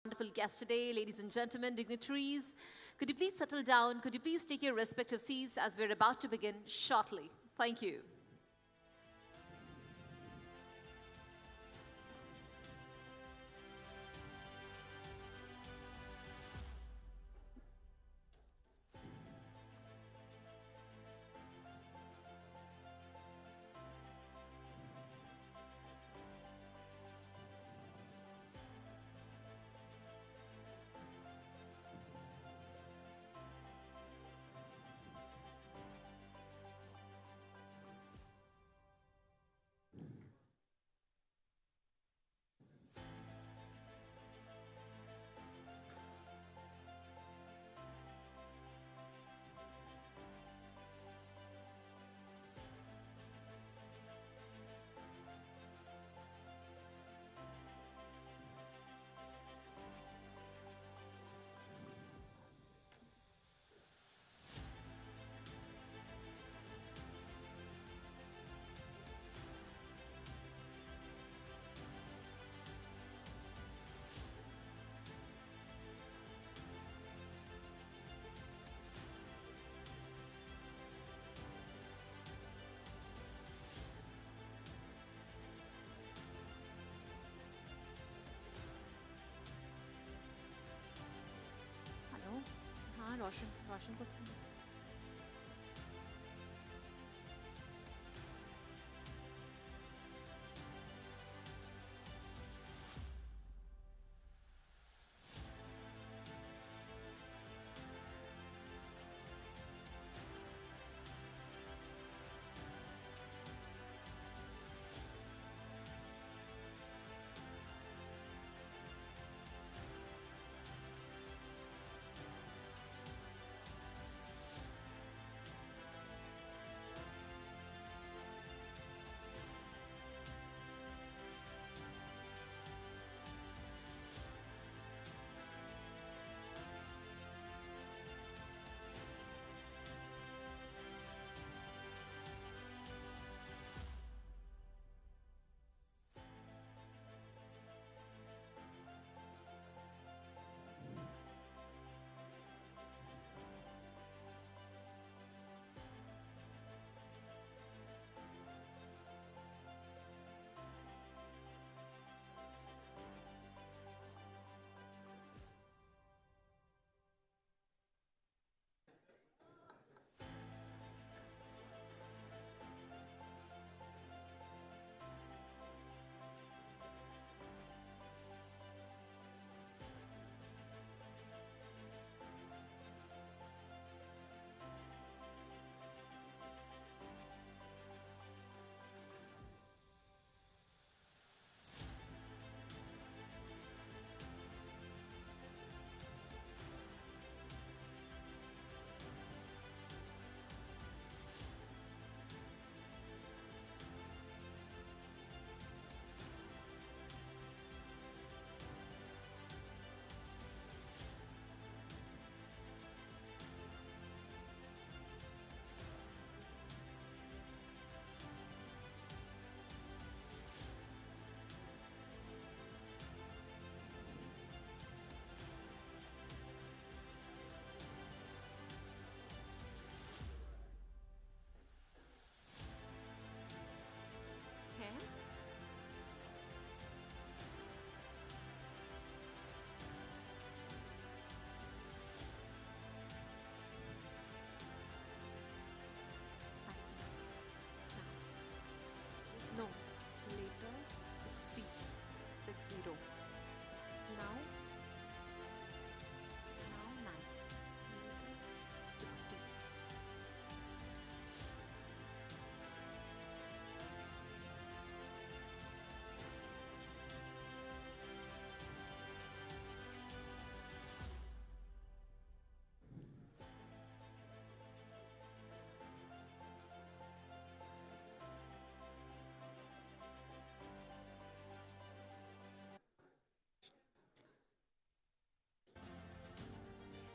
Wonderful guest today, ladies and gentlemen, dignitaries. Could you please settle down? Could you please take your respective seats as we're about to begin shortly? Thank you. रोशन को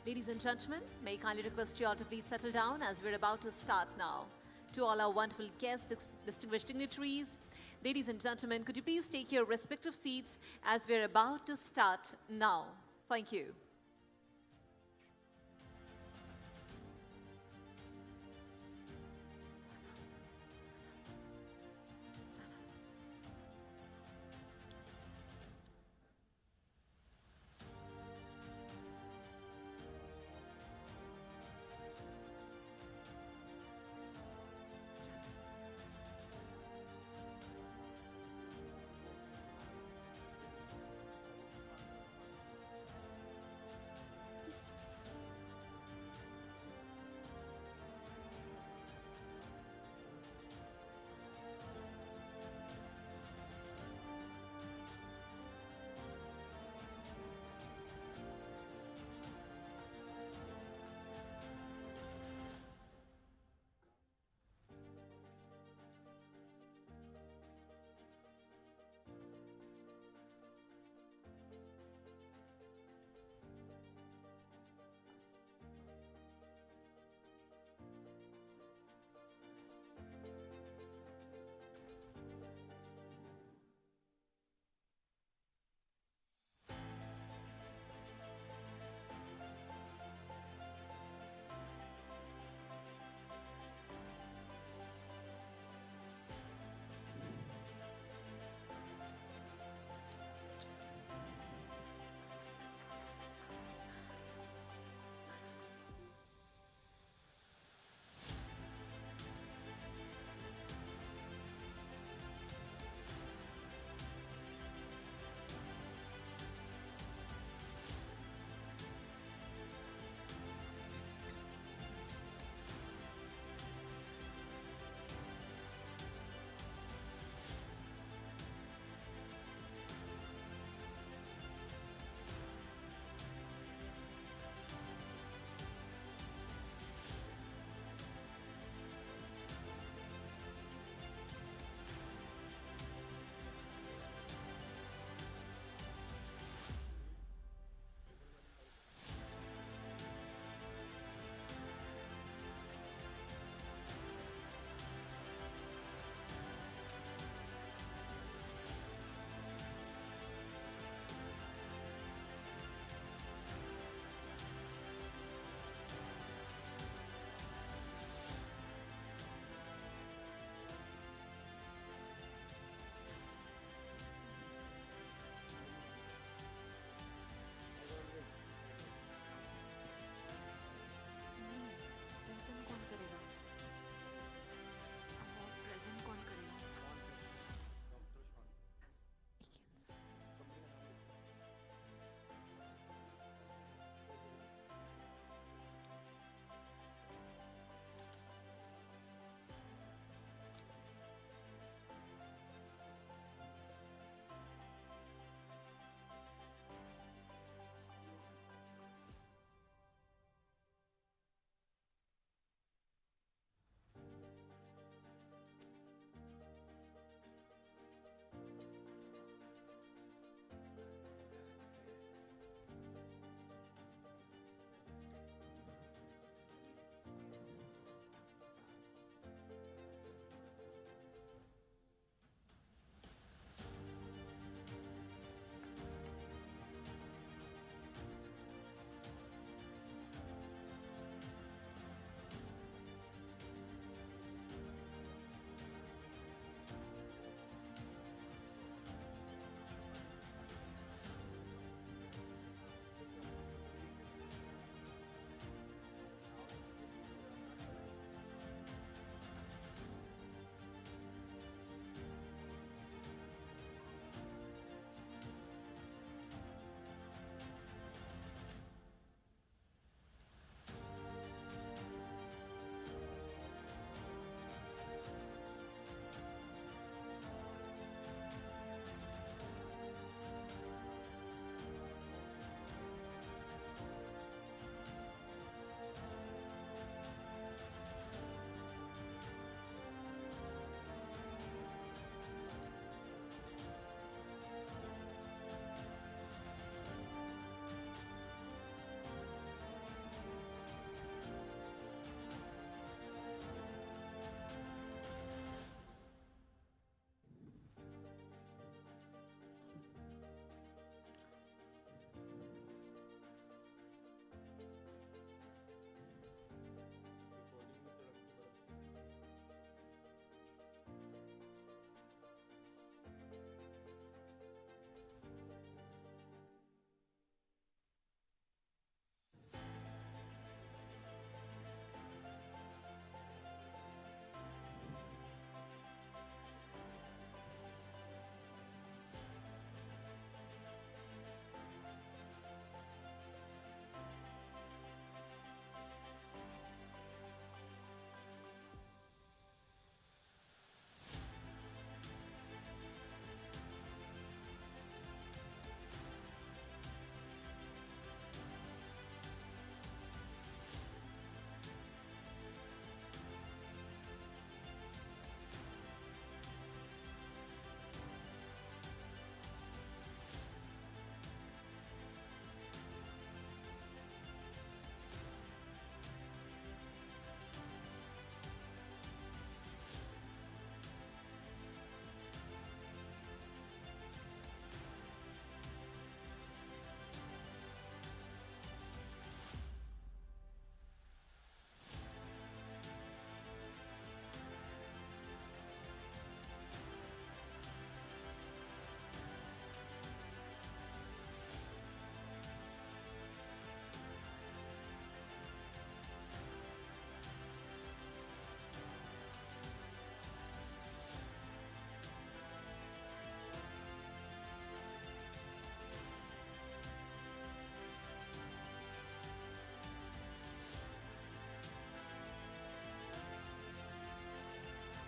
Ladies and gentlemen, may I kindly request you all to please settle down as we're about to start now. To all our wonderful guests, distinguished dignitaries, ladies and gentlemen, could you please take your respective seats as we're about to start now. Thank you.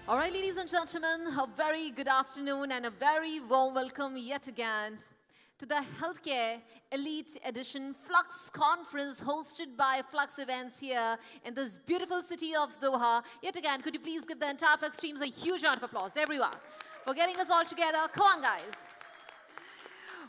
All right, ladies and gentlemen, a very good afternoon and a very warm welcome yet again to the Healthcare Elite Edition Fluxx Conference hosted by Fluxx Events here in this beautiful city of Doha. Yet again, could you please give the entire Fluxx teams a huge round of applause, everyone, for getting us all together. Come on, guys.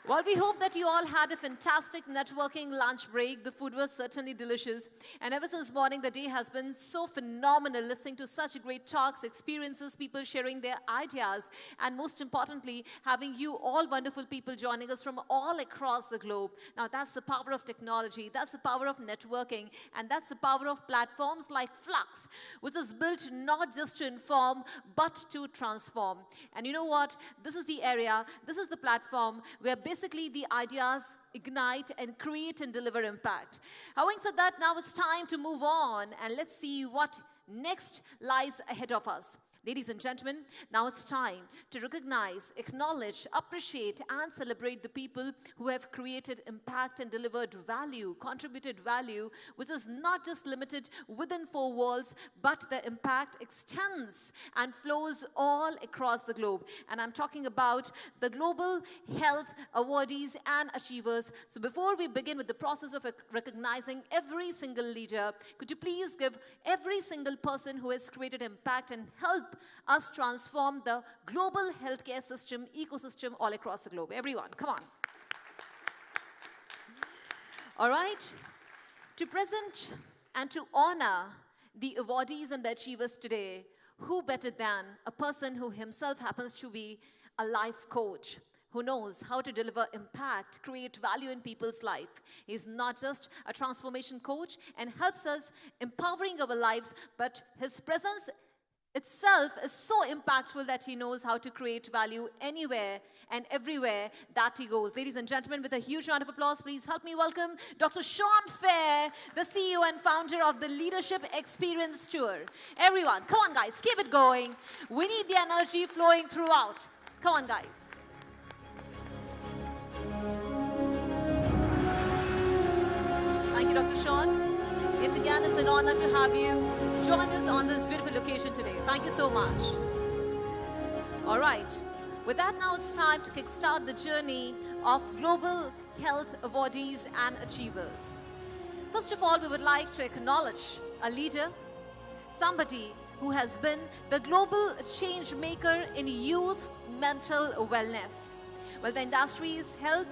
Well, we hope that you all had a fantastic networking lunch break. The food was certainly delicious. And ever since morning, the day has been so phenomenal, listening to such great talks, experiences, people sharing their ideas, and most importantly, having you all wonderful people joining us from all across the globe. Now, that's the power of technology. That's the power of networking. And that's the power of platforms like Fluxx, which is built not just to inform, but to transform. And you know what? This is the area, this is the platform where basically the ideas ignite and create and deliver impact. Having said that, now it's time to move on and let's see what next lies ahead of us. Ladies and gentlemen, now it's time to recognize, acknowledge, appreciate, and celebrate the people who have created impact and delivered value, contributed value, which is not just limited within four walls, but the impact extends and flows all across the globe. And I'm talking about the Global Health Awardees and Achievers. So before we begin with the process of recognizing every single leader, could you please give every single person who has created impact and help us transform the global healthcare system, ecosystem all across the globe. Everyone, come on. All right. To present and to honor the awardees and the achievers today, who better than a person who himself happens to be a life coach, who knows how to deliver impact, create value in people's life. He's not just a transformation coach and helps us empowering our lives, but his presence itself is so impactful that he knows how to create value anywhere and everywhere that he goes. Ladies and gentlemen, with a huge round of applause, please help me welcome Dr. Sean Fair, the CEO and founder of the Leadership Experience Tour. Everyone, come on guys, keep it going. We need the energy flowing throughout. Come on guys. Thank you, Dr. Sean. Yet again, it's an honor to have you join us on this beautiful location today. Thank you so much. All right. With that, now it's time to kickstart the journey of Global Health Awardees and Achievers. First of all, we would like to acknowledge a leader, somebody who has been the global change maker in youth mental wellness. Well, the industry is health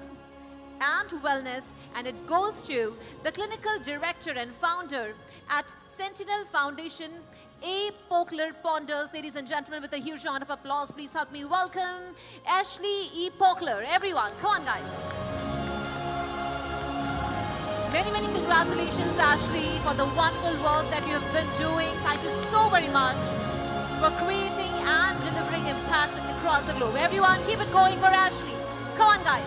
and wellness, and it goes to the clinical director and founder at Sentinel Foundation, A. Pokler Ponders. Ladies and gentlemen, with a huge round of applause, please help me welcome Ashley E. Pokler. Everyone, come on guys. Many, many congratulations, Ashley, for the wonderful work that you have been doing. Thank you so very much for creating and delivering impact across the globe. Everyone, keep it going for Ashley. Come on guys.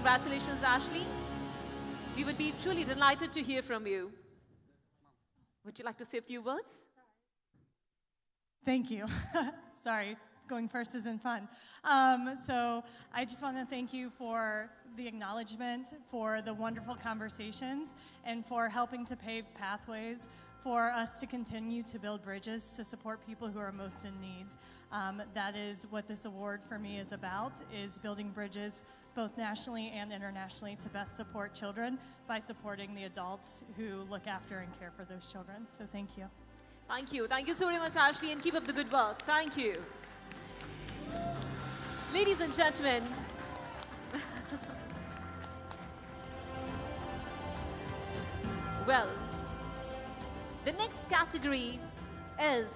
Congratulations, Ashley. We would be truly delighted to hear from you. Would you like to say a few words? Thank you. Sorry, going first isn't fun. So I just want to thank you for the acknowledgement, for the wonderful conversations, and for helping to pave pathways for us to continue to build bridges to support people who are most in need. That is what this award for me is about, is building bridges both nationally and internationally to best support children by supporting the adults who look after and care for those children. So thank you. Thank you. Thank you so very much, Ashley, and keep up the good work. Thank you. Ladies and gentlemen, well, the next category is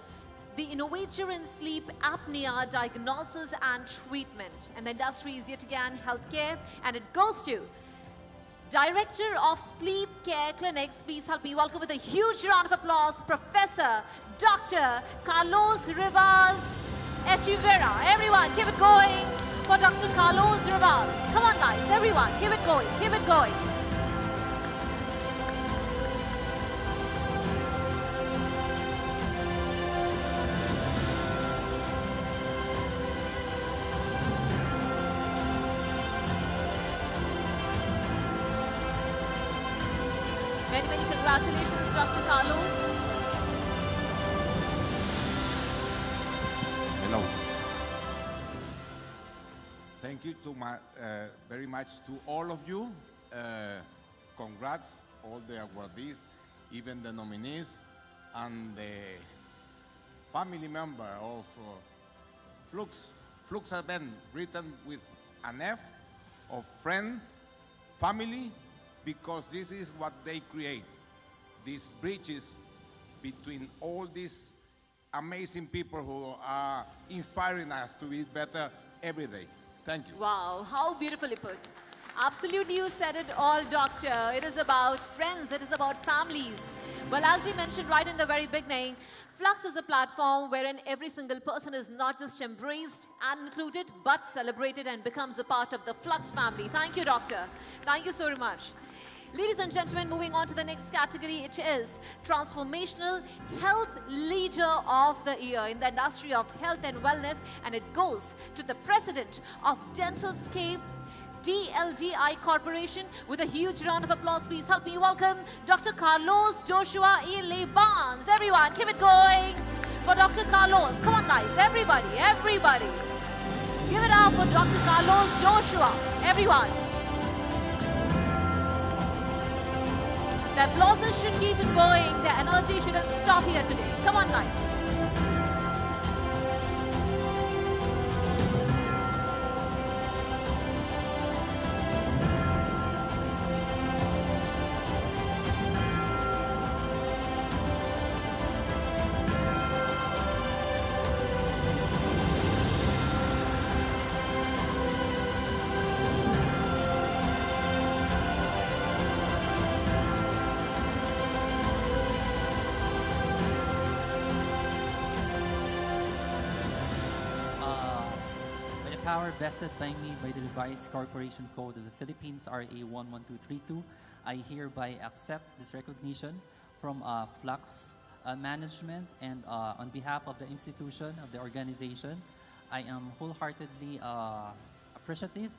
the innovator in sleep apnea diagnosis and treatment. And the industry is yet again healthcare, and it goes to Director of Sleep Care Clinics. Please help me welcome with a huge round of applause, Professor Dr. Carlos Rivas Echeverria. Everyone, keep it going for Dr. Carlos Rivas. Come on guys, everyone, keep it going, keep it going. congratulations, Dr. Carlos. Hello. Thank you very much to all of you. Congrats, all the awardees, even the nominees, and the family member of Fluxx. Fluxx has been written with an F of friends, family, because this is what they create. These bridges between all these amazing people who are inspiring us to be better every day. Thank you. Wow, how beautifully put. Absolutely, you said it all, Doctor. It is about friends, it is about families. Well, as we mentioned right in the very beginning, Fluxx is a platform wherein every single person is not just embraced and included, but celebrated and becomes a part of the Fluxx family. Thank you, Doctor. Thank you so much. Ladies and gentlemen, moving on to the next category, it is Transformational Health Leader of the Year in the industry of health and wellness, and it goes to the President of Dentalscape DLDI Corporation. With a huge round of applause, please help me welcome Dr. Carlos Joshua E. Barnes. Everyone, keep it going for Dr. Carlos. Come on, guys, everybody. Give it up for Dr. Carlos Joshua. Everyone. The applauses should keep it going. The energy shouldn't stop here today. Come on, guys. Power vested by me by the revised Corporation Code of the Philippines, RA 11232, I hereby accept this recognition from Fluxx Management, and on behalf of the institution, of the organization, I am wholeheartedly appreciative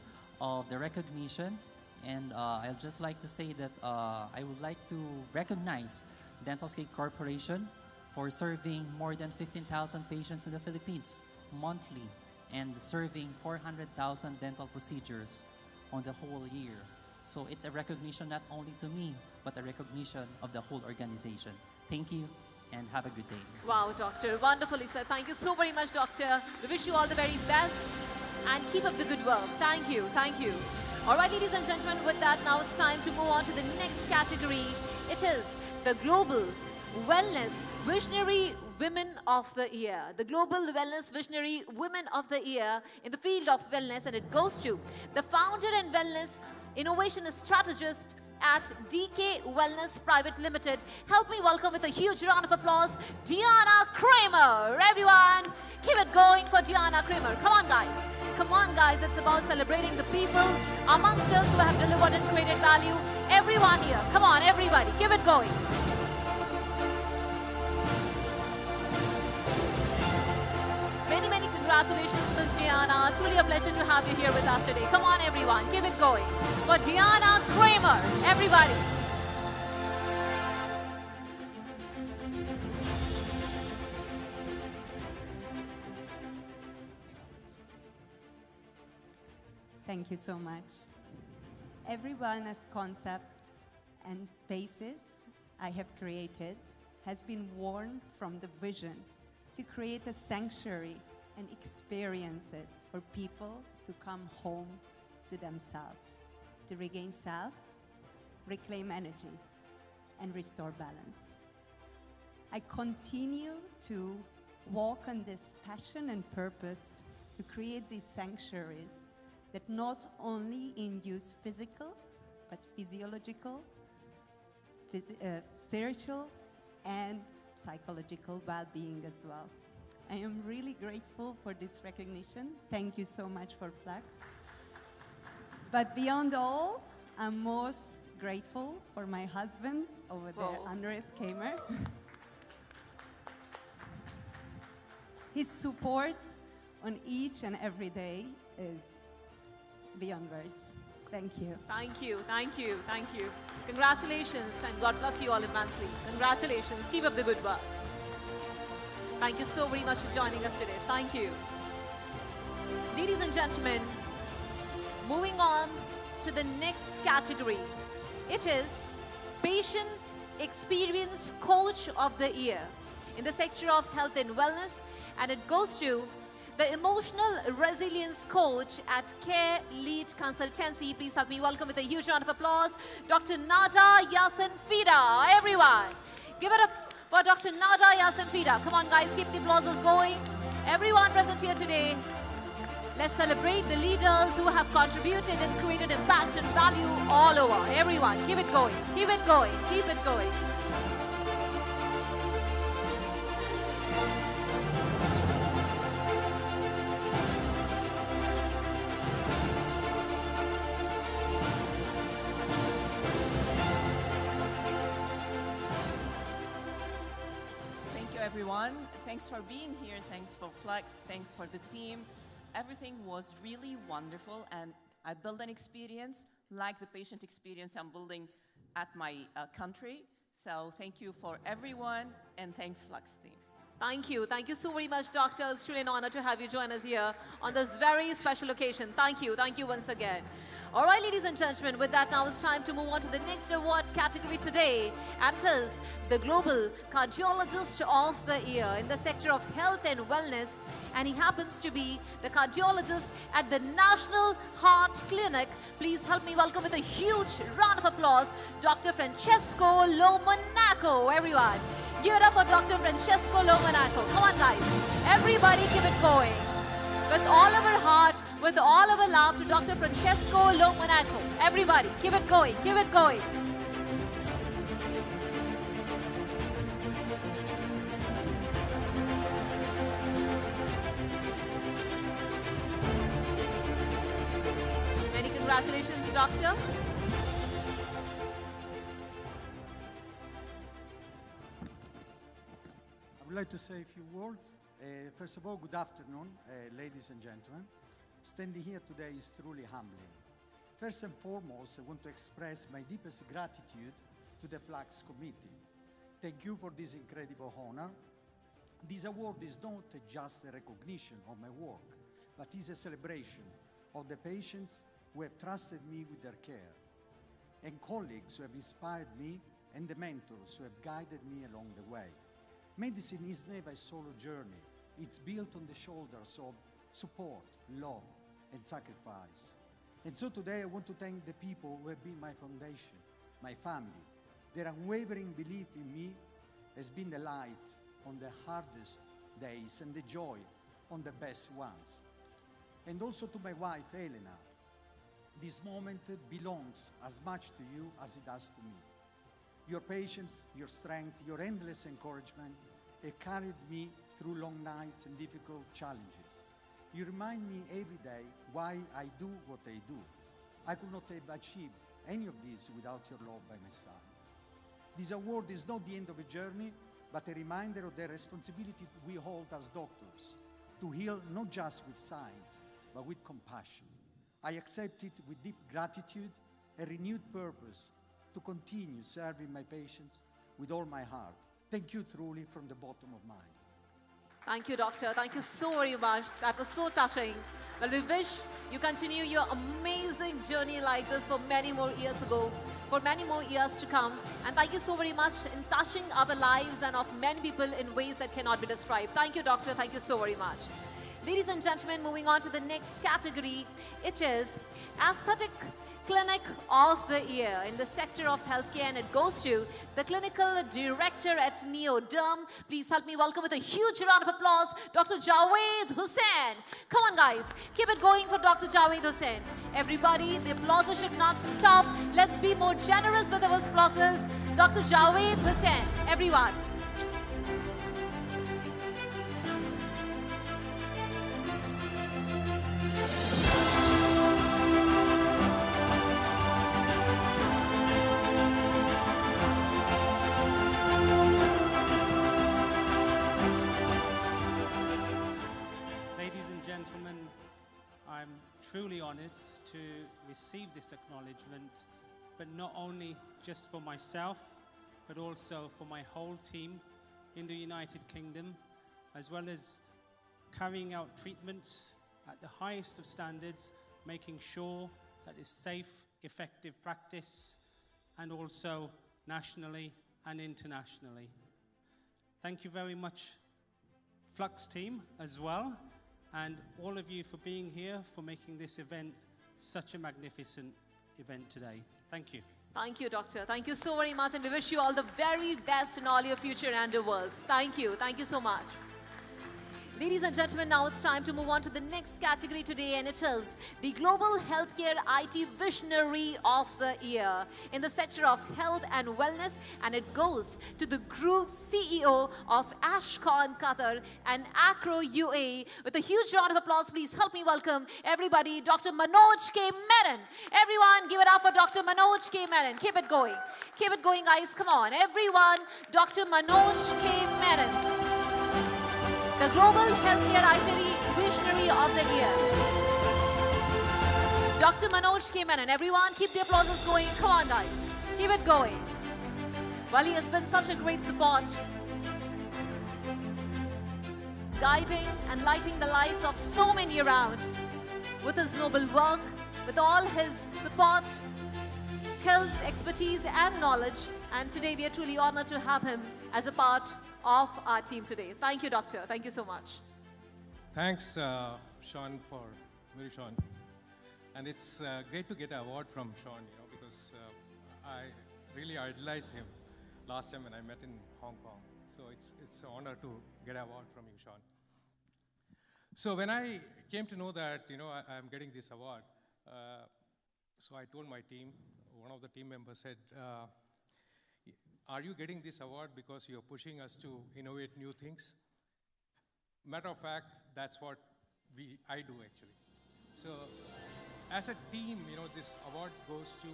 of the recognition, and I'd just like to say that I would like to recognize Dentalscape Corporation for serving more than 15,000 patients in the Philippines monthly, and serving 400,000 dental procedures on the whole year. So it's a recognition not only to me, but a recognition of the whole organization. Thank you, and have a good day. Wow, Doctor, wonderfully said. Thank you so very much, Doctor. We wish you all the very best and keep up the good work. Thank you. All right, ladies and gentlemen, with that, now it's time to move on to the next category. It is the Global Wellness Visionary Women of the Year. The Global Wellness Visionary Women of the Year in the field of wellness, and it goes to the founder and wellness innovation strategist at DK Wellness Private Limited. Help me welcome with a huge round of applause, Diana Kramer. Everyone, keep it going for Diana Kramer. Come on, guys. It's about celebrating the people amongst us who have delivered and created value. Everyone here, come on, everybody, keep it going. Many congratulations, Ms. Diana. Truly a pleasure to have you here with us today. Come on, everyone, keep it going for Diana Kramer. Everybody. Thank you so much. Every wellness concept and spaces I have created has been born from the vision to create a sanctuary and experiences for people to come home to themselves, to regain self, reclaim energy, and restore balance. I continue to walk on this passion and purpose to create these sanctuaries that not only induce physical, but physiological, spiritual, and psychological well-being as well. I am really grateful for this recognition. Thank you so much for Fluxx. But beyond all, I'm most grateful for my husband over there, Andres Kramer. His support on each and every day is beyond words. Thank you. Thank you, thank you, thank you. Congratulations, and God bless you all immensely. Congratulations. Keep up the good work. Thank you so very much for joining us today. Thank you. Ladies and gentlemen, moving on to the next category. It is Patient Experience Coach of the Year in the sector of health and wellness, and it goes to the Emotional Resilience Coach at Care Lead Consultancy. Please help me welcome with a huge round of applause, Dr. Nada Yasin Fida. Everyone, give it up for Dr. Nada Yasin Fida. Come on, guys, keep the applauses going. Everyone present here today, let's celebrate the leaders who have contributed and created impact and value all over. Everyone, keep it going, keep it going, keep it going. Thank you, everyone. Thanks for being here. Thanks for Fluxx. Thanks for the team. Everything was really wonderful, and I built an experience like the patient experience I'm building at my country. So thank you for everyone, and thanks, Fluxx team. Thank you. Thank you so very much, Doctor. It's truly an honor to have you join us here on this very special occasion. Thank you. Thank you once again. All right, ladies and gentlemen, with that, now it's time to move on to the next award category today. And it is the Global Cardiologist of the Year in the sector of health and wellness. And he happens to be the cardiologist at the National Heart Clinic. Please help me welcome with a huge round of applause, Dr. Francesco Lomonaco. Everyone, give it up for Dr. Francesco Lomonaco. Come on, guys. Everybody keep it going. With all of our heart, with all of our love to Dr. Francesco Lomonaco. Everybody, keep it going, keep it going. Many congratulations, Doctor. I would like to say a few words. First of all, good afternoon, ladies and gentlemen. Standing here today is truly humbling. First and foremost, I want to express my deepest gratitude to the Fluxx committee. Thank you for this incredible honor. This award is not just a recognition of my work, but is a celebration of the patients who have trusted me with their care, and colleagues who have inspired me, and the mentors who have guided me along the way. Medicine is never a solo journey. It's built on the shoulders of support, love, and sacrifice. And so today I want to thank the people who have been my foundation, my family. Their unwavering belief in me has been the light on the hardest days and the joy on the best ones. And also to my wife, Elena. This moment belongs as much to you as it does to me. Your patience, your strength, your endless encouragement have carried me through long nights and difficult challenges. You remind me every day why I do what I do. I could not have achieved any of this without your love by my side. This award is not the end of a journey, but a reminder of the responsibility we hold as doctors to heal not just with science, but with compassion. I accept it with deep gratitude, a renewed purpose to continue serving my patients with all my heart. Thank you truly from the bottom of mine. Thank you, Doctor. Thank you so very much. That was so touching. Well, we wish you continue your amazing journey like this for many more years to come. And thank you so very much in touching our lives and of many people in ways that cannot be described. Thank you, Doctor. Thank you so very much. Ladies and gentlemen, moving on to the next category, it is Aesthetic Clinic of the Year in the sector of healthcare, and it goes to the Clinical Director at Neoderm. Please help me welcome with a huge round of applause, Dr. Javed Hussain. Come on, guys. Keep it going for Dr. Javed Hussain. Everybody, the applause should not stop. Let's be more generous with our applauses. Dr. Javed Hussain, everyone. truly honored to receive this acknowledgement, but not only just for myself, but also for my whole team in the United Kingdom, as well as carrying out treatments at the highest of standards, making sure that it's safe, effective practice, and also nationally and internationally. Thank you very much, Fluxx team, as well, and all of you for being here, for making this event such a magnificent event today. Thank you. Thank you, Doctor. Thank you so very much, and we wish you all the very best in all your future endeavors. Thank you. Thank you so much. Ladies and gentlemen, now it's time to move on to the next category today, and it is the Global Healthcare IT Visionary of the Year in the sector of health and wellness, and it goes to the Group CEO of Ashcon Qatar and Acro UAE. With a huge round of applause, please help me welcome everybody, Dr. Manoj K. Menon. Everyone, give it up for Dr. Manoj K. Menon. Keep it going. Keep it going, guys. Come on. Everyone, Dr. Manoj K. Menon, the Global Healthcare IT Visionary of the Year. Dr. Manoj K. Menon. Everyone, keep the applauses going. Come on, guys. Keep it going. Well, he has been such a great support, guiding and lighting the lives of so many around with his noble work, with all his support, skills, expertise, and knowledge. And today we are truly honored to have him as a part of our team today. Thank you, Doctor. Thank you so much. Thanks, Sean, Very Sean. And it's great to get an award from Sean, because I really idolized him last time when I met in Hong Kong. So it's an honor to get an award from you, Sean. So when I came to know that, I'm getting this award, so I told my team, one of the team members said, are you getting this award because you're pushing us to innovate new things? Matter of fact, that's what I do actually. So as a team, this award goes to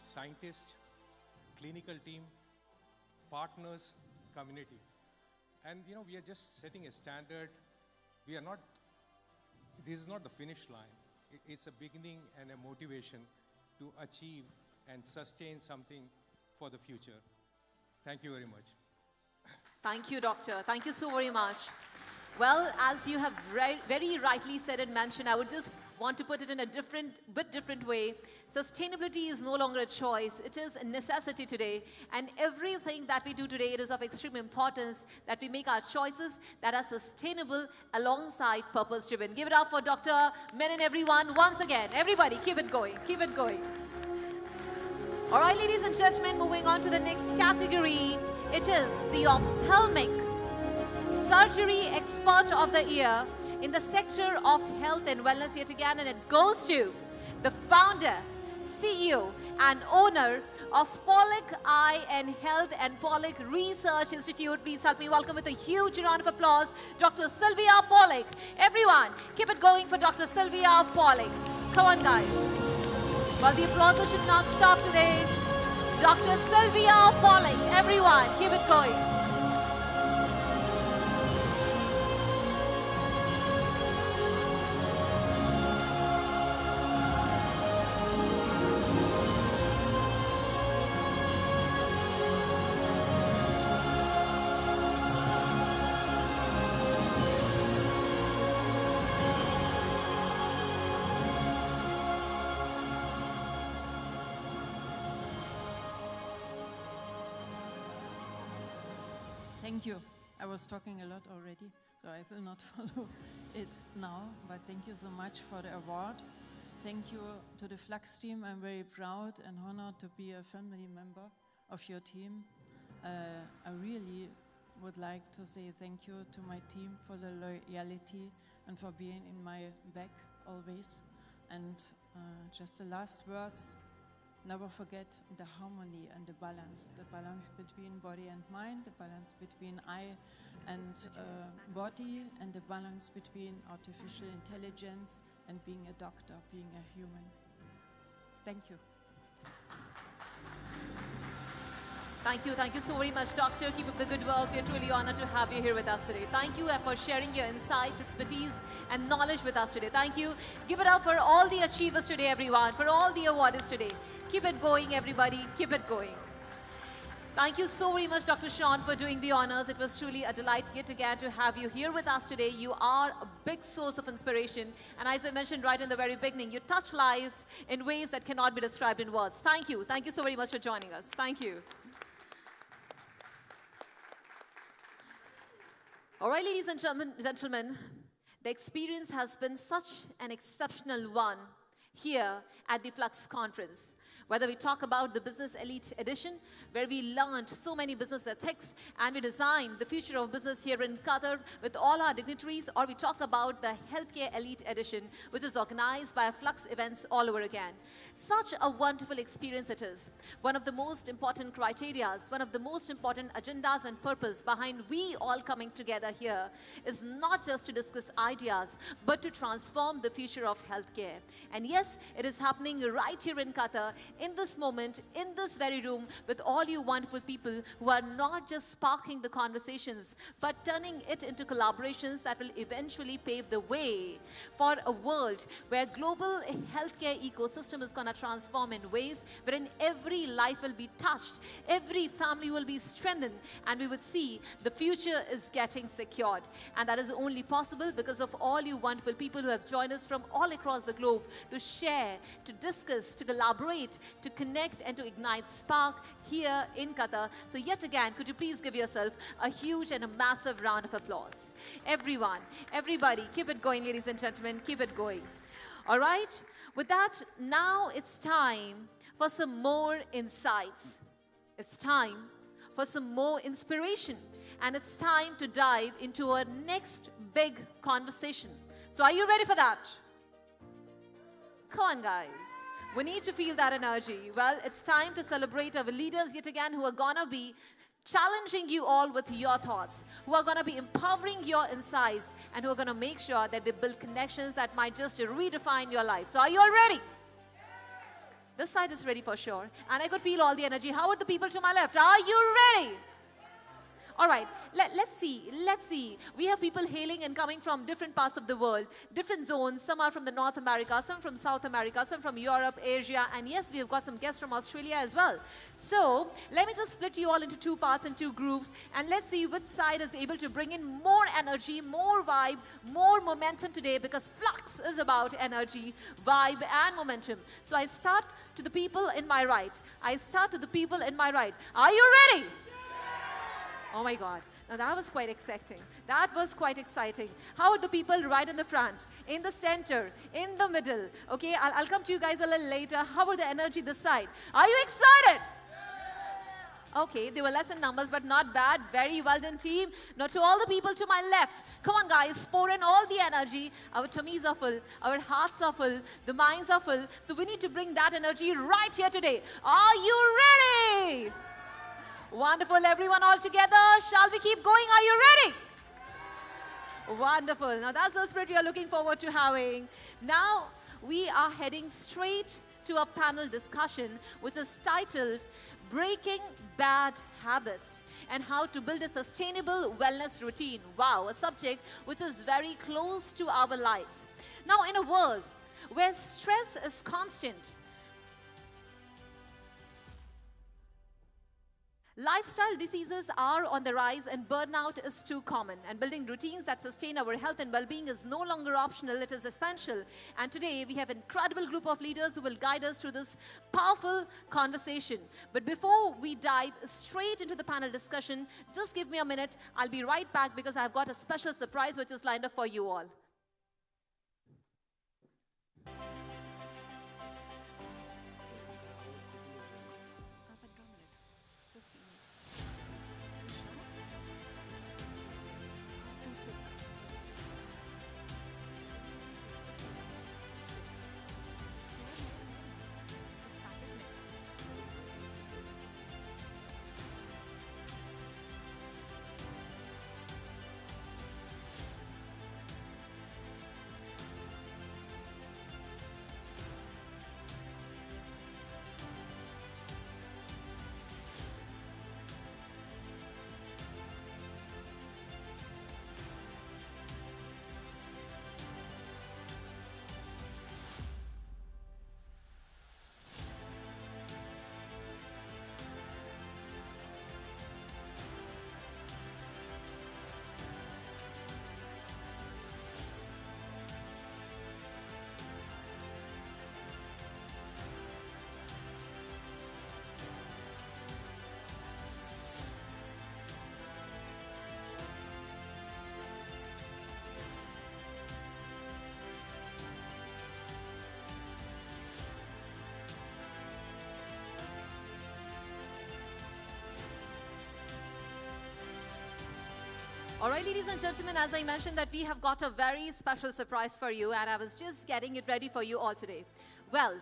scientists, clinical team, partners, community. And we are just setting a standard. This is not the finish line. It's a beginning and a motivation to achieve and sustain something for the future. Thank you very much. Thank you, Doctor. Thank you so very much. Well, as you have very rightly said and mentioned, I would just want to put it in a bit different way. Sustainability is no longer a choice. It is a necessity today. And everything that we do today, it is of extreme importance that we make our choices that are sustainable alongside purpose-driven. Give it up for Dr. Menon, everyone. Once again, everybody, keep it going. Keep it going. All right, ladies and gentlemen, moving on to the next category. It is the Ophthalmic Surgery Expert of the Year in the sector of health and wellness yet again, and it goes to the founder, CEO, and owner of Pollock Eye and Health and Pollock Research Institute. Please help me welcome with a huge round of applause, Dr. Sylvia Pollock. Everyone, keep it going for Dr. Sylvia Pollock. Come on, guys. Well, the applause should not stop today. Dr. Sylvia Pollock, everyone, keep it going. Thank you. I was talking a lot already, so I will not follow it now, but thank you so much for the award. Thank you to the Fluxx team. I'm very proud and honored to be a family member of your team. I really would like to say thank you to my team for the loyalty and for being in my back always. And just the last words, never forget the harmony and the balance between body and mind, the balance between eye and body, and the balance between artificial intelligence and being a doctor, being a human. Thank you. Thank you so very much, Doctor. Keep up the good work. We're truly honored to have you here with us today. Thank you for sharing your insights, expertise, and knowledge with us today. Thank you. Give it up for all the achievers today, everyone, for all the awardees today. Keep it going, everybody. Keep it going. Thank you so very much, Dr. Sean, for doing the honors. It was truly a delight yet again to have you here with us today. You are a big source of inspiration. And as I mentioned right in the very beginning, you touch lives in ways that cannot be described in words. Thank you. Thank you so very much for joining us. Thank you. All right, ladies and gentlemen, the experience has been such an exceptional one here at the Fluxx Conference. Whether we talk about the Business Elite Edition, where we learned so many business ethics and we designed the future of business here in Qatar with all our dignitaries, or we talk about the Healthcare Elite Edition, which is organized by Fluxx Events all over again. Such a wonderful experience it is. One of the most important criteria, one of the most important agendas and purpose behind we all coming together here is not just to discuss ideas, but to transform the future of healthcare. And yes, it is happening right here in Qatar, in this moment, in this very room, with all you wonderful people who are not just sparking the conversations, but turning it into collaborations that will eventually pave the way for a world where global healthcare ecosystem is going to transform in ways wherein every life will be touched, every family will be strengthened, and we would see the future is getting secured. And that is only possible because of all you wonderful people who have joined us from all across the globe to share, to discuss, to collaborate, to connect and to ignite spark here in Qatar. So yet again, could you please give yourself a huge and a massive round of applause. Everyone, everybody, keep it going, ladies and gentlemen, keep it going. All right, with that, now it's time for some more insights. It's time for some more inspiration. And it's time to dive into our next big conversation. So are you ready for that? Come on, guys. We need to feel that energy. Well, it's time to celebrate our leaders yet again who are going to be challenging you all with your thoughts, who are going to be empowering your insights, and who are going to make sure that they build connections that might just redefine your life. So are you all ready? This side is ready for sure. And I could feel all the energy. How are the people to my left? Are you ready? All right, let's see. We have people hailing and coming from different parts of the world, different zones. Some are from the North America, some from South America, some from Europe, Asia, and yes, we have got some guests from Australia as well. So let me just split you all into two parts and two groups, and let's see which side is able to bring in more energy, more vibe, more momentum today, because Fluxx is about energy, vibe, and momentum. So I start to the people in my right. Are you ready? Oh my God. Now that was quite exciting. How are the people right in the front, in the center, in the middle? Okay, I'll come to you guys a little later. How are the energy this side? Are you excited? Okay, they were less in numbers, but not bad. Very well done, team. Now to all the people to my left, come on guys, pour in all the energy. Our tummies are full, our hearts are full, the minds are full. So we need to bring that energy right here today. Are you ready? Wonderful, everyone all together. Shall we keep going? Are you ready? Wonderful. Now that's the spirit we are looking forward to having. Now we are heading straight to a panel discussion which is titled Breaking Bad Habits and How to Build a Sustainable Wellness Routine. Wow, a subject which is very close to our lives. Now in a world where stress is constant, lifestyle diseases are on the rise and burnout is too common, and building routines that sustain our health and well-being is no longer optional, it is essential. And today we have an incredible group of leaders who will guide us through this powerful conversation. But before we dive straight into the panel discussion, just give me a minute. I'll be right back because I've got a special surprise which is lined up for you all. All right, ladies and gentlemen, as I mentioned that we have got a very special surprise for you, and I was just getting it ready for you all today. Well,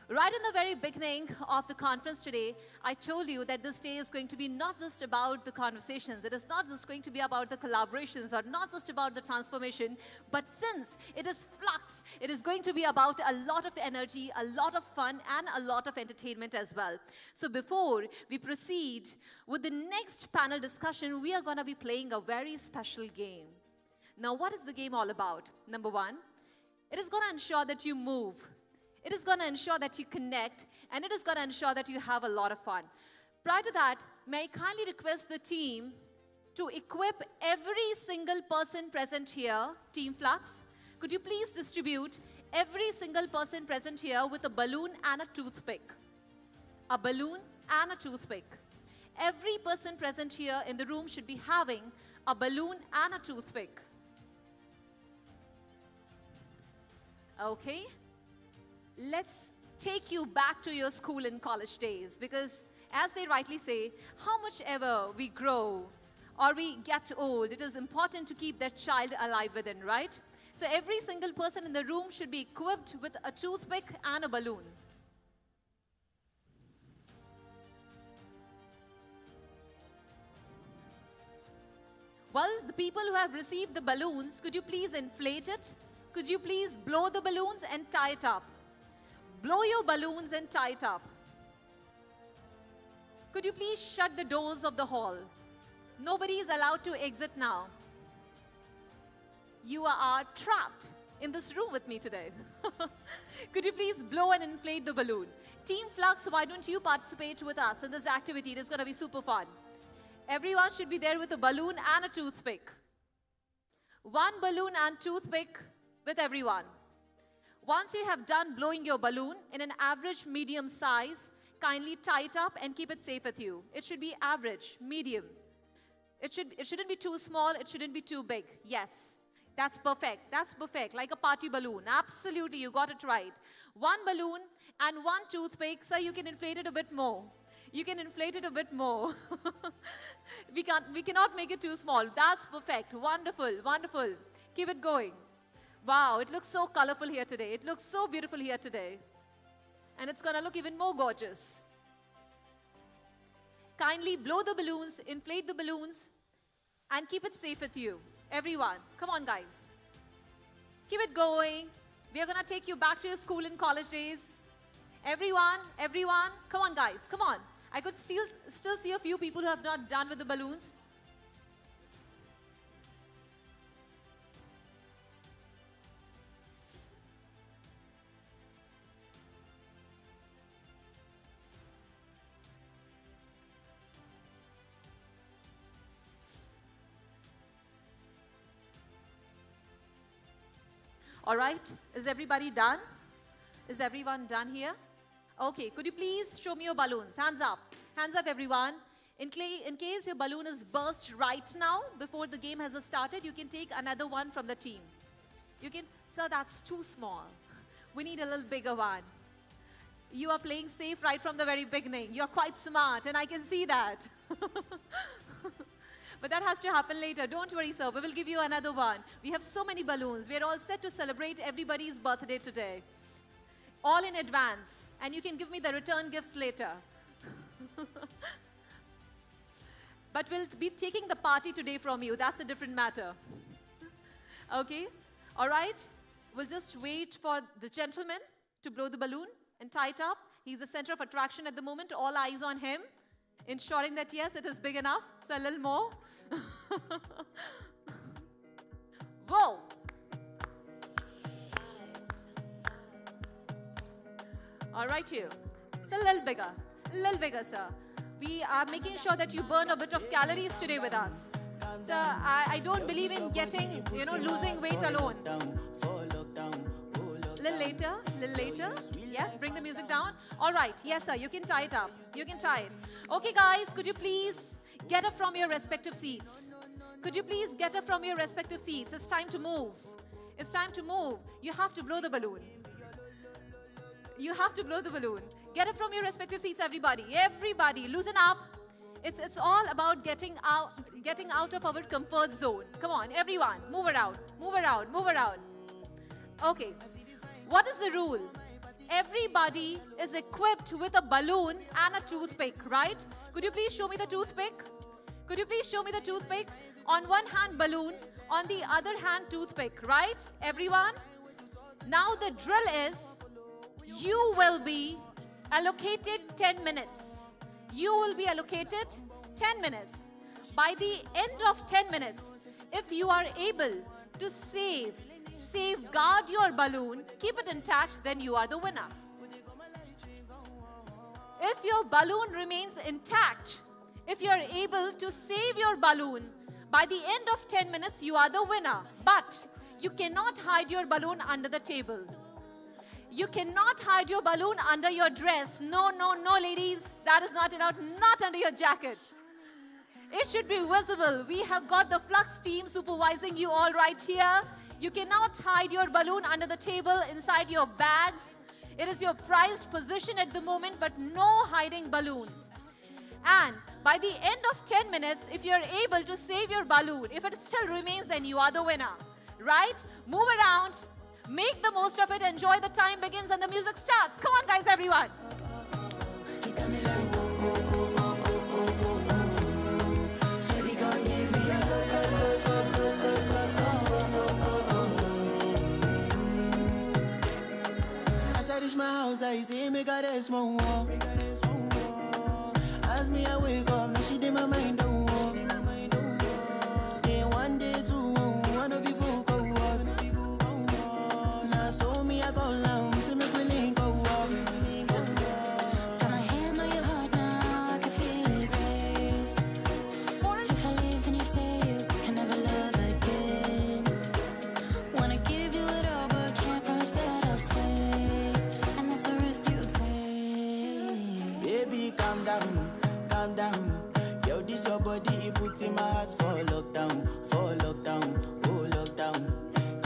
right in the very beginning of the conference today, I told you that this day is going to be not just about the conversations. It is not just going to be about the collaborations or not just about the transformation, but since it is Fluxx, it is going to be about a lot of energy, a lot of fun, and a lot of entertainment as well. So before we proceed with the next panel discussion, we are going to be playing a very special game. Now, what is the game all about? Number one, it is going to ensure that you move. It is going to ensure that you connect, and it is going to ensure that you have a lot of fun. Prior to that, may I kindly request the team to equip every single person present here, Team Fluxx. Could you please distribute every single person present here with a balloon and a toothpick? A balloon and a toothpick. Every person present here in the room should be having a balloon and a toothpick. Okay? Let's take you back to your school and college days, because as they rightly say, how much ever we grow or we get old, it is important to keep that child alive within, right? So every single person in the room should be equipped with a toothpick and a balloon. Well, the people who have received the balloons, could you please inflate it? Could you please blow the balloons and tie it up? Blow your balloons and tie it up. Could you please shut the doors of the hall? Nobody is allowed to exit now. You are trapped in this room with me today. Could you please blow and inflate the balloon? Team Fluxx, why don't you participate with us in this activity? It is going to be super fun. Everyone should be there with a balloon and a toothpick. One balloon and toothpick with everyone. Once you have done blowing your balloon in an average medium size, kindly tie it up and keep it safe with you. It should be average, medium. It shouldn't be too small, it shouldn't be too big. Yes, that's perfect. That's perfect, like a party balloon. Absolutely, you got it right. One balloon and one toothpick, so you can inflate it a bit more. You can inflate it a bit more. We cannot make it too small. That's perfect. Wonderful, wonderful. Keep it going. Wow, it looks so colorful here today. It looks so beautiful here today. And it's going to look even more gorgeous. Kindly blow the balloons, inflate the balloons, and keep it safe with you. Everyone, come on guys. Keep it going. We are going to take you back to your school and college days. Everyone, come on guys, come on. I could still see a few people who have not done with the balloons. All right, is everybody done? Is everyone done here? Okay, could you please show me your balloons? Hands up. Hands up, everyone. In case your balloon is burst right now, before the game has started, you can take another one from the team. You can, sir, that's too small. We need a little bigger one. You are playing safe right from the very beginning. You're quite smart, and I can see that. But that has to happen later. Don't worry, sir. We will give you another one. We have so many balloons. We are all set to celebrate everybody's birthday today. All in advance. And you can give me the return gifts later. But we'll be taking the party today from you. That's a different matter. Okay? All right? We'll just wait for the gentleman to blow the balloon and tie it up. He's the center of attraction at the moment. All eyes on him. Ensuring that, yes, it is big enough. So a little more. Whoa! All right, you. It's a little bigger, sir. We are making sure that you burn a bit of calories today with us. Sir, I don't believe in getting, losing weight alone. Little later. Yes, bring the music down. All right, yes, sir, you can tie it up. You can tie it. Okay, guys, could you please get up from your respective seats? Could you please get up from your respective seats? It's time to move. It's time to move. You have to blow the balloon. You have to blow the balloon. Get up from your respective seats, everybody. Everybody, loosen up. It's all about getting out of our comfort zone. Come on, everyone, move around, move around, move around. Okay, what is the rule? Everybody is equipped with a balloon and a toothpick, right? Could you please show me the toothpick? Could you please show me the toothpick? On one hand, balloon, on the other hand, toothpick, right? Everyone? Now the drill is, you will be allocated 10 minutes. You will be allocated 10 minutes. By the end of 10 minutes, if you are able to safeguard your balloon, keep it intact, then you are the winner. If your balloon remains intact, if you are able to save your balloon, by the end of 10 minutes, you are the winner. But you cannot hide your balloon under the table. You cannot hide your balloon under your dress. No, no, no, ladies. That is not allowed. Not under your jacket. It should be visible. We have got the Fluxx team supervising you all right here. You cannot hide your balloon under the table, inside your bags. It is your prized position at the moment, but no hiding balloons. And by the end of 10 minutes, if you're able to save your balloon, if it still remains, then you are the winner. Right? Move around. Make the most of it. Enjoy the time begins and the music starts. Come on, guys, everyone. As I reach my house, I see me got a small wall. As me, I wake up, now she did my mind don't walk. Then one day, two, one of you folk go was. Now so me, I go down, see me willing go walk. Got my hand on your heart now, I can feel it race. If I leave, then you say you can never love again. Wanna give you it all, but can't promise that I'll stay. And that's a risk you take. Baby, calm down, calm down. Yo, this your body, it puts in my heart for lockdown, oh lockdown.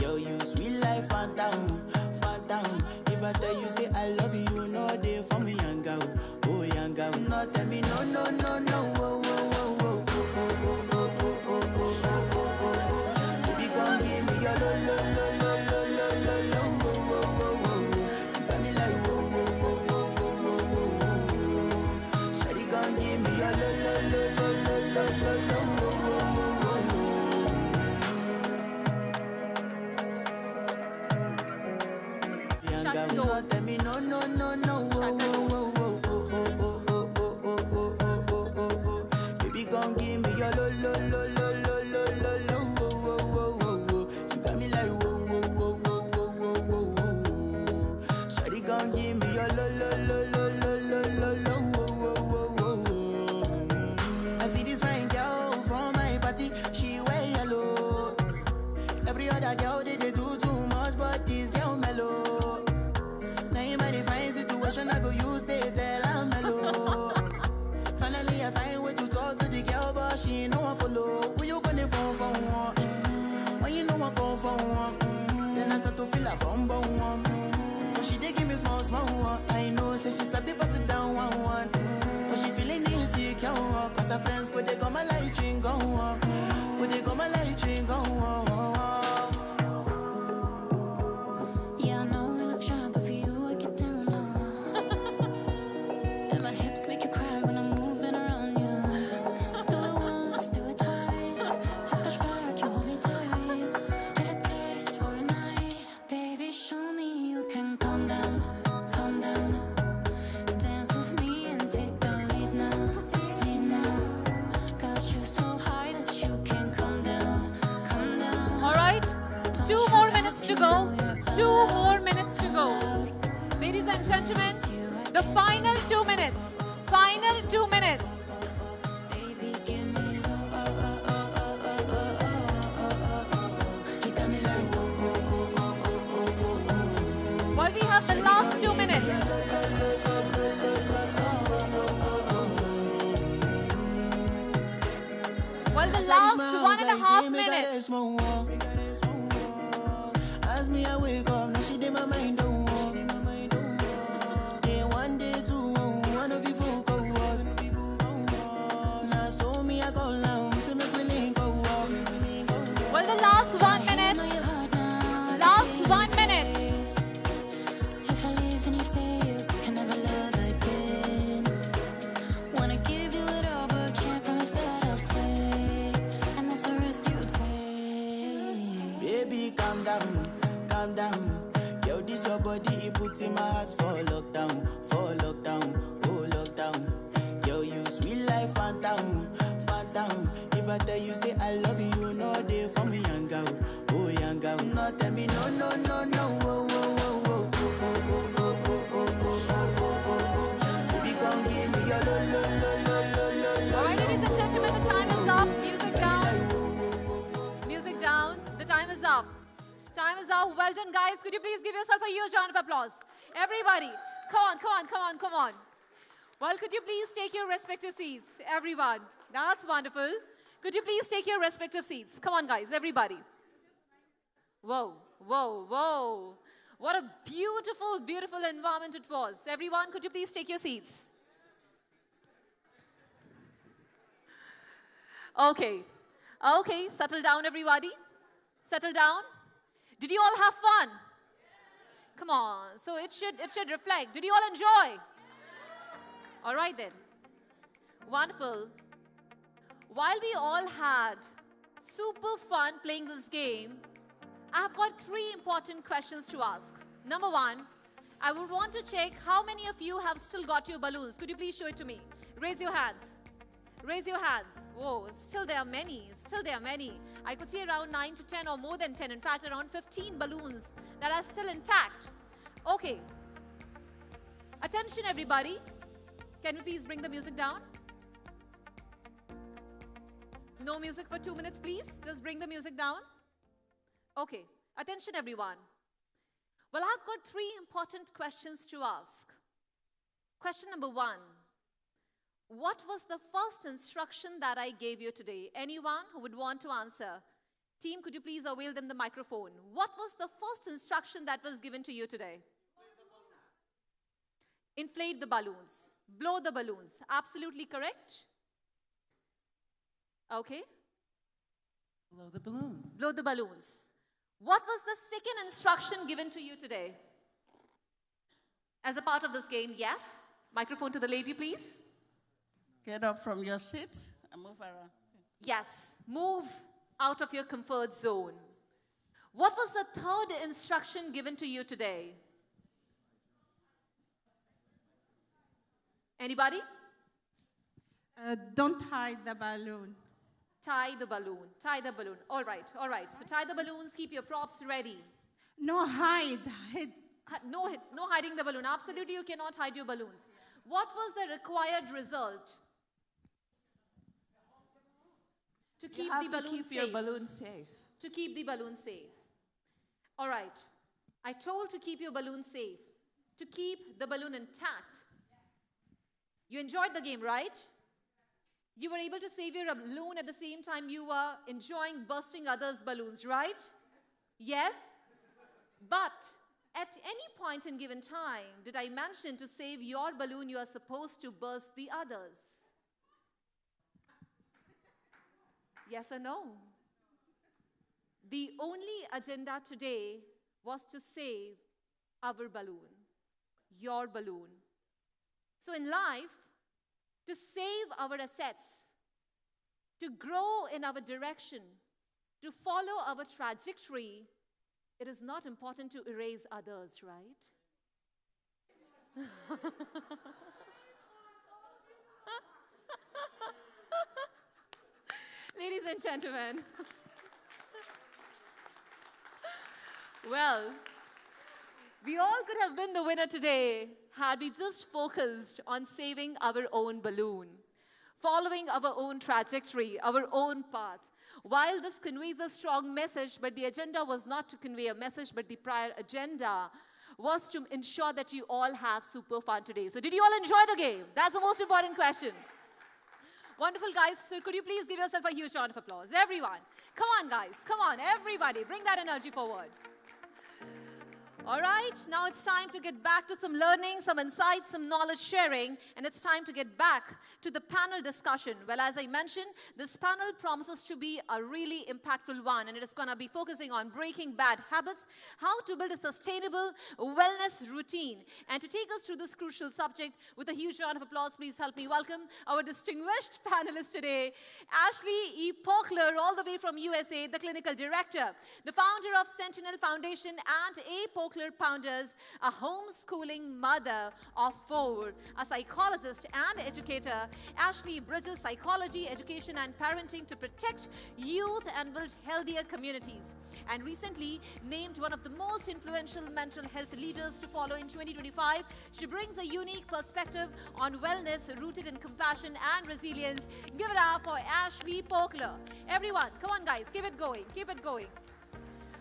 Yo, you sweet life, phantom, phantom. If I tell you, say I love you, you know they for me, young girl, oh young girl. No, tell me, no, no, no, no, oh, oh, oh, oh, oh, oh, oh, oh, oh, oh, oh, oh, oh. Baby, come give me your lo, lo, lo, lo, lo, lo, lo, oh, oh, oh, oh. You got me like, oh, oh, oh, oh, oh, oh, oh. Shawty, come give me your lo, lo, lo, lo, lo, lo, lo, lo, oh, oh, oh, oh, oh. Young Shut girl, the no, door. tell me, no, no, no, no, oh, oh, oh, oh, oh, oh, oh, oh, oh, oh, oh, oh, oh, oh. Baby, come give me your lo, lo, lo, lo, lo, lo, lo, lo, oh, oh, oh, oh, oh. You got me like, whoa, whoa, whoa, whoa, whoa, whoa, whoa, whoa. Shawty, come give me your lo, lo, lo, lo, lo, lo, lo, lo, oh, oh, oh, oh, oh. I see this fine girl from my party, she wear yellow. Every other girl they do too much, but this girl mellow. Now in my divine situation, I go use they tell I'm mellow. Finally, I find way to talk to the girl, but she ain't no one follow. Who you gonna phone for one? When you know I come for one, then I start to feel a bum bum one. But she dey give me small small one. I know, say she start to pass it down one one. But she feeling insecure, cause her friends go they come my light ring go on. Go they come my light ring go on. Yeah, I know we look shy, but for you I get down low. And my hips make you cry when I'm moving around you. Do it once, do it twice. I push back, you hold me tight. Get a taste for a night. Baby, show me you can calm down, calm down. Dance with me and take the lead now, lead now. Got you so high that you can't come down, come down. All right, 2 more minutes to go. 2 more minutes to go. Ladies and gentlemen, the final 2 minutes. Final 2 minutes. Baby, give me low, oh, oh, oh, oh, oh, oh, oh, oh, oh. You got me like, oh, oh, oh, oh, oh, oh, oh. While we have the last 2 minutes. Well, the last 1.5 minutes. As me, I wake up, now she did my mind don't walk. Then one day, two, one of you folk go was. baby, calm down, calm down. Yo, this your body, it puts in my heart for lockdown, oh lockdown. Yo, you sweet life, phantom, phantom. If I tell you say I love you, you know they for me, young girl, oh young girl. No, tell me no, no, no, no, oh, oh, oh, oh, oh, oh, oh, oh, oh, oh, oh, oh, oh, oh. Baby, come give me your lo, lo, lo, lo, lo, lo, lo. All right, ladies and gentlemen, the time is up. Music down. Music down. The time is up. Time is up. Well done, guys. Could you please give yourself a huge round of applause? Everybody. Come on, come on, come on, come on. Well, could you please take your respective seats? Everyone. That's wonderful. Could you please take your respective seats? Come on, guys. Everybody. Whoa, whoa, whoa. What a beautiful, beautiful environment it was. Everyone, could you please take your seats? Okay. Okay, settle down, everybody. Settle down. Did you all have fun? Come on. So it should reflect. Did you all enjoy? All right then. Wonderful. While we all had super fun playing this game, I have got 3 important questions to ask. Number 1, I would want to check how many of you have still got your balloons. Could you please show it to me? Raise your hands. Raise your hands. Whoa, still there are many. Still there are many. I could see around 9 to 10 or more than 10. In fact, around 15 balloons that are still intact. Okay. Attention, everybody. Can you please bring the music down? No music for 2 minutes, please. Just bring the music down. Okay. Attention, everyone. Well, I've got 3 important questions to ask. Question number 1. What was the first instruction that I gave you today? Anyone who would want to answer? Team, could you please avail them the microphone? What was the first instruction that was given to you today? Inflate the balloons. Blow the balloons. Absolutely correct? Okay. Blow the balloon. Blow the balloons. What was the second instruction given to you today? As a part of this game, yes. Microphone to the lady, please. Get up from your seat and move around. Yes, move out of your comfort zone. What was the third instruction given to you today? Anybody? Don't hide the balloon. Tie the balloon. Tie the balloon. All right, all right. So tie the balloons, keep your props ready. No, hide. No hiding the balloon. Absolutely, you cannot hide your balloons. What was the required result? To keep the balloon safe. Your balloon safe. To keep the balloon safe. All right. I told to keep your balloon safe. To keep the balloon intact. You enjoyed the game, right? You were able to save your balloon at the same time you were enjoying bursting others' balloons, right? Yes? But at any point in given time, did I mention to save your balloon, you are supposed to burst the others? Yes or no? The only agenda today was to save our balloon, your balloon. So in life, to save our assets, to grow in our direction, to follow our trajectory, it is not important to erase others, right? Ladies and gentlemen, well, we all could have been the winner today had we just focused on saving our own balloon, following our own trajectory, our own path. While this conveys a strong message, but the agenda was not to convey a message, but the prior agenda was to ensure that you all have super fun today. So did you all enjoy the game? That's the most important question. Wonderful, guys. So could you please give yourself a huge round of applause? Everyone. Come on, guys. Come on, everybody. Bring that energy forward. All right, now it's time to get back to some learning, some insights, some knowledge sharing, and it's time to get back to the panel discussion. Well, as I mentioned, this panel promises to be a really impactful one, and it is going to be focusing on breaking bad habits, how to build a sustainable wellness routine. And to take us through this crucial subject, with a huge round of applause, please help me welcome our distinguished panelists today, Ashley E. Pockler, all the way from USA, the clinical director, the founder of Sentinel Foundation, and A. Pockler Founders, a homeschooling mother of 4, a psychologist and educator. Ashley bridges psychology, education, and parenting to protect youth and build healthier communities. And recently named one of the most influential mental health leaders to follow in 2025, she brings a unique perspective on wellness rooted in compassion and resilience. Give it up for Ashley Pockler. Everyone, come on guys, keep it going, keep it going.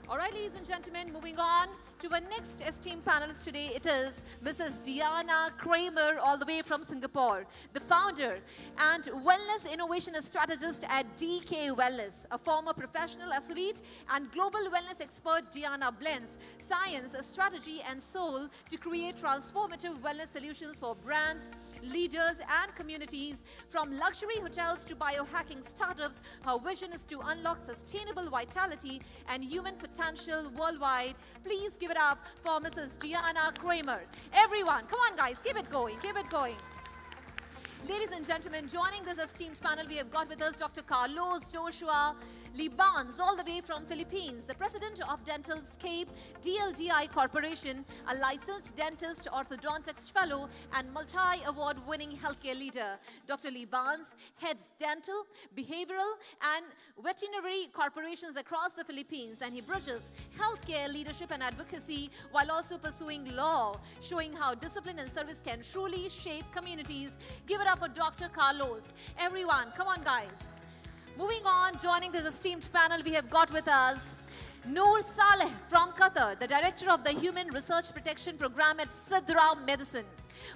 All right, ladies and gentlemen, moving on to our next esteemed panelist today. It is Mrs. Diana Kramer, all the way from Singapore, the founder and wellness innovation strategist at DK Wellness, a former professional athlete and global wellness expert. Diana blends science, strategy, and soul to create transformative wellness solutions for brands, leaders, and communities. From luxury hotels to biohacking startups, her vision is to unlock sustainable vitality and human potential worldwide. Please give it up for Mrs. Diana Kramer. Everyone, come on guys, keep it going, keep it going. Ladies and gentlemen, joining this esteemed panel, we have got with us Dr. Carlos Joshua Libans, all the way from Philippines, the president of Dentalscape DLDI Corporation, a licensed dentist, orthodontist fellow, and multi-award-winning healthcare leader. Dr. Libans heads dental, behavioral, and veterinary corporations across the Philippines, and he bridges healthcare leadership and advocacy while also pursuing law, showing how discipline and service can truly shape communities. Give it up for Dr. Carlos. Everyone, come on guys. Moving on, joining this esteemed panel, we have got with us Noor Saleh from Qatar, the director of the Human Research Protection Program at Sidra Medicine.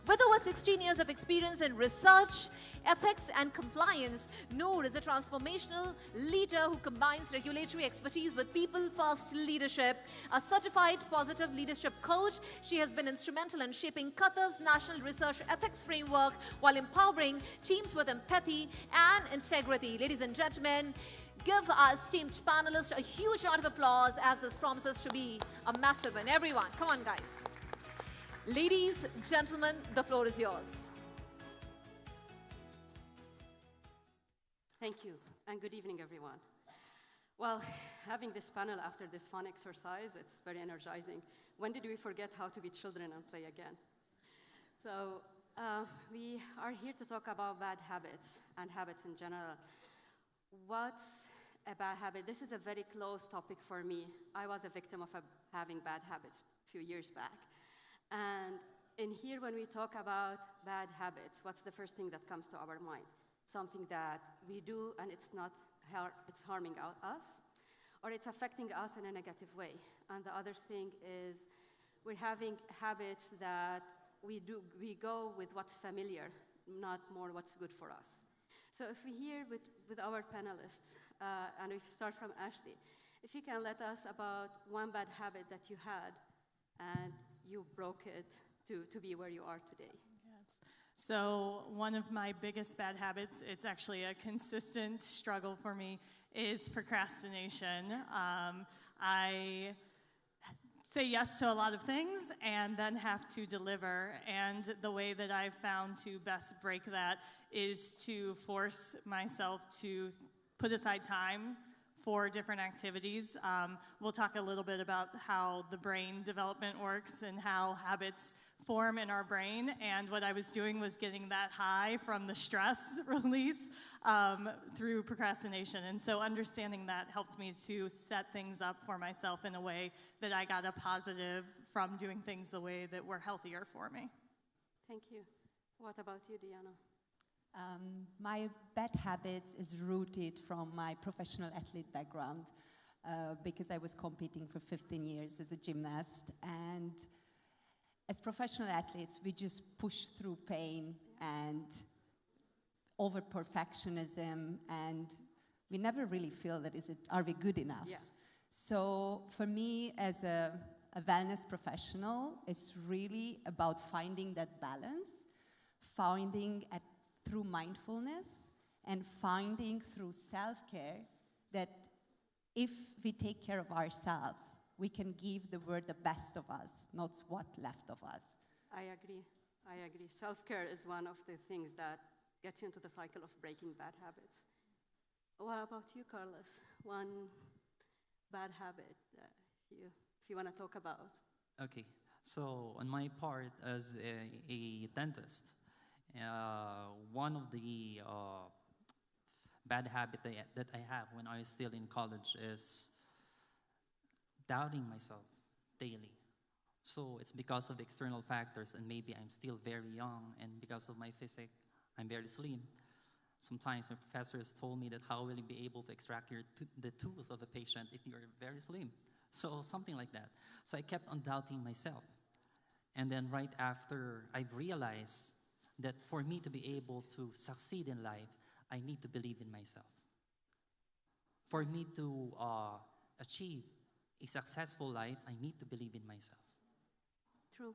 With over 16 years of experience in research, ethics, and compliance, Noor is a transformational leader who combines regulatory expertise with people-first leadership. A certified positive leadership coach, she has been instrumental in shaping Qatar's national research ethics framework while empowering teams with empathy and integrity. Ladies and gentlemen, give our esteemed panelists a huge round of applause, as this promises to be a massive one. Everyone, come on guys. Ladies, gentlemen, the floor is yours. Thank you, and good evening, everyone. Well, having this panel after this fun exercise, it's very energizing. When did we forget how to be children and play again? So we are here to talk about bad habits and habits in general. What's a bad habit? This is a very close topic for me. I was a victim of having bad habits a few years back. And in here, when we talk about bad habits, what's the first thing that comes to our mind? Something that we do and it's harming us, or it's affecting us in a negative way. And the other thing is we're having habits that we go with what's familiar, not more what's good for us. So if we hear with our panelists, and if we start from Ashley, if you can let us about one bad habit that you had and you broke it to be where you are today. Yes. So one of my biggest bad habits, it's actually a consistent struggle for me, is procrastination. I say yes to a lot of things and then have to deliver. And the way that I've found to best break that is to force myself to put aside time for different activities. We'll talk a little bit about how the brain development works and how habits form in our brain. And what I was doing was getting that high from the stress release through procrastination. And so understanding that helped me to set things up for myself in a way that I got a positive from doing things the way that were healthier for me. Thank you. What about you, Diana? My bad habits is rooted from my professional athlete background because I was competing for 15 years as a gymnast. And as professional athletes, we just push through pain and over-perfectionism, and we never really feel that are we good enough? Yeah. So for me, as a a wellness professional is really about finding that balance, finding through mindfulness, and finding through self-care that if we take care of ourselves, we can give the world the best of us, not what's left of us. I agree. I agree. Self-care is one of the things that gets you into the cycle of breaking bad habits. What about you, Carlos? One bad habit if you want to talk about. Okay, so on my part as a dentist, one of the bad habit that I have when I was still in college is doubting myself daily. So it's because of external factors, and maybe I'm still very young, and because of my physique, I'm very slim. Sometimes my professors told me that how will you be able to extract the tooth of a patient if you're very slim? So something like that. So I kept on doubting myself. And then right after, I realized that for me to be able to succeed in life, I need to believe in myself. For me to achieve a successful life, I need to believe in myself. True.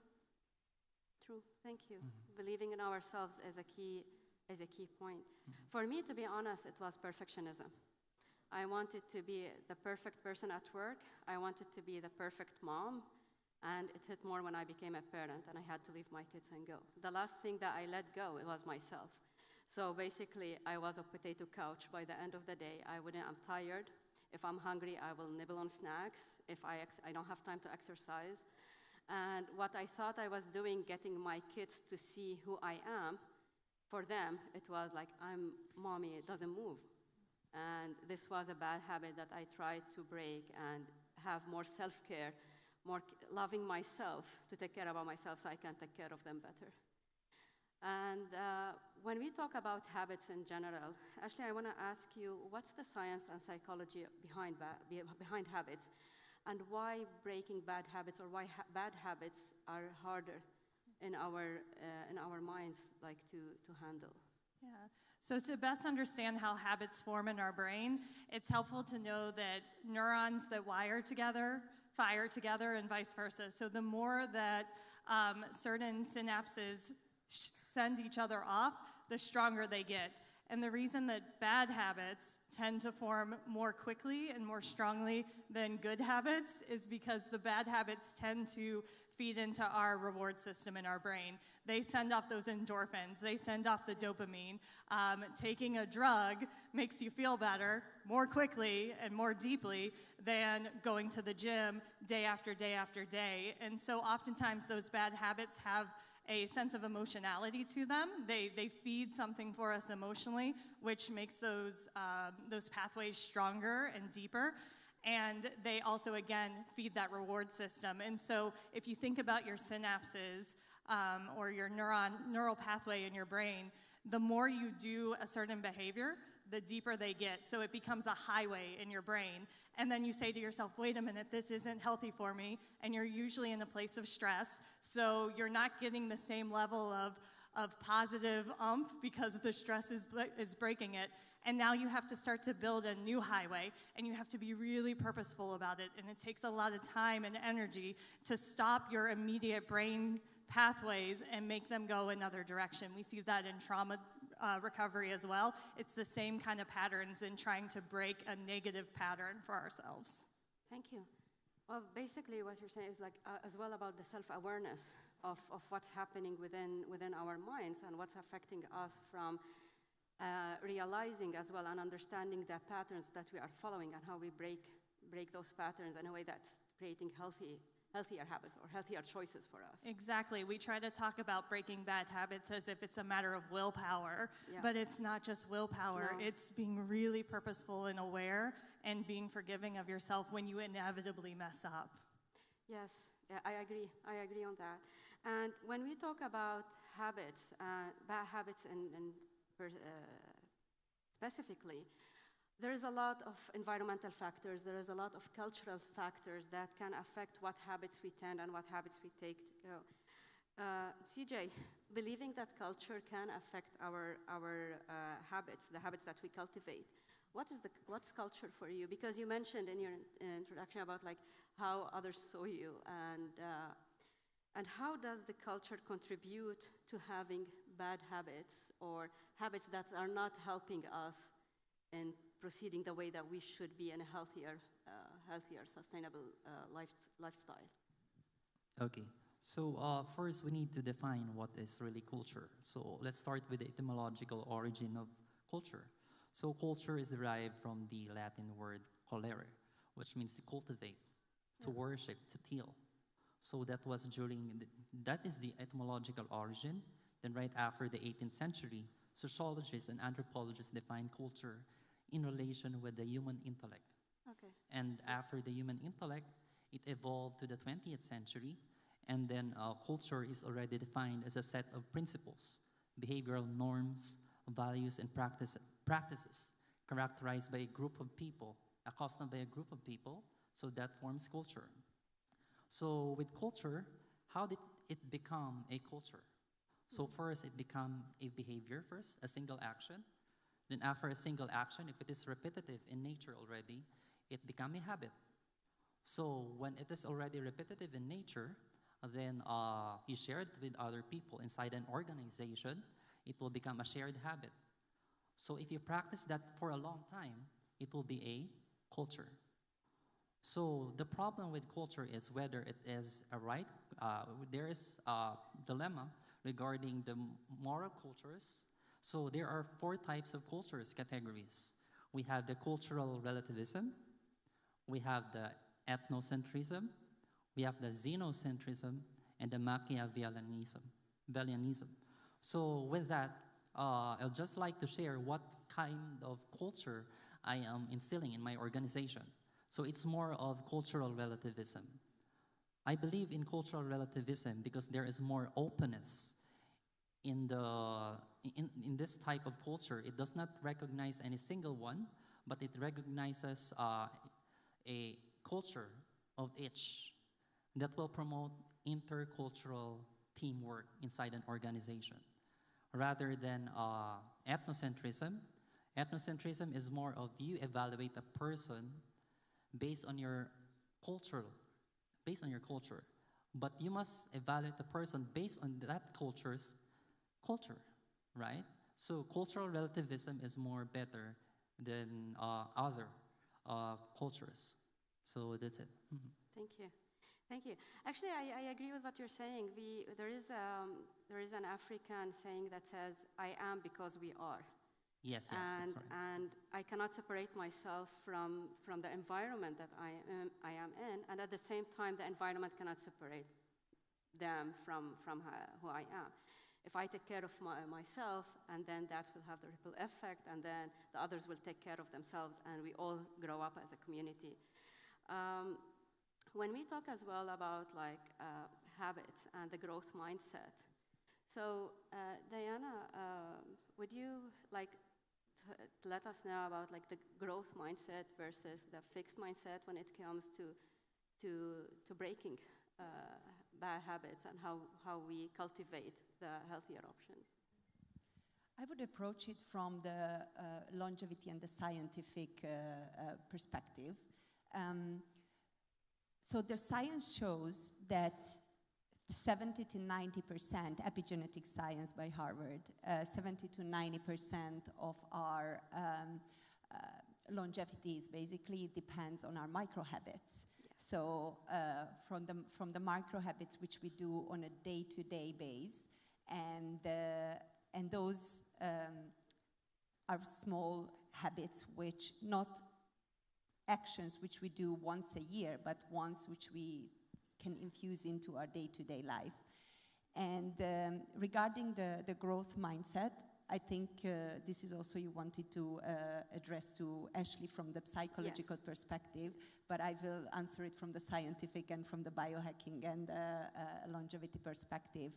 True. Thank you. Believing in ourselves is a key point. For me, to be honest, it was perfectionism. I wanted to be the perfect person at work. I wanted to be the perfect mom. And it hit more when I became a parent and I had to leave my kids and go. The last thing that I let go, it was myself. So basically, I was a potato couch by the end of the day. I'm tired. If I'm hungry, I will nibble on snacks. If I don't have time to exercise. And what I thought I was doing, getting my kids to see who I am, for them, it was like, I'm mommy, it doesn't move. And this was a bad habit that I tried to break and have more self-care, more loving myself to take care about myself so I can take care of them better. And when we talk about habits in general, Ashley, I want to ask you, what's the science and psychology behind habits, and why breaking bad habits, or why bad habits are harder in our minds, like to handle? Yeah. So to best understand how habits form in our brain, it's helpful to know that neurons that wire together fire together and vice versa. So the more that certain synapses send each other off, the stronger they get. And the reason that bad habits tend to form more quickly and more strongly than good habits is because the bad habits tend to feed into our reward system in our brain. They send off those endorphins. They send off the dopamine. Taking a drug makes you feel better more quickly and more deeply than going to the gym day after day after day. And so oftentimes those bad habits have a sense of emotionality to them. They feed something for us emotionally, which makes those pathways stronger and deeper. And they also, again, feed that reward system. And so if you think about your synapses or your neural pathway in your brain, the more you do a certain behavior, the deeper they get. So it becomes a highway in your brain. And then you say to yourself, wait a minute, this isn't healthy for me. And you're usually in a place of stress. So you're not getting the same level of positive oomph because the stress is breaking it. And now you have to start to build a new highway, and you have to be really purposeful about it. And it takes a lot of time and energy to stop your immediate brain pathways and make them go another direction. We see that in trauma recovery as well. It's the same kind of patterns in trying to break a negative pattern for ourselves. Thank you. Well, basically what you're saying is like as well about the self-awareness of what's happening within our minds and what's affecting us from realizing as well and understanding the patterns that we are following and how we break those patterns in a way that's creating healthier habits or healthier choices for us. Exactly. We try to talk about breaking bad habits as if it's a matter of willpower, but it's not just willpower. No. It's being really purposeful and aware and being forgiving of yourself when you inevitably mess up. Yes, I agree. I agree on that. And when we talk about habits, bad habits specifically, there is a lot of environmental factors, there is a lot of cultural factors that can affect what habits we tend and what habits we take to go. CJ, believing that culture can affect our habits, the habits that we cultivate, what's culture for you? Because you mentioned in your introduction about like how others saw you, and how does the culture contribute to having bad habits or habits that are not helping us in proceeding the way that we should be in a healthier, sustainable lifestyle? Okay. So first, we need to define what is really culture. So let's start with the etymological origin of culture. So culture is derived from the Latin word colere, which means to cultivate, to worship, to till. So that was that is the etymological origin. Then right after the 18th century, sociologists and anthropologists defined culture in relation with the human intellect. Okay. And after the human intellect, it evolved to the 20th century, and then culture is already defined as a set of principles, behavioral norms, values, and practices characterized by a group of people, accustomed by a group of people, so that forms culture. So with culture, how did it become a culture? So first, it became a behavior first, a single action. Then after a single action, if it is repetitive in nature already, it becomes a habit. So when it is already repetitive in nature, then you share it with other people inside an organization, it will become a shared habit. So if you practice that for a long time, it will be a culture. So the problem with culture is whether it is a right, there is a dilemma regarding the moral cultures. So there are 4 types of cultures categories. We have the cultural relativism, we have the ethnocentrism, we have the xenocentrism, and the Machiavellianism. So with that, I'd just like to share what kind of culture I am instilling in my organization. So it's more of cultural relativism. I believe in cultural relativism because there is more openness in this type of culture. It does not recognize any single one, but it recognizes a culture of each that will promote intercultural teamwork inside an organization. Rather than ethnocentrism, ethnocentrism is more of you evaluate a person based on your culture, but you must evaluate the person based on that culture's culture, right? So cultural relativism is more better than other cultures. So that's it. Thank you. Thank you. Actually, I agree with what you're saying. There is an African saying that says, "I am because we are." Yes, that's right. And I cannot separate myself from the environment that I am in, and at the same time, the environment cannot separate them from who I am. If I take care of myself, and then that will have the ripple effect, and then the others will take care of themselves, and we all grow up as a community. When we talk as well about like habits and the growth mindset, so Diana, would you like to let us know about like the growth mindset versus the fixed mindset when it comes to breaking bad habits and how we cultivate the healthier options? I would approach it from the longevity and the scientific perspective. So the science shows that 70 to 90%, epigenetic science by Harvard, 70 to 90% of our longevity is basically depends on our micro habits. Yes. So from the micro habits which we do on a day-to-day basis, and those are small habits which not actions which we do once a year, but ones which we can infuse into our day-to-day life. And regarding the growth mindset, I think this is also you wanted to address to Ashley from the psychological perspective, but I will answer it from the scientific and from the biohacking and longevity perspective.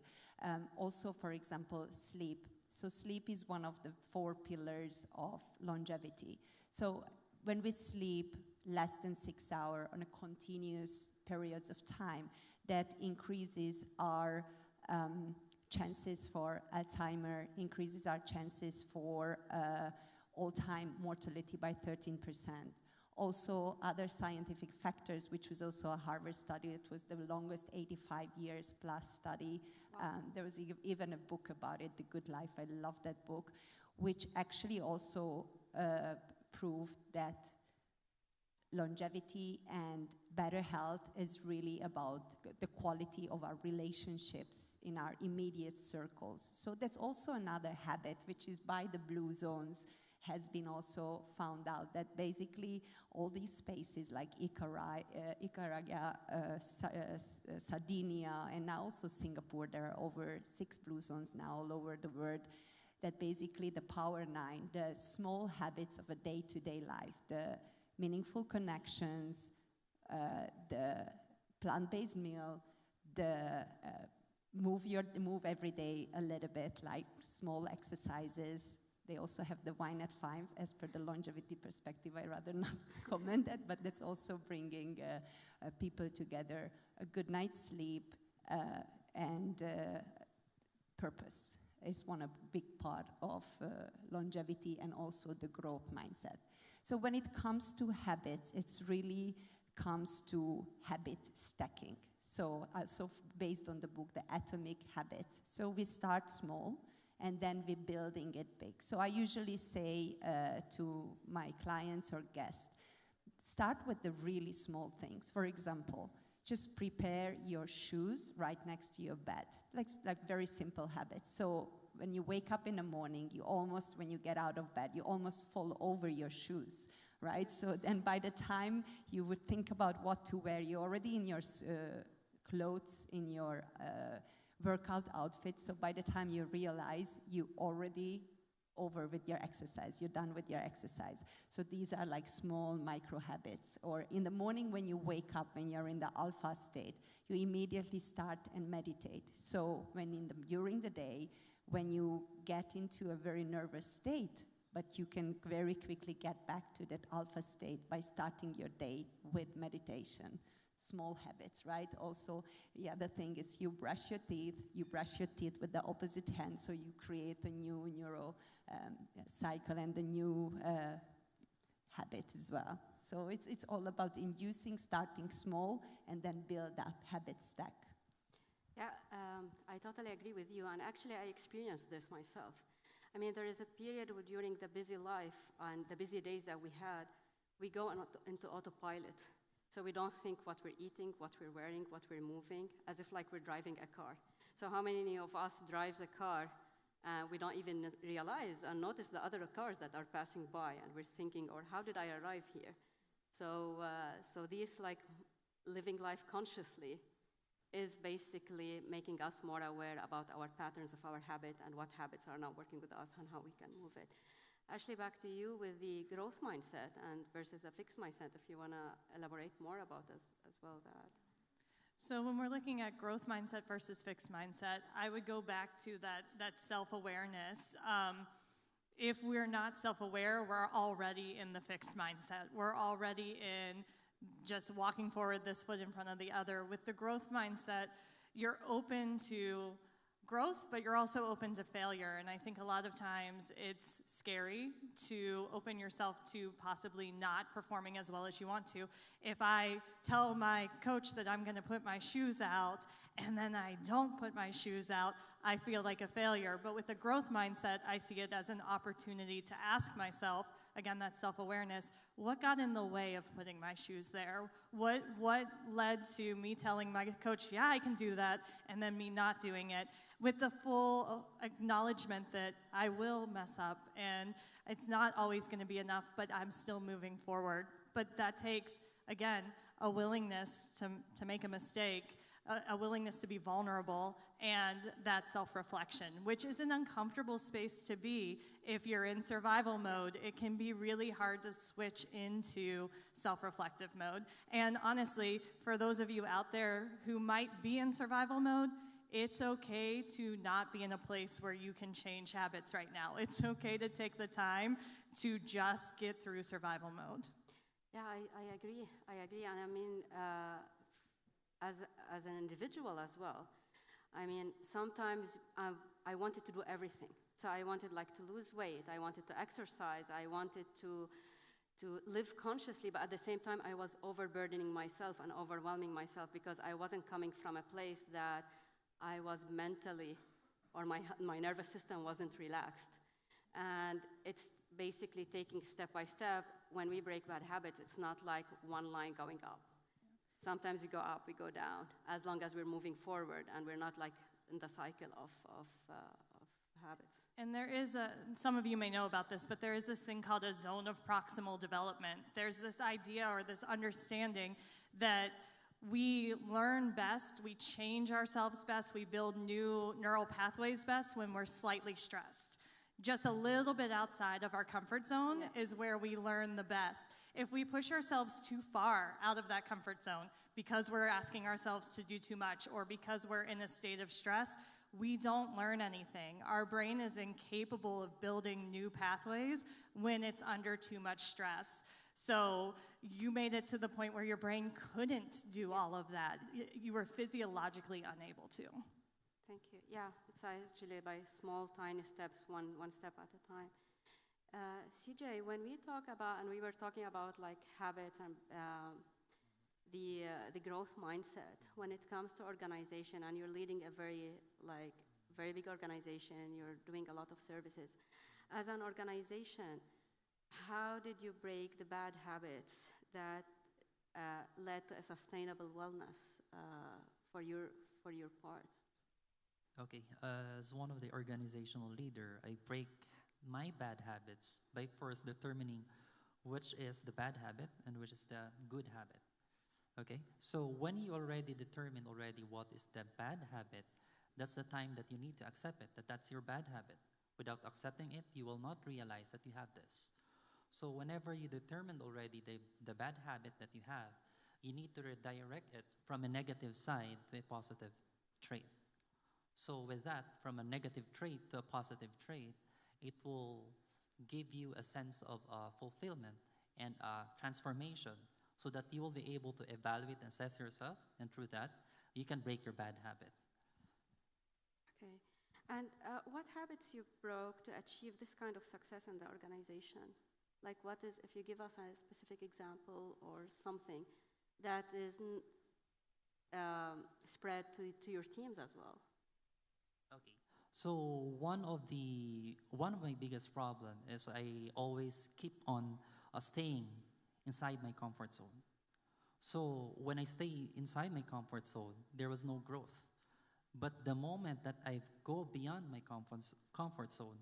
Also, for example, sleep. So sleep is one of the 4 pillars of longevity. So when we sleep less than 6 hours on a continuous periods of time, that increases our chances for Alzheimer, increases our chances for all-time mortality by 13%. Also, other scientific factors, which was also a Harvard study. It was the longest 85 years plus study. There was even a book about it, The Good Life. I love that book, which actually also proved that longevity and better health is really about the quality of our relationships in our immediate circles. So that's also another habit, which is by the blue zones, has been also found out that basically all these spaces like Icaraga, Sardinia, and now also Singapore, there are over 6 blue zones now all over the world, that basically the Power 9, the small habits of a day-to-day life, the meaningful connections, the plant-based meal, the move every day a little bit, like small exercises. They also have the wine at 5, as per the longevity perspective. I rather not comment that, but that's also bringing people together, a good night's sleep, and purpose is one big part of longevity, and also the growth mindset. So when it comes to habits, it's really comes to habit stacking. So also based on the book, The Atomic Habits. So we start small, and then we're building it big. So I usually say to my clients or guests, start with the really small things. For example, just prepare your shoes right next to your bed, like very simple habits. So when you wake up in the morning, when you get out of bed, you almost fall over your shoes, right? So then by the time you would think about what to wear, you're already in your clothes, in your workout outfit. So by the time you realize you already over with your exercise, you're done with your exercise. So these are like small micro habits. Or in the morning when you wake up, when you're in the alpha state, you immediately start and meditate. So during the day, when you get into a very nervous state, but you can very quickly get back to that alpha state by starting your day with meditation. Small habits, right? Also, the other thing is you brush your teeth with the opposite hand, so you create a new neuro cycle and a new habit as well. So it's all about starting small, and then build up habit stack. Yeah, I totally agree with you, and actually I experienced this myself. I mean, there is a period during the busy life and the busy days that we had, we go into autopilot. So we don't think what we're eating, what we're wearing, what we're moving, as if like we're driving a car. So how many of us drives a car, we don't even realize and notice the other cars that are passing by, and we're thinking, or how did I arrive here? So this like living life consciously is basically making us more aware about our patterns of our habit and what habits are not working with us and how we can move it. Ashley, back to you with the growth mindset and versus a fixed mindset, if you want to elaborate more about this as well. So when we're looking at growth mindset versus fixed mindset, I would go back to that self-awareness. If we're not self-aware, we're already in the fixed mindset. We're already in just walking forward this foot in front of the other. With the growth mindset, you're open to growth, but you're also open to failure. And I think a lot of times it's scary to open yourself to possibly not performing as well as you want to. If I tell my coach that I'm going to put my shoes out and then I don't put my shoes out, I feel like a failure. But with the growth mindset, I see it as an opportunity to ask myself, again, that self-awareness, what got in the way of putting my shoes there? What led to me telling my coach, yeah, I can do that, and then me not doing it, with the full acknowledgement that I will mess up, and it's not always going to be enough, but I'm still moving forward. But that takes, again, a willingness to make a mistake, a willingness to be vulnerable, and that self-reflection, which is an uncomfortable space to be. If you're in survival mode, it can be really hard to switch into self-reflective mode. And honestly, for those of you out there who might be in survival mode, it's okay to not be in a place where you can change habits right now. It's okay to take the time to just get through survival mode. Yeah, I agree. And I mean, as an individual as well, I mean, sometimes I wanted to do everything. So I wanted like to lose weight, I wanted to exercise, I wanted to live consciously, but at the same time I was overburdening myself and overwhelming myself because I wasn't coming from a place that I was mentally, or my nervous system wasn't relaxed. And it's basically taking step by step. When we break bad habits, it's not like one line going up. Sometimes we go up, we go down, as long as we're moving forward and we're not like in the cycle of habits. And there is some of you may know about this, but there is this thing called a zone of proximal development. There's this idea or this understanding that we learn best, we change ourselves best, we build new neural pathways best when we're slightly stressed. Just a little bit outside of our comfort zone is where we learn the best. If we push ourselves too far out of that comfort zone because we're asking ourselves to do too much or because we're in a state of stress, we don't learn anything. Our brain is incapable of building new pathways when it's under too much stress. So you made it to the point where your brain couldn't do all of that. You were physiologically unable to. Thank you. Yeah, it's actually by small, tiny steps, one step at a time. CJ, when we talk about, and we were talking about like habits and the growth mindset, when it comes to organization, and you're leading a very big organization, you're doing a lot of services. As an organization, how did you break the bad habits that led to a sustainable wellness for your part? Okay, as one of the organizational leader, I break my bad habits by first determining which is the bad habit and which is the good habit. Okay, so when you already determine what is the bad habit, that's the time that you need to accept it, that that's your bad habit. Without accepting it, you will not realize that you have this. So whenever you determined already the bad habit that you have, you need to redirect it from a negative side to a positive trait. So with that, from a negative trait to a positive trait, it will give you a sense of fulfillment and transformation so that you will be able to evaluate and assess yourself, and through that, you can break your bad habit. Okay. And what habits you broke to achieve this kind of success in the organization? Like what is, if you give us a specific example or something that is spread to your teams as well? Okay. So one of my biggest problem is I always keep on staying inside my comfort zone. So when I stay inside my comfort zone, there was no growth. But the moment that I go beyond my comfort zone,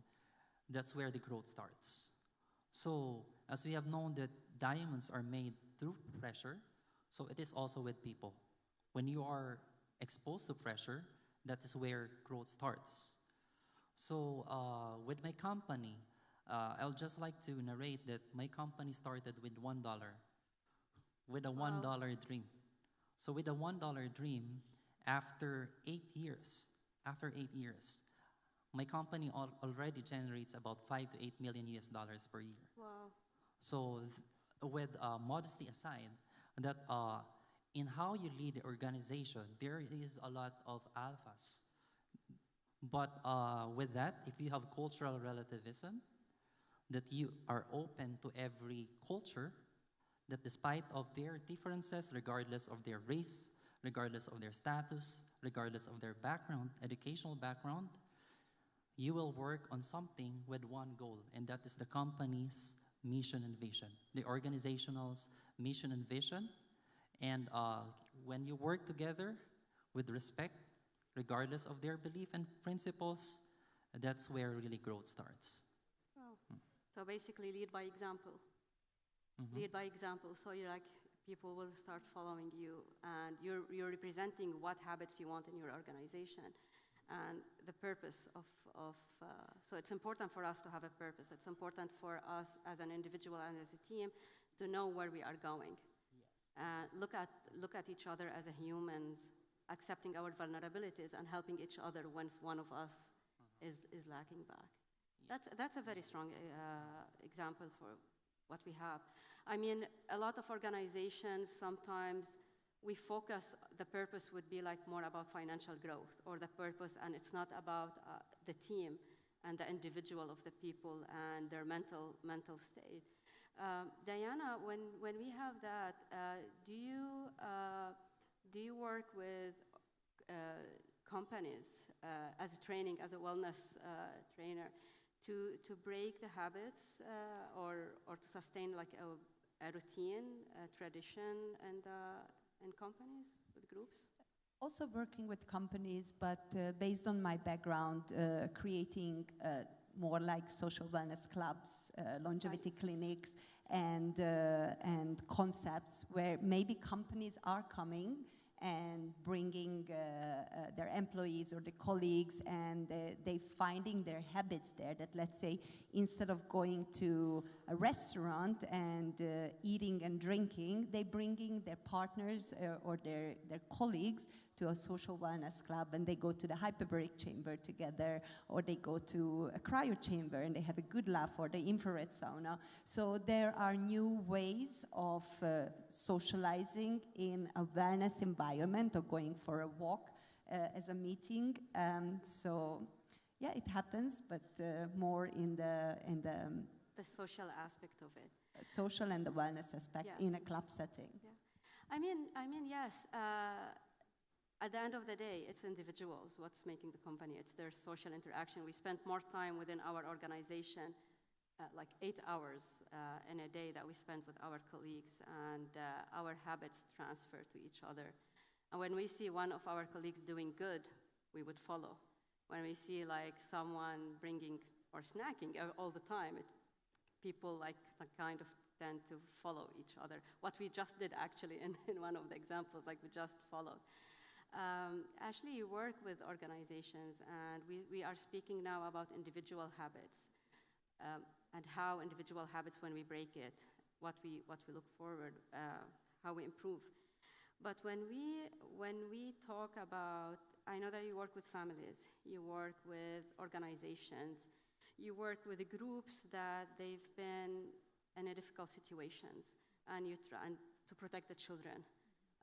that's where the growth starts. So as we have known that diamonds are made through pressure, so it is also with people. When you are exposed to pressure, that is where growth starts. So with my company, I'll just like to narrate that my company started with $1, with a $1 dream. So with a $1 dream, after 8 years, my company already generates about $5 to $8 million per year. Wow. So with modesty aside, that in how you lead the organization, there is a lot of alphas. But with that, if you have cultural relativism, that you are open to every culture, that despite of their differences, regardless of their race, regardless of their status, regardless of their background, educational background, you will work on something with one goal, and that is the company's mission and vision, the organizational's mission and vision. And when you work together with respect, regardless of their belief and principles, that's where really growth starts. Wow. So basically lead by example. Mm-hmm. Lead by example. So you're like, people will start following you, and you're representing what habits you want in your organization and the purpose of so it's important for us to have a purpose. It's important for us as an individual and as a team to know where we are going. Yes. Look at each other as a humans, accepting our vulnerabilities and helping each other once one of us is lacking back. Yes. That's a very strong example for what we have. I mean, a lot of organizations sometimes we focus, the purpose would be like more about financial growth or the purpose, and it's not about the team and the individual of the people and their mental state. Diana, when we have that, do you work with companies as a training, as a wellness trainer, to break the habits or to sustain like a routine, a tradition, and companies with groups? Also working with companies, but based on my background, creating more like social wellness clubs, longevity clinics, and concepts where maybe companies are coming and bringing their employees or the colleagues, and they finding their habits there, that let's say instead of going to a restaurant and eating and drinking, they bringing their partners or their colleagues to a social wellness club, and they go to the hyperbaric chamber together, or they go to a cryo chamber and they have a good laugh, or the infrared sauna. So there are new ways of socializing in a wellness environment, or going for a walk as a meeting. So yeah, it happens, but more in the social aspect of it. Social and the wellness aspect, yes, in a club setting. Yeah. I mean, yes. At the end of the day, it's individuals what's making the company. It's their social interaction. We spend more time within our organization, like 8 hours in a day that we spend with our colleagues, and our habits transfer to each other. And when we see one of our colleagues doing good, we would follow. When we see like someone bringing or snacking all the time, people like kind of tend to follow each other. What we just did actually in one of the examples, like we just followed. Ashley, you work with organizations, and we are speaking now about individual habits and how individual habits, when we break it, what we look forward, how we improve. But when we talk about, I know that you work with families, you work with organizations, you work with groups that they've been in a difficult situations, and you try to protect the children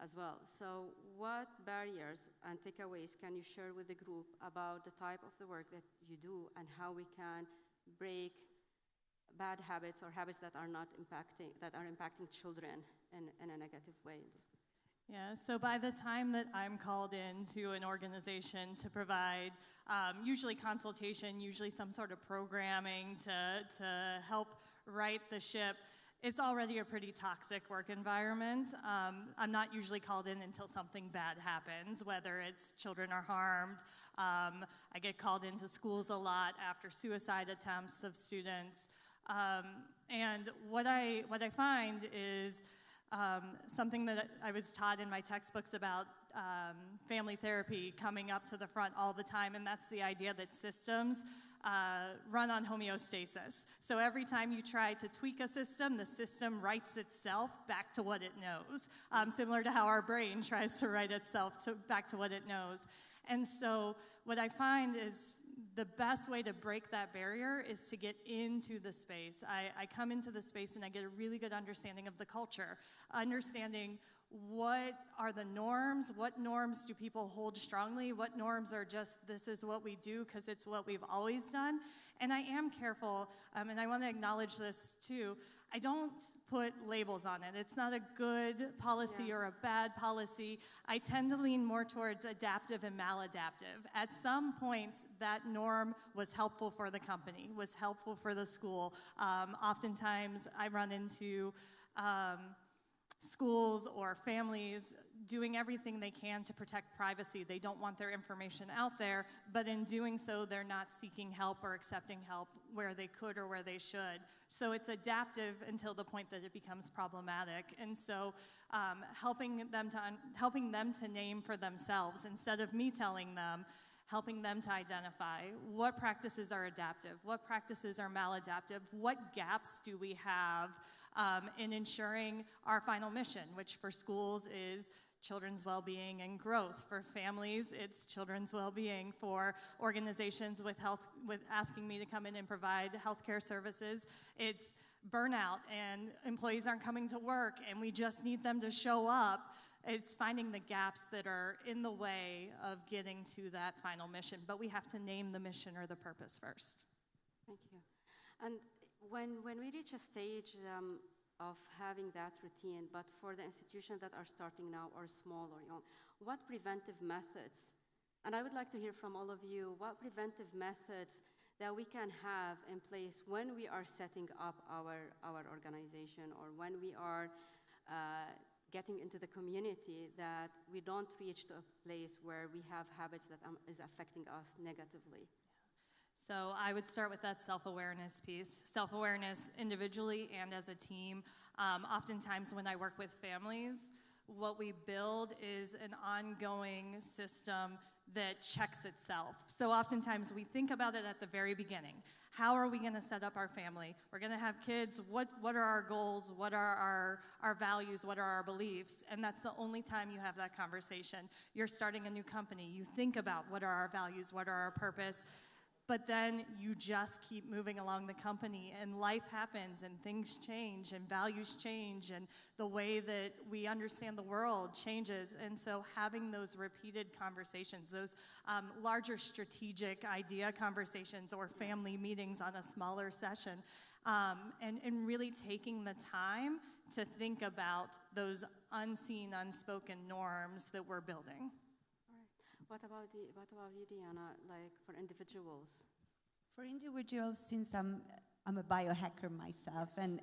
as well. So what barriers and takeaways can you share with the group about the type of the work that you do, and how we can break bad habits or habits that are impacting children in a negative way? Yeah, so by the time that I'm called into an organization to provide usually consultation, usually some sort of programming to help right the ship, it's already a pretty toxic work environment. I'm not usually called in until something bad happens, whether it's children are harmed. I get called into schools a lot after suicide attempts of students. And what I find is something that I was taught in my textbooks about family therapy coming up to the front all the time, and that's the idea that systems run on homeostasis. So every time you try to tweak a system, the system writes itself back to what it knows, similar to how our brain tries to write itself back to what it knows. And so what I find is the best way to break that barrier is to get into the space. I come into the space and I get a really good understanding of the culture, understanding what are the norms, what norms do people hold strongly, what norms are just this is what we do because it's what we've always done. And I am careful, and I want to acknowledge this too, I don't put labels on it. It's not a good policy or a bad policy. I tend to lean more towards adaptive and maladaptive. At some point, that norm was helpful for the company, was helpful for the school. Oftentimes, I run into schools or families doing everything they can to protect privacy. They don't want their information out there, but in doing so, they're not seeking help or accepting help where they could or where they should. So it's adaptive until the point that it becomes problematic. And so helping them to name for themselves, instead of me telling them, helping them to identify what practices are adaptive, what practices are maladaptive, what gaps do we have in ensuring our final mission, which for schools is children's well-being and growth. For families, it's children's well-being. For organizations with asking me to come in and provide healthcare services, it's burnout and employees aren't coming to work and we just need them to show up. It's finding the gaps that are in the way of getting to that final mission, but we have to name the mission or the purpose first. Thank you. And when we reach a stage of having that routine, but for the institutions that are starting now or small or young, what preventive methods, and I would like to hear from all of you, what preventive methods that we can have in place when we are setting up our organization or when we are getting into the community, that we don't reach to a place where we have habits that is affecting us negatively. So I would start with that self-awareness piece. Self-awareness individually and as a team. Oftentimes when I work with families, what we build is an ongoing system that checks itself. So oftentimes we think about it at the very beginning. How are we going to set up our family? We're going to have kids. What are our goals? What are our values? What are our beliefs? And that's the only time you have that conversation. You're starting a new company. You think about what are our values? What are our purpose? But then you just keep moving along the company, and life happens, and things change, and values change, and the way that we understand the world changes. And so having those repeated conversations, those larger strategic idea conversations or family meetings on a smaller session, and really taking the time to think about those unseen, unspoken norms that we're building. What about you, Diana, like for individuals? For individuals, since I'm a biohacker myself, and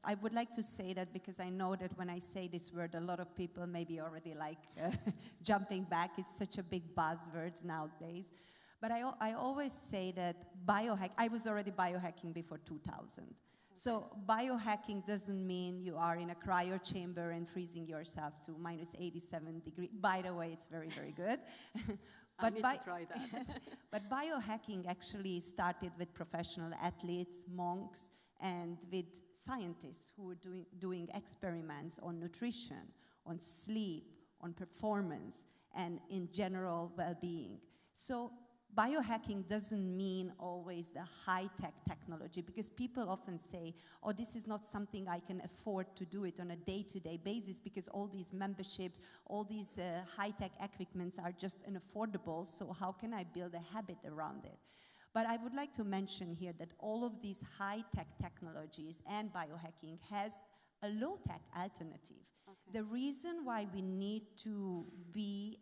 I would like to say that because I know that when I say this word, a lot of people maybe already like jumping back. It's such a big buzzword nowadays. But I always say that I was already biohacking before 2000. Okay. So biohacking doesn't mean you are in a cryo chamber and freezing yourself to minus 87 degrees. By the way, it's very, very good. I need to try that. But biohacking actually started with professional athletes, monks, and with scientists who were doing experiments on nutrition, on sleep, on performance, and in general well-being. So biohacking doesn't mean always the high-tech technology, because people often say, oh, this is not something I can afford to do it on a day-to-day basis because all these memberships, all these high-tech equipments are just unaffordable, so how can I build a habit around it? But I would like to mention here that all of these high-tech technologies and biohacking has a low-tech alternative. Okay. The reason why we need to be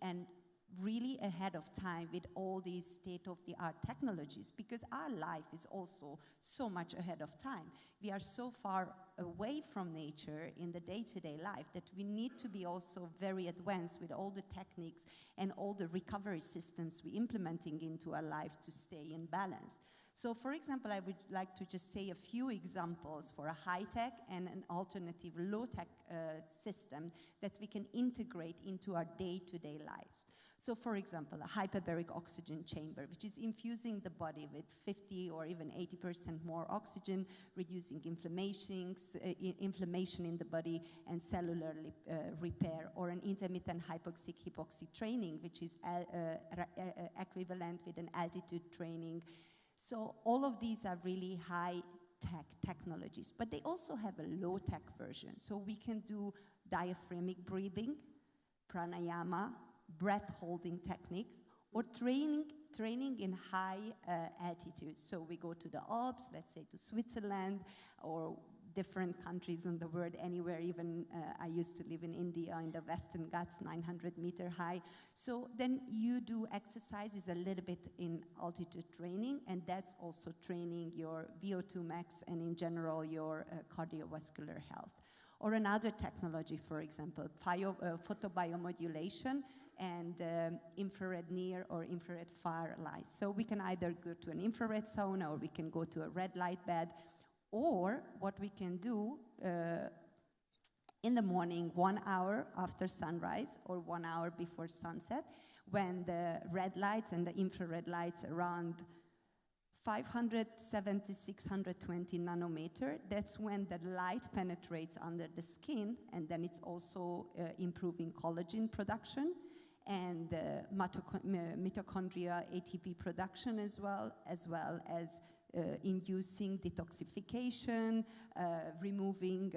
really ahead of time with all these state-of-the-art technologies, because our life is also so much ahead of time. We are so far away from nature in the day-to-day life that we need to be also very advanced with all the techniques and all the recovery systems we're implementing into our life to stay in balance. So, for example, I would like to just say a few examples for a high-tech and an alternative low-tech system that we can integrate into our day-to-day life. So, for example, a hyperbaric oxygen chamber, which is infusing the body with 50 or even 80% more oxygen, reducing inflammation in the body and cellular repair, or an intermittent hypoxic-hypoxic training, which is equivalent with an altitude training. So all of these are really high-tech technologies, but they also have a low-tech version. So we can do diaphragmic breathing, pranayama, breath-holding techniques, or training in high altitude. So we go to the Alps, let's say to Switzerland, or different countries in the world, anywhere, even I used to live in India in the Western Ghats, 900 meter high. So then you do exercises a little bit in altitude training, and that's also training your VO2 max and in general your cardiovascular health. Or another technology, for example, photobiomodulation and infrared near or infrared far light. So we can either go to an infrared sauna, or we can go to a red light bed, or what we can do in the morning, 1 hour after sunrise or 1 hour before sunset, when the red lights and the infrared lights around 570, 620 nanometer, that's when the light penetrates under the skin, and then it's also improving collagen production and mitochondria ATP production as well as inducing detoxification, removing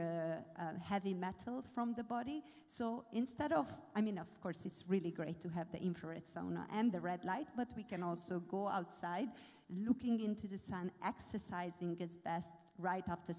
heavy metal from the body. So instead of, I mean, of course, it's really great to have the infrared sauna and the red light, but we can also go outside, looking into the sun, exercising is best right after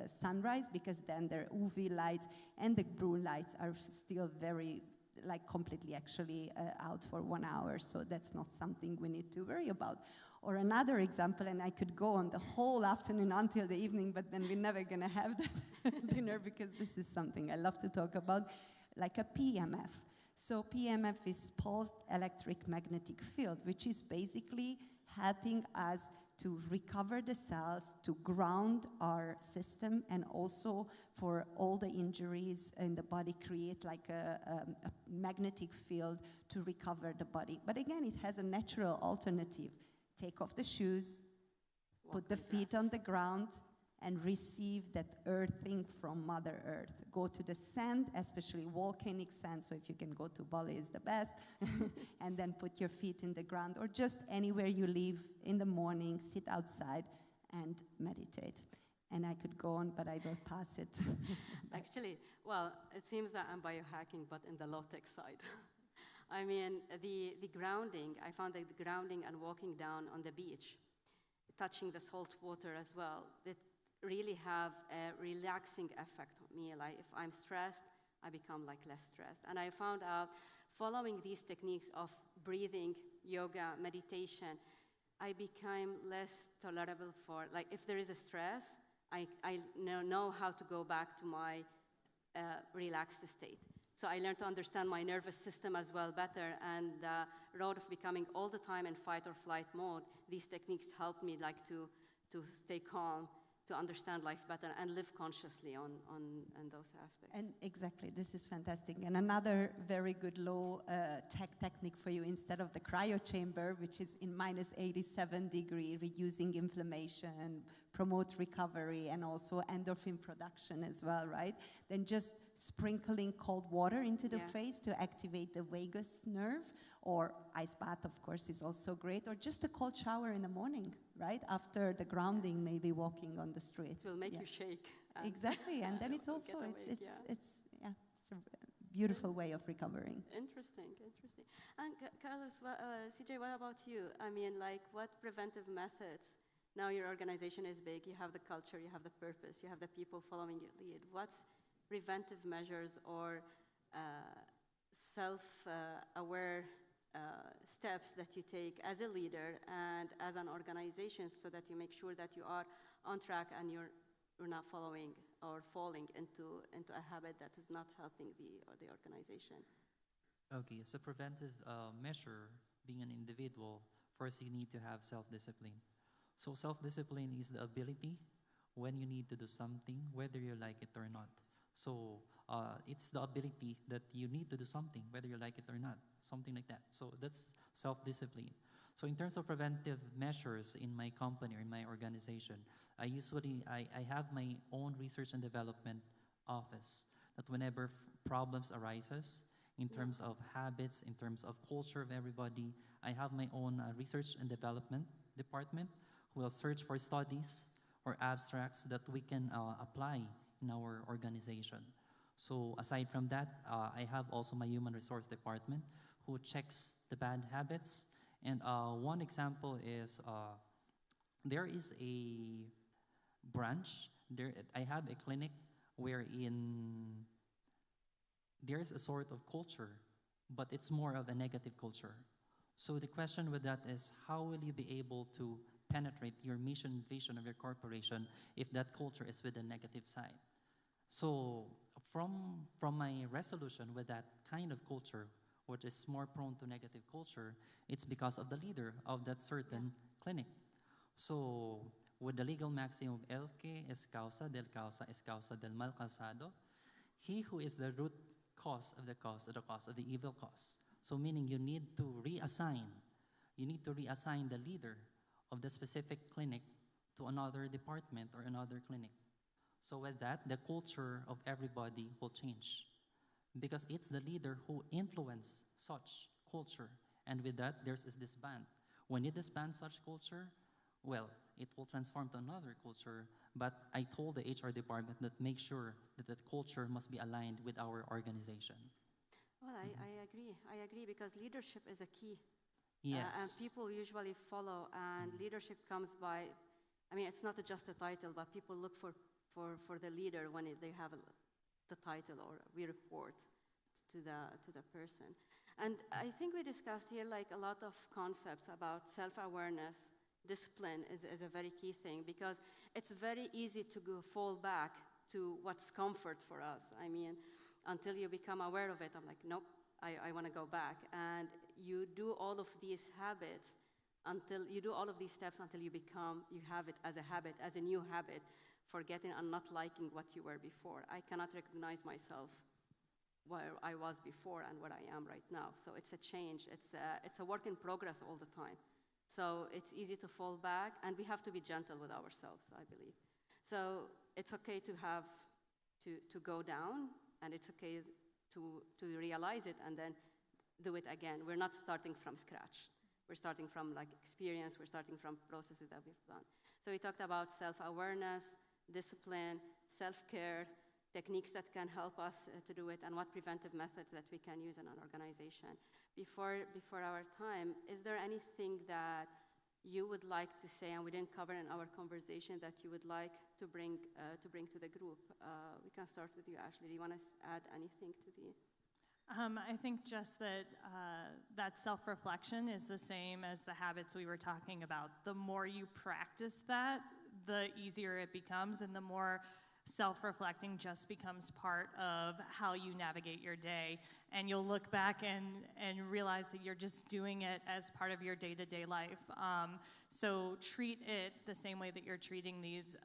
sunrise, because then the UV lights and the blue lights are still very, like completely actually out for 1 hour, so that's not something we need to worry about. Or another example, and I could go on the whole afternoon until the evening, but then we're never gonna have that dinner, because this is something I love to talk about, like a PMF. So PMF is pulsed electric magnetic field, which is basically helping us to recover the cells, to ground our system, and also for all the injuries in the body, create like a magnetic field to recover the body. But again, it has a natural alternative. Take off the shoes, put the feet on the ground, and receive that earthing from Mother Earth. Go to the sand, especially volcanic sand, so if you can go to Bali is the best, and then put your feet in the ground, or just anywhere you live in the morning, sit outside and meditate. And I could go on, but I will pass it. Actually, well, it seems that I'm biohacking, but in the low-tech side. I mean, the grounding, I found that the grounding and walking down on the beach, touching the salt water as well, that really have a relaxing effect on me. Like if I'm stressed, I become like less stressed. And I found out following these techniques of breathing, yoga, meditation, I became less tolerable for, like if there is a stress, I know how to go back to my relaxed state. So I learned to understand my nervous system as well better, and the road of becoming all the time in fight or flight mode, these techniques helped me like to stay calm, to understand life better and live consciously on those aspects. And exactly, this is fantastic. And another very good low tech technique for you, instead of the cryo chamber, which is in minus 87 degree, reducing inflammation, promote recovery, and also endorphin production as well, right? Then just sprinkling cold water into the face to activate the vagus nerve, or ice bath, of course, is also great, or just a cold shower in the morning, right? After the grounding, maybe walking on the street. It will make you shake. Exactly, and then it's also, it's a beautiful way of recovering. Interesting. And Carlos, CJ, what about you? I mean, like, what preventive methods? Now your organization is big, you have the culture, you have the purpose, you have the people following your lead. What's preventive measures or self-aware steps that you take as a leader and as an organization, so that you make sure that you are on track and you're not following or falling into a habit that is not helping the organization? Okay, as a preventive measure, being an individual, first you need to have self-discipline. So self-discipline is the ability when you need to do something, whether you like it or not. So it's the ability that you need to do something, whether you like it or not, something like that. So that's self-discipline. So in terms of preventive measures in my company or in my organization, I have my own research and development office, that whenever problems arises in terms of habits, in terms of culture of everybody, I have my own research and development department who will search for studies or abstracts that we can apply in our organization. So aside from that, I have also my human resource department who checks the bad habits. And one example is there is a branch. I have a clinic wherein there's a sort of culture, but it's more of a negative culture. So the question with that is, how will you be able to penetrate your mission, vision of your corporation if that culture is with a negative side? So from my resolution with that kind of culture, which is more prone to negative culture, it's because of the leader of that certain clinic. So with the legal maxim of el que es causa del mal causado, he who is the root cause of the cause of the evil cause. So meaning you need to reassign the leader of the specific clinic to another department or another clinic. So with that, the culture of everybody will change, because it's the leader who influences such culture. And with that, there's this disband. When you disband such culture, well, it will transform to another culture, but I told the HR department that make sure that the culture must be aligned with our organization. Well, I agree. I agree because leadership is a key. Yes. And people usually follow, and leadership comes by, I mean, it's not just a title, but people look for the leader when they have the title, or we report to the person. And I think we discussed here like a lot of concepts about self-awareness. Discipline is a very key thing, because it's very easy to fall back to what's comfort for us. I mean, until you become aware of it, I'm like, nope, I want to go back. And you do all of these habits until you do all of these steps until you have it as a habit, as a new habit, forgetting and not liking what you were before. I cannot recognize myself where I was before and where I am right now. So it's a change. It's a work in progress all the time. So it's easy to fall back, and we have to be gentle with ourselves, I believe. So it's okay to have to go down, and it's okay to realize it and then do it again. We're not starting from scratch. We're starting from like experience. We're starting from processes that we've done. So we talked about self-awareness, discipline, self-care, techniques that can help us to do it, and what preventive methods that we can use in an organization. Before our time, is there anything that you would like to say, and we didn't cover in our conversation, that you would like to bring to the group? We can start with you, Ashley. Do you want to add anything to the? I think just that self-reflection is the same as the habits we were talking about. The more you practice that, the easier it becomes, and the more self-reflecting just becomes part of how you navigate your day. And you'll look back and realize that you're just doing it as part of your day-to-day life. So treat it the same way that you're treating these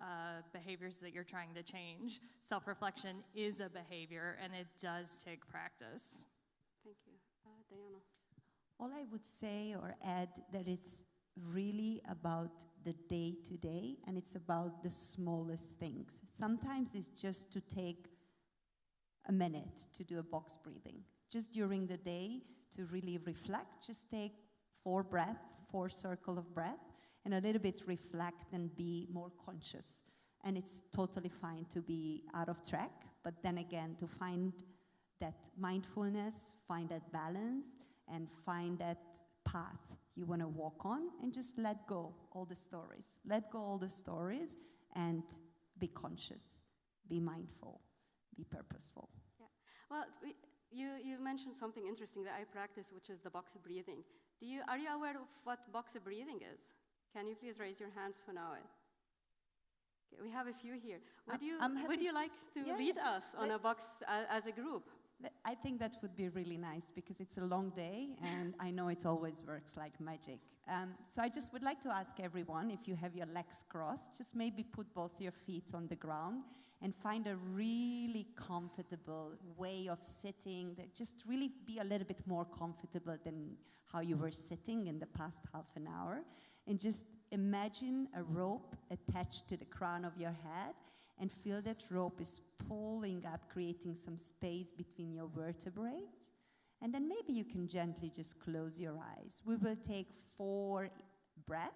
behaviors that you're trying to change. Self-reflection is a behavior, and it does take practice. Thank you. Diana? All I would say or add that it's really about the day-to-day, and it's about the smallest things. Sometimes it's just to take a minute to do a box breathing. Just during the day to really reflect, just take 4 circles of breath, and a little bit reflect and be more conscious. And it's totally fine to be out of track, but then again, to find that mindfulness, find that balance, and find that path you want to walk on, and just let go all the stories. Let go all the stories and be conscious, be mindful, be purposeful. Yeah. Well, you mentioned something interesting that I practice, which is the box breathing. Are you aware of what box breathing is? Can you please raise your hands who know it? Okay, we have a few here. Would you like to lead us on a box as a group? I think that would be really nice, because it's a long day, and I know it always works like magic. So I just would like to ask everyone, if you have your legs crossed, just maybe put both your feet on the ground and find a really comfortable way of sitting, that just really be a little bit more comfortable than how you were sitting in the past half an hour. And just imagine a rope attached to the crown of your head, and feel that rope is pulling up, creating some space between your vertebrae. And then maybe you can gently just close your eyes. We will take 4 breaths.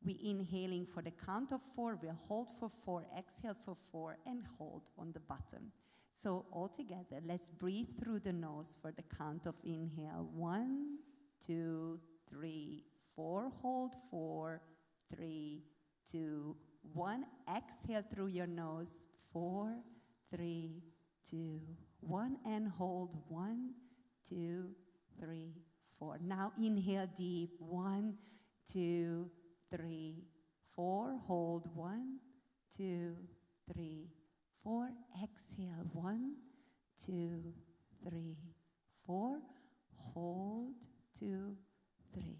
We inhaling for the count of 4, we'll hold for 4, exhale for 4, and hold on the bottom. So all together, let's breathe through the nose for the count of inhale. 1, 2, 3, 4. Hold 4, 3, 2, 1. Exhale through your nose. 4, 3, 2, 1. And hold. 1, 2, 3, 4. Now inhale deep. 1, 2, 3, 4. Hold. 1, 2, 3, 4. Exhale. 1, 2, 3, 4. Hold. 2, 3.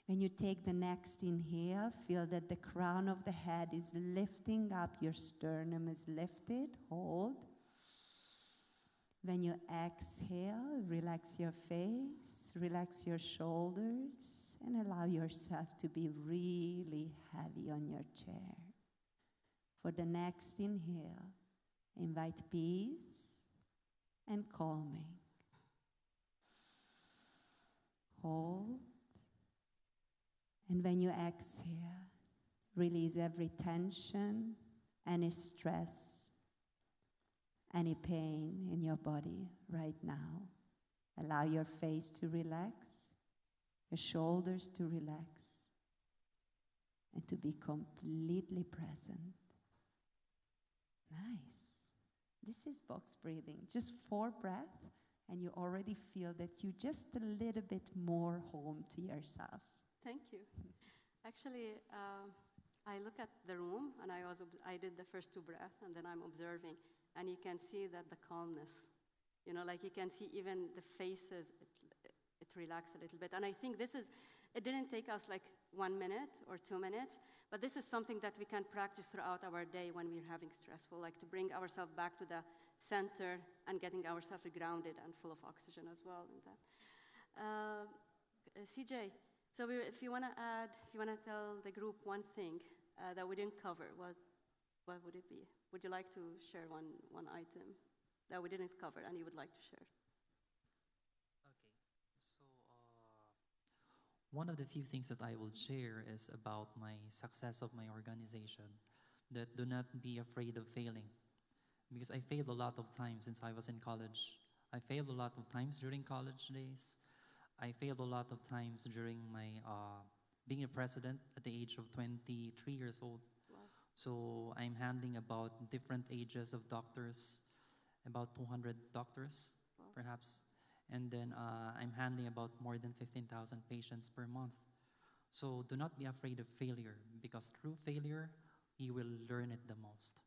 When you take the next inhale, feel that the crown of the head is lifting up, your sternum is lifted, hold. When you exhale, relax your face, relax your shoulders, and allow yourself to be really heavy on your chair. For the next inhale, invite peace and calming. Hold. And when you exhale, Release every tension, any stress, any pain in your body right now. Allow your face to relax, your shoulders to relax, and to be completely present. Nice. This is box breathing. Just 4 breaths, and you already feel that you just a little bit more home to yourself. Thank you. Actually, I look at the room, and I did the first 2 breaths, and then I'm observing, and you can see that the calmness, you know, like you can see even the faces, it relaxed a little bit. And I think it didn't take us like 1 minute or 2 minutes, but this is something that we can practice throughout our day when we're having stressful, like to bring ourselves back to the center and getting ourselves grounded and full of oxygen as well. In that. CJ, so if you want to tell the group one thing that we didn't cover, what would it be? Would you like to share one item that we didn't cover and you would like to share? One of the few things that I will share is about my success of my organization, that do not be afraid of failing. Because I failed a lot of times since I was in college. I failed a lot of times during college days. I failed a lot of times during my being a president at the age of 23 years old. Wow. So I'm handling about different ages of doctors, about 200 doctors, Wow. perhaps. And then I'm handling about more than 15,000 patients per month. So do not be afraid of failure, because through failure, you will learn it the most.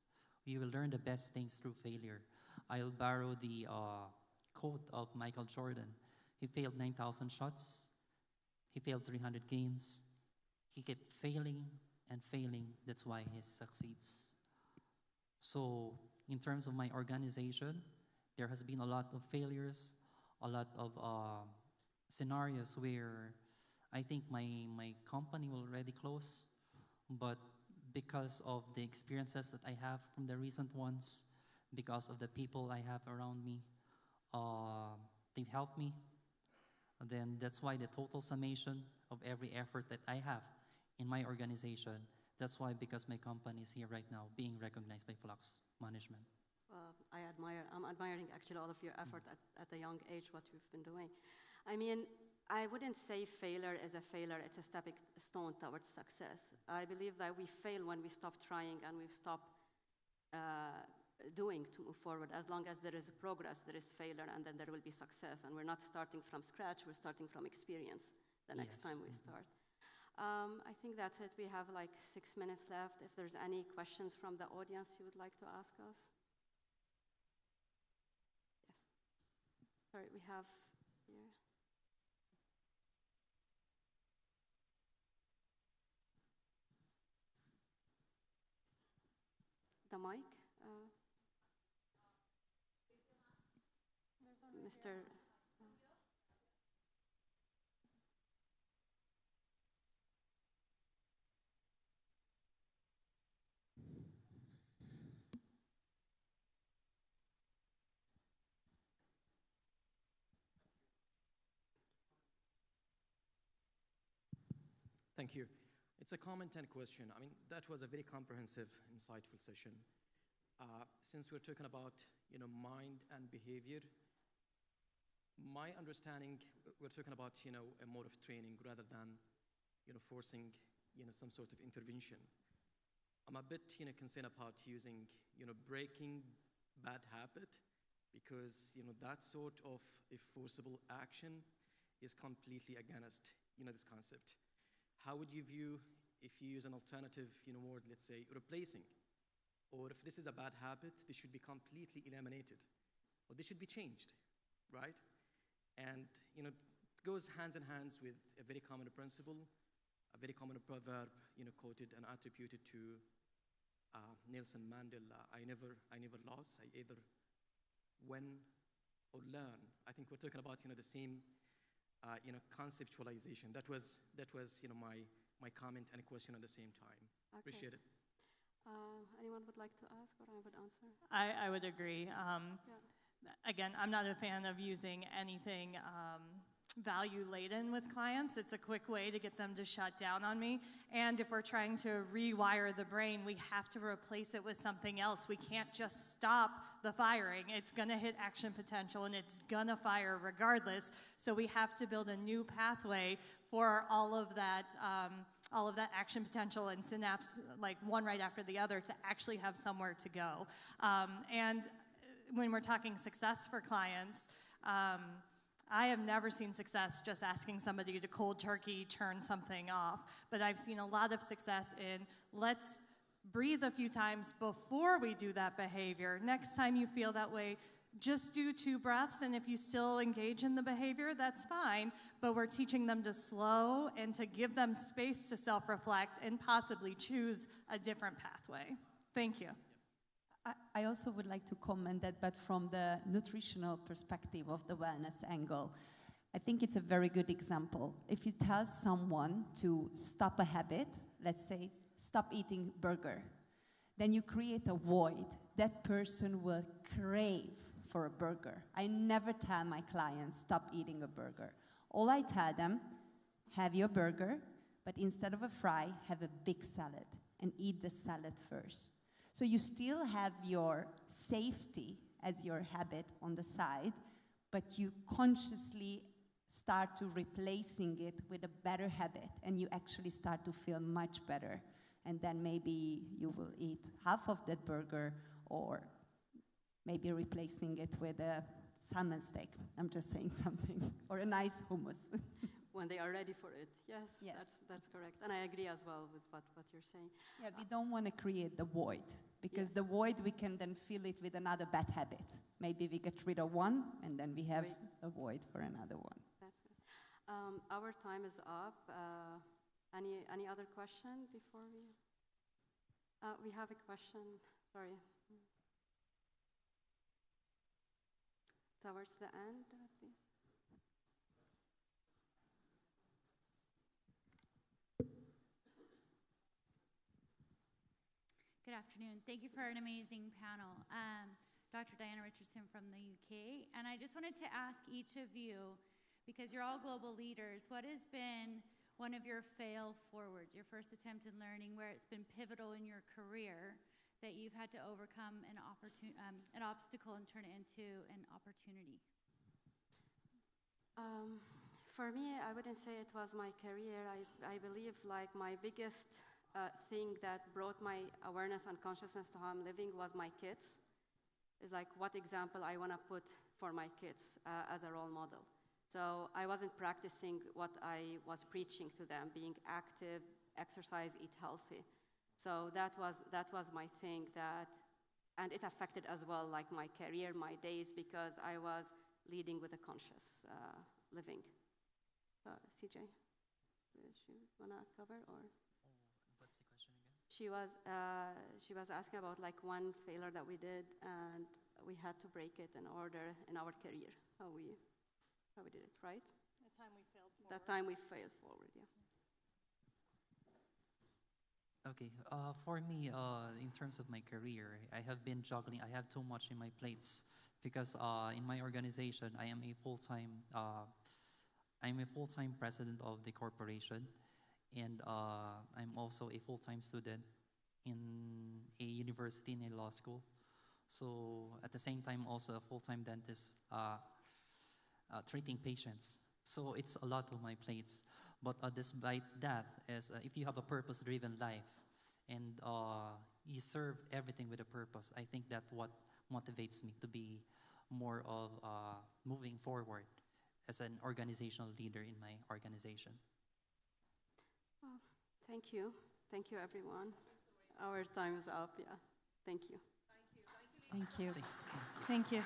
You will learn the best things through failure. I'll borrow the quote of Michael Jordan. He failed 9,000 shots. He failed 300 games. He kept failing and failing. That's why he succeeds. So in terms of my organization, there has been a lot of failures, a lot of scenarios where I think my company will already close, but because of the experiences that I have from the recent ones, because of the people I have around me, they've helped me. And then that's why the total summation of every effort that I have in my organization, that's why, because my company is here right now, being recognized by Fluxx Management. I'm admiring actually all of your effort at a young age, what you've been doing. I mean, I wouldn't say failure is a failure, it's a stepping stone towards success. I believe that we fail when we stop trying and we stop doing to move forward. As long as there is progress, there is failure, and then there will be success. And we're not starting from scratch, we're starting from experience the next time we start. I think that's it. We have like 6 minutes left. If there's any questions from the audience you would like to ask us. Yes. Sorry, we have here. The mic, Mr. Thank you. It's a comment and question. I mean, that was a very comprehensive, insightful session. Since we're talking about, mind and behavior, my understanding, we're talking about, a mode of training rather than, forcing, some sort of intervention. I'm a bit, concerned about using, breaking bad habit, because, that sort of a forcible action is completely against, this concept. How would you view if you use an alternative, word, let's say, replacing? Or if this is a bad habit, this should be completely eliminated, or this should be changed, right? And it goes hands in hands with a very common principle, a very common proverb, quoted and attributed to Nelson Mandela. I never lost. I either win or learn. I think we're talking about the same conceptualization. That was my comment and question at the same time. Okay. Appreciate it. Anyone would like to ask, or I would answer? I would agree. Again, I'm not a fan of using anything value laden with clients. It's a quick way to get them to shut down on me. And if we're trying to rewire the brain, we have to replace it with something else. We can't just stop the firing. It's gonna hit action potential and it's gonna fire regardless. So we have to build a new pathway for all of that action potential and synapse, like one right after the other, to actually have somewhere to go. And when we're talking success for clients, I have never seen success just asking somebody to cold turkey turn something off, but I've seen a lot of success in let's breathe a few times before we do that behavior. Next time you feel that way, just do 2 breaths, and if you still engage in the behavior, that's fine, but we're teaching them to slow and to give them space to self-reflect and possibly choose a different pathway. Thank you. I also would like to comment that, but from the nutritional perspective of the wellness angle, I think it's a very good example. If you tell someone to stop a habit, let's say stop eating burger, then you create a void. That person will crave for a burger. I never tell my clients stop eating a burger. All I tell them, have your burger, but instead of a fry, have a big salad and eat the salad first. So you still have your safety as your habit on the side, but you consciously start to replacing it with a better habit, and you actually start to feel much better. And then maybe you will eat half of that burger, or maybe replacing it with a salmon steak. I'm just saying something. Or a nice hummus. When they are ready for it. Yes, Yes. That's correct. And I agree as well with what you're saying. Yeah, we don't want to create the void, because the void, we can then fill it with another bad habit. Maybe we get rid of one, and then we have a void for another one. That's it. Our time is up. Any other question before we? We have a question. Sorry. Towards the end, please. Good afternoon. Thank you for an amazing panel. Dr. Diana Richardson from the UK. And I just wanted to ask each of you, because you're all global leaders, what has been one of your fail forwards, your first attempt in learning, where it's been pivotal in your career that you've had to overcome an obstacle and turn it into an opportunity? For me, I wouldn't say it was my career. I believe like my biggest thing that brought my awareness and consciousness to how I'm living was my kids. Is like what example I want to put for my kids as a role model. So I wasn't practicing what I was preaching to them, being active, exercise, eat healthy. So that was my thing and it affected as well like my career, my days, because I was leading with a conscious living. CJ, do you want to cover or? What's the question again? She was asking about like one failure that we did, and we had to break it in order in our career. How we did it, right? The time we failed forward. That time we failed forward, yeah. Okay, for me, in terms of my career, I have been juggling. I have too much in my plates because in my organization, I am a full-time president of the corporation, and I'm also a full-time student in a university in a law school. So at the same time, also a full-time dentist treating patients. So it's a lot on my plates. But despite that, if you have a purpose-driven life and you serve everything with a purpose, I think that's what motivates me to be more of moving forward as an organizational leader in my organization. Well, thank you. Thank you, everyone. Our time is up, yeah. Thank you. Thank you. Thank you.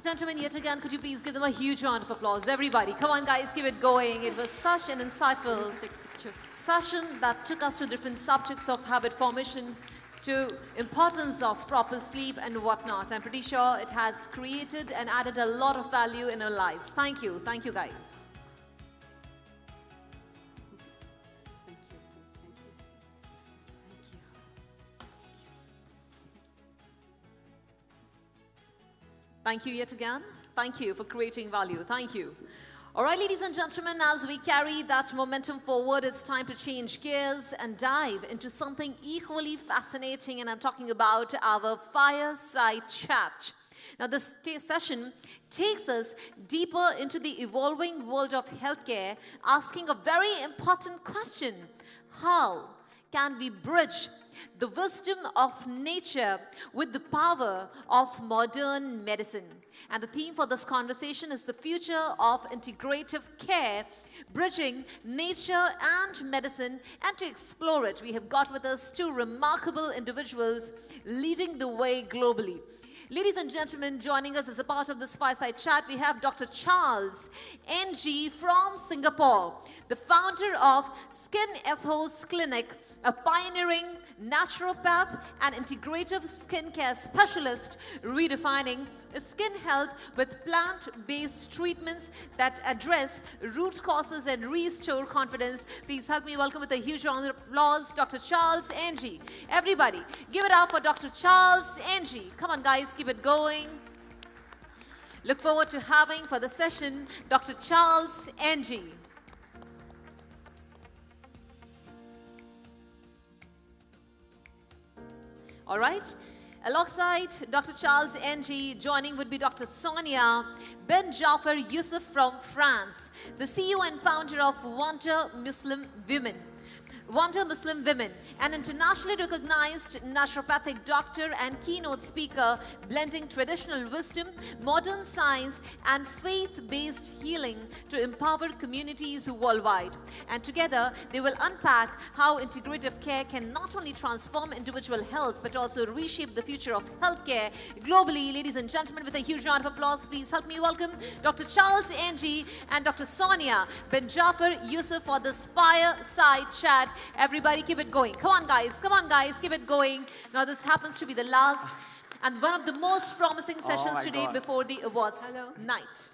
Gentlemen, yet again, could you please give them a huge round of applause? Everybody, come on guys, keep it going. It was such an insightful session that took us to different subjects of habit formation, to importance of proper sleep and whatnot. I'm pretty sure it has created and added a lot of value in our lives. Thank you guys. Thank you yet again. Thank you for creating value. Thank you. All right, ladies and gentlemen, as we carry that momentum forward, it's time to change gears and dive into something equally fascinating, and I'm talking about our fireside chat. Now, this session takes us deeper into the evolving world of healthcare, asking a very important question: how can we bridge the wisdom of nature with the power of modern medicine? And the theme for this conversation is the future of integrative care, bridging nature and medicine. And to explore it, we have got with us two remarkable individuals leading the way globally. Ladies and gentlemen, joining us as a part of this fireside chat, we have Dr. Charles NG from Singapore, the founder of Skin Ethos Clinic, a pioneering naturopath and integrative skincare specialist, redefining skin health with plant-based treatments that address root causes and restore confidence. Please help me welcome with a huge round of applause, Dr. Charles NG. Everybody, give it up for Dr. Charles NG. Come on, guys, keep it going. Look forward to having for the session Dr. Charles NG. All right. Alongside Dr. Charles NG, joining would be Dr. Sonia Ben Jaffer Youssef from France, the CEO and founder of Wonder Muslim Women, an internationally recognized naturopathic doctor and keynote speaker, blending traditional wisdom, modern science, and faith-based healing to empower communities worldwide. And together, they will unpack how integrative care can not only transform individual health, but also reshape the future of healthcare globally. Ladies and gentlemen, with a huge round of applause, please help me welcome Dr. Charles NG and Dr. Sonia Ben Jaffer Youssef for this fireside chat. Everybody keep it going. Come on, guys, keep it going. Now, this happens to be the last and one of the most promising sessions today before the awards night.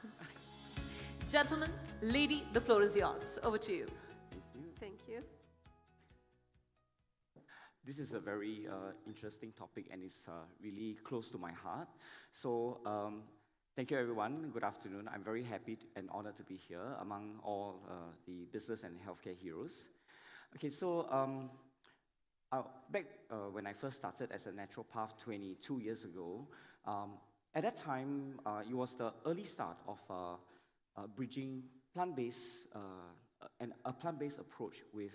Gentlemen, lady, the floor is yours. Over to you. Thank you. This is a very interesting topic, and it's really close to my heart. So, thank you, everyone. Good afternoon. I'm very happy and honored to be here among all the business and healthcare heroes. Okay, so back when I first started as a naturopath 22 years ago, at that time, it was the early start of bridging plant-based and a plant-based approach with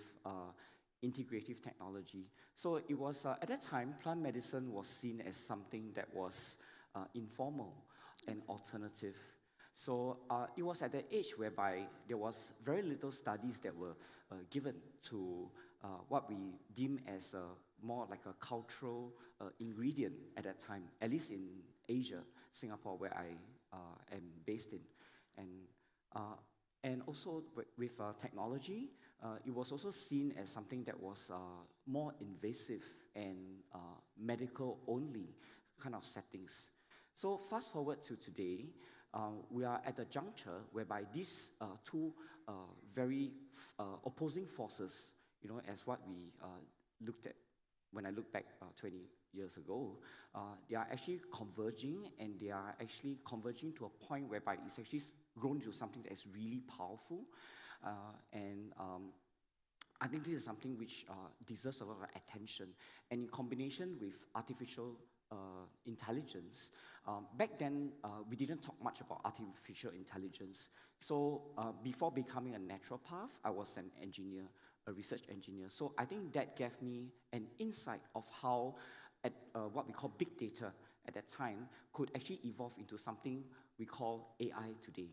integrative technology. So it was at that time, plant medicine was seen as something that was informal and alternative. So it was at the age whereby there was very little studies that were given to what we deem as more like a cultural ingredient at that time, at least in Asia, Singapore, where I am based in. And also with technology, it was also seen as something that was more invasive and medical-only kind of settings. So fast forward to today, we are at a juncture whereby these two very opposing forces, as what we looked at when I look back 20 years ago, they are actually converging, and they are actually converging to a point whereby it's actually grown to something that is really powerful. I think this is something which deserves a lot of attention. And in combination with artificial intelligence. Back then, we didn't talk much about artificial intelligence. So before becoming a naturopath, I was an engineer, a research engineer. So I think that gave me an insight of how what we call big data at that time could actually evolve into something we call AI today.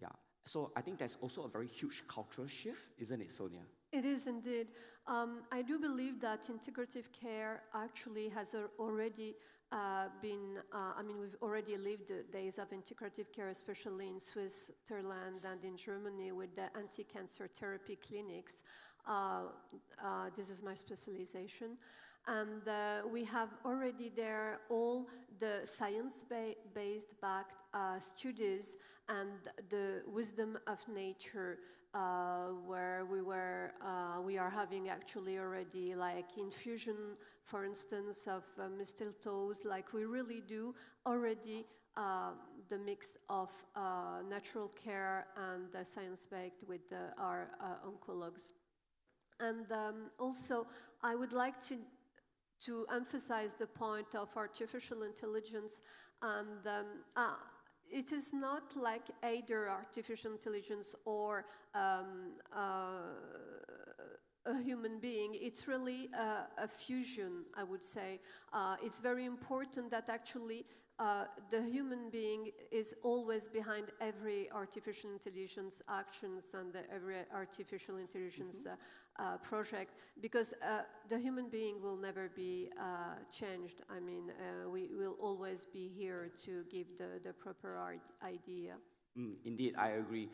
Yeah. So I think that's also a very huge cultural shift, isn't it, Sonia? It is indeed. I do believe that integrative care actually has already we've already lived the days of integrative care, especially in Switzerland and in Germany with the anti-cancer therapy clinics. This is my specialization. And we have already there all the science-based backed studies and the wisdom of nature, where we are having actually already like infusion, for instance, of mistletoes. Like we really do already the mix of natural care and science-based with our oncologues. And also, I would like to emphasize the point of artificial intelligence, and it is not like either artificial intelligence or a human being. It's really a fusion, I would say. It's very important that actually the human being is always behind every artificial intelligence actions and every artificial intelligence project, because the human being will never be changed. I mean, we will always be here to give the proper idea. Indeed, I agree.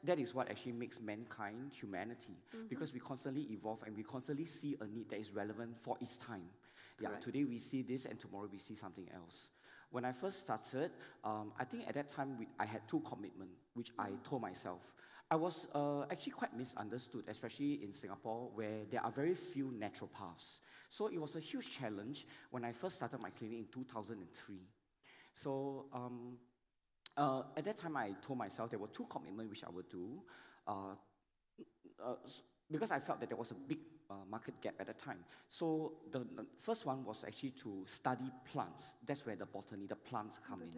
That is what actually makes mankind humanity, because we constantly evolve and we constantly see a need that is relevant for its time. Yeah, today we see this and tomorrow we see something else. When I first started, I think at that time I had two commitments, which I told myself. I was actually quite misunderstood, especially in Singapore, where there are very few naturopaths. So it was a huge challenge when I first started my clinic in 2003. So at that time, I told myself there were two commitments which I would do, because I felt that there was a big market gap at that time. So the first one was actually to study plants. That's where the botany, the plants come in.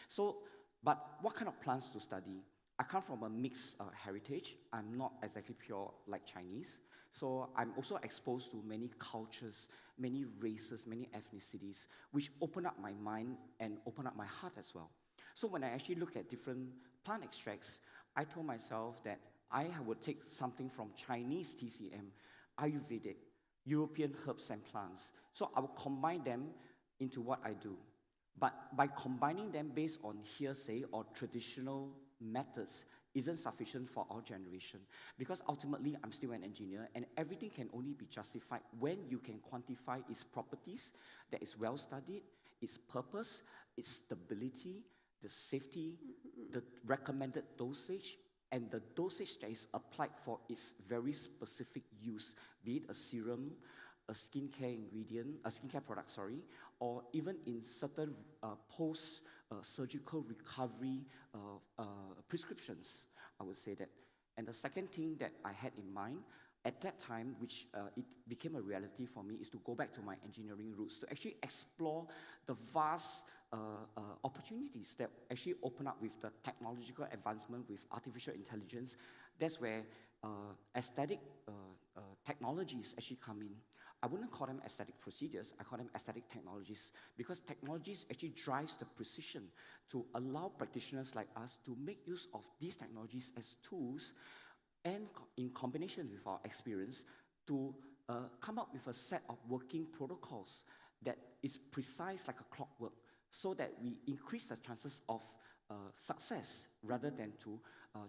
So, but what kind of plants to study? I come from a mixed heritage. I'm not exactly pure like Chinese. So I'm also exposed to many cultures, many races, many ethnicities, which open up my mind and open up my heart as well. So when I actually look at different plant extracts, I told myself that I would take something from Chinese TCM, Ayurvedic, European herbs and plants. So I will combine them into what I do. But by combining them based on hearsay or traditional methods isn't sufficient for our generation, because ultimately I'm still an engineer and everything can only be justified when you can quantify its properties that is well studied, its purpose, its stability, the safety, the recommended dosage, and the dosage that is applied for its very specific use, be it a serum, a skincare ingredient, a skincare product, sorry, or even in certain post-surgical recovery prescriptions, I would say that. And the second thing that I had in mind at that time, which it became a reality for me, is to go back to my engineering roots, to actually explore the vast opportunities that actually open up with the technological advancement with artificial intelligence. That's where aesthetic technologies actually come in. I wouldn't call them aesthetic procedures, I call them aesthetic technologies, because technologies actually drives the precision to allow practitioners like us to make use of these technologies as tools and in combination with our experience to come up with a set of working protocols that is precise like a clockwork, so that we increase the chances of success rather than to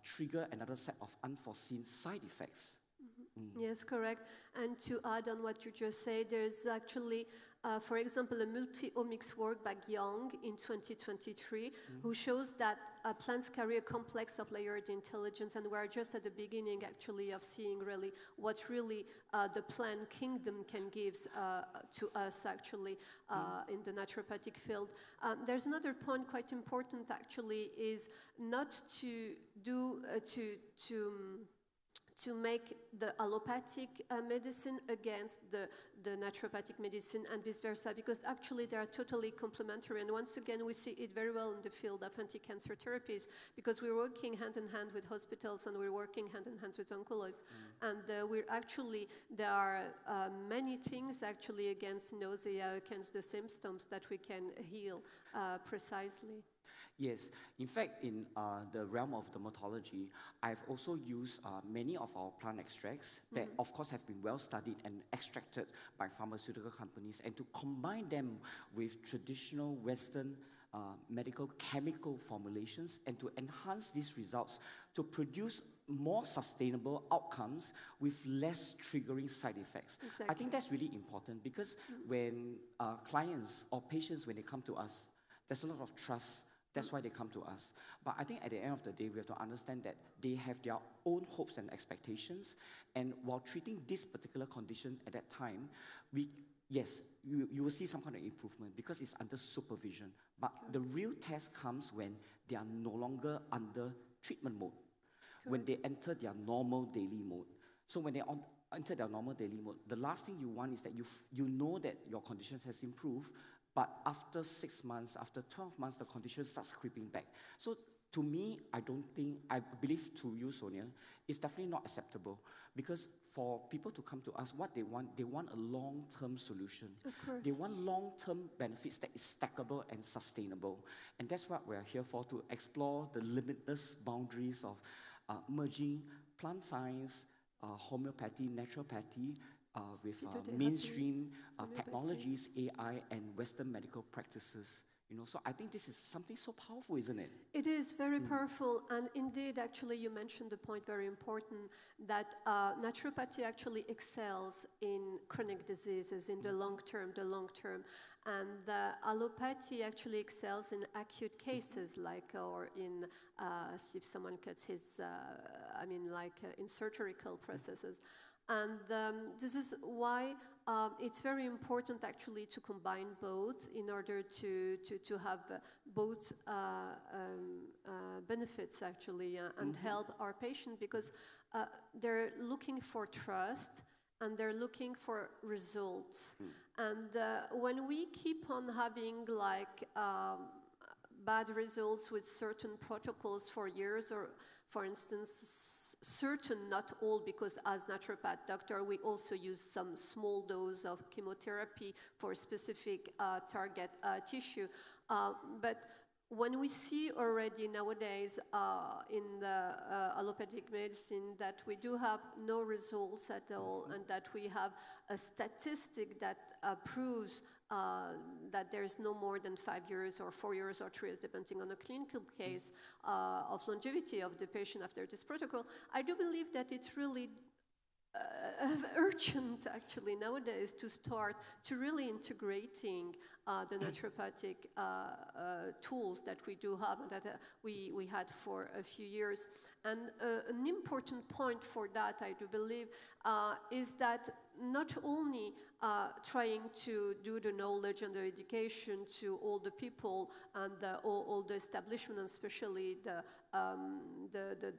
trigger another set of unforeseen side effects. Yes, correct. And to add on what you just said, there's actually, for example, a multi-omics work by Young in 2023, who shows that plants carry a complex of layered intelligence, and we're just at the beginning, actually, of seeing really what really the plant kingdom can give to us, actually, in the naturopathic field. There's another point quite important, actually, is not to do, to make the allopathic medicine against the naturopathic medicine and vice versa, because actually they are totally complementary. And once again, we see it very well in the field of anti-cancer therapies, because we're working hand in hand with hospitals and we're working hand in hand with oncologists. And there are many things actually against nausea, against the symptoms that we can heal precisely. Yes, in fact, in the realm of dermatology, I've also used many of our plant extracts that, of course, have been well studied and extracted by pharmaceutical companies, and to combine them with traditional Western medical chemical formulations and to enhance these results to produce more sustainable outcomes with less triggering side effects. Exactly. I think that's really important, because when clients or patients, when they come to us, there's a lot of trust. That's why they come to us. But I think at the end of the day, we have to understand that they have their own hopes and expectations. And while treating this particular condition at that time, we yes, you will see some kind of improvement because it's under supervision. But the real test comes when they are no longer under treatment mode, when they enter their normal daily mode. So when they enter their normal daily mode, the last thing you want is that you know that your condition has improved, but after 6 months, after 12 months, the condition starts creeping back. So to me, I believe to you, Sonia, it's definitely not acceptable because for people to come to us, what they want a long-term solution. Of course. They want long-term benefits that is stackable and sustainable. And that's what we're here for, to explore the limitless boundaries of merging plant science, homeopathy, naturopathy, with mainstream technologies, AI, and Western medical practices. So I think this is something so powerful, isn't it? It is very powerful, and indeed, actually, you mentioned the point very important that naturopathy actually excels in chronic diseases in the long term, and allopathy actually excels in acute cases, like or in if someone cuts his, in surgical processes. And this is why it's very important actually to combine both in order to have both benefits actually and help our patient, because they're looking for trust and they're looking for results. And when we keep on having bad results with certain protocols for years, or for instance, certain, not all, because as naturopath doctor, we also use some small dose of chemotherapy for specific target tissue. But when we see already nowadays in the allopathic medicine that we do have no results at all, and that we have a statistic that proves that there is no more than 5 years or 4 years or 3 years, depending on the clinical case, of longevity of the patient after this protocol, I do believe that it's really urgent actually nowadays to start to really integrating the naturopathic tools that we do have and that we had for a few years. And an important point for that, I do believe, is that not only trying to do the knowledge and the education to all the people and all the establishment, and especially the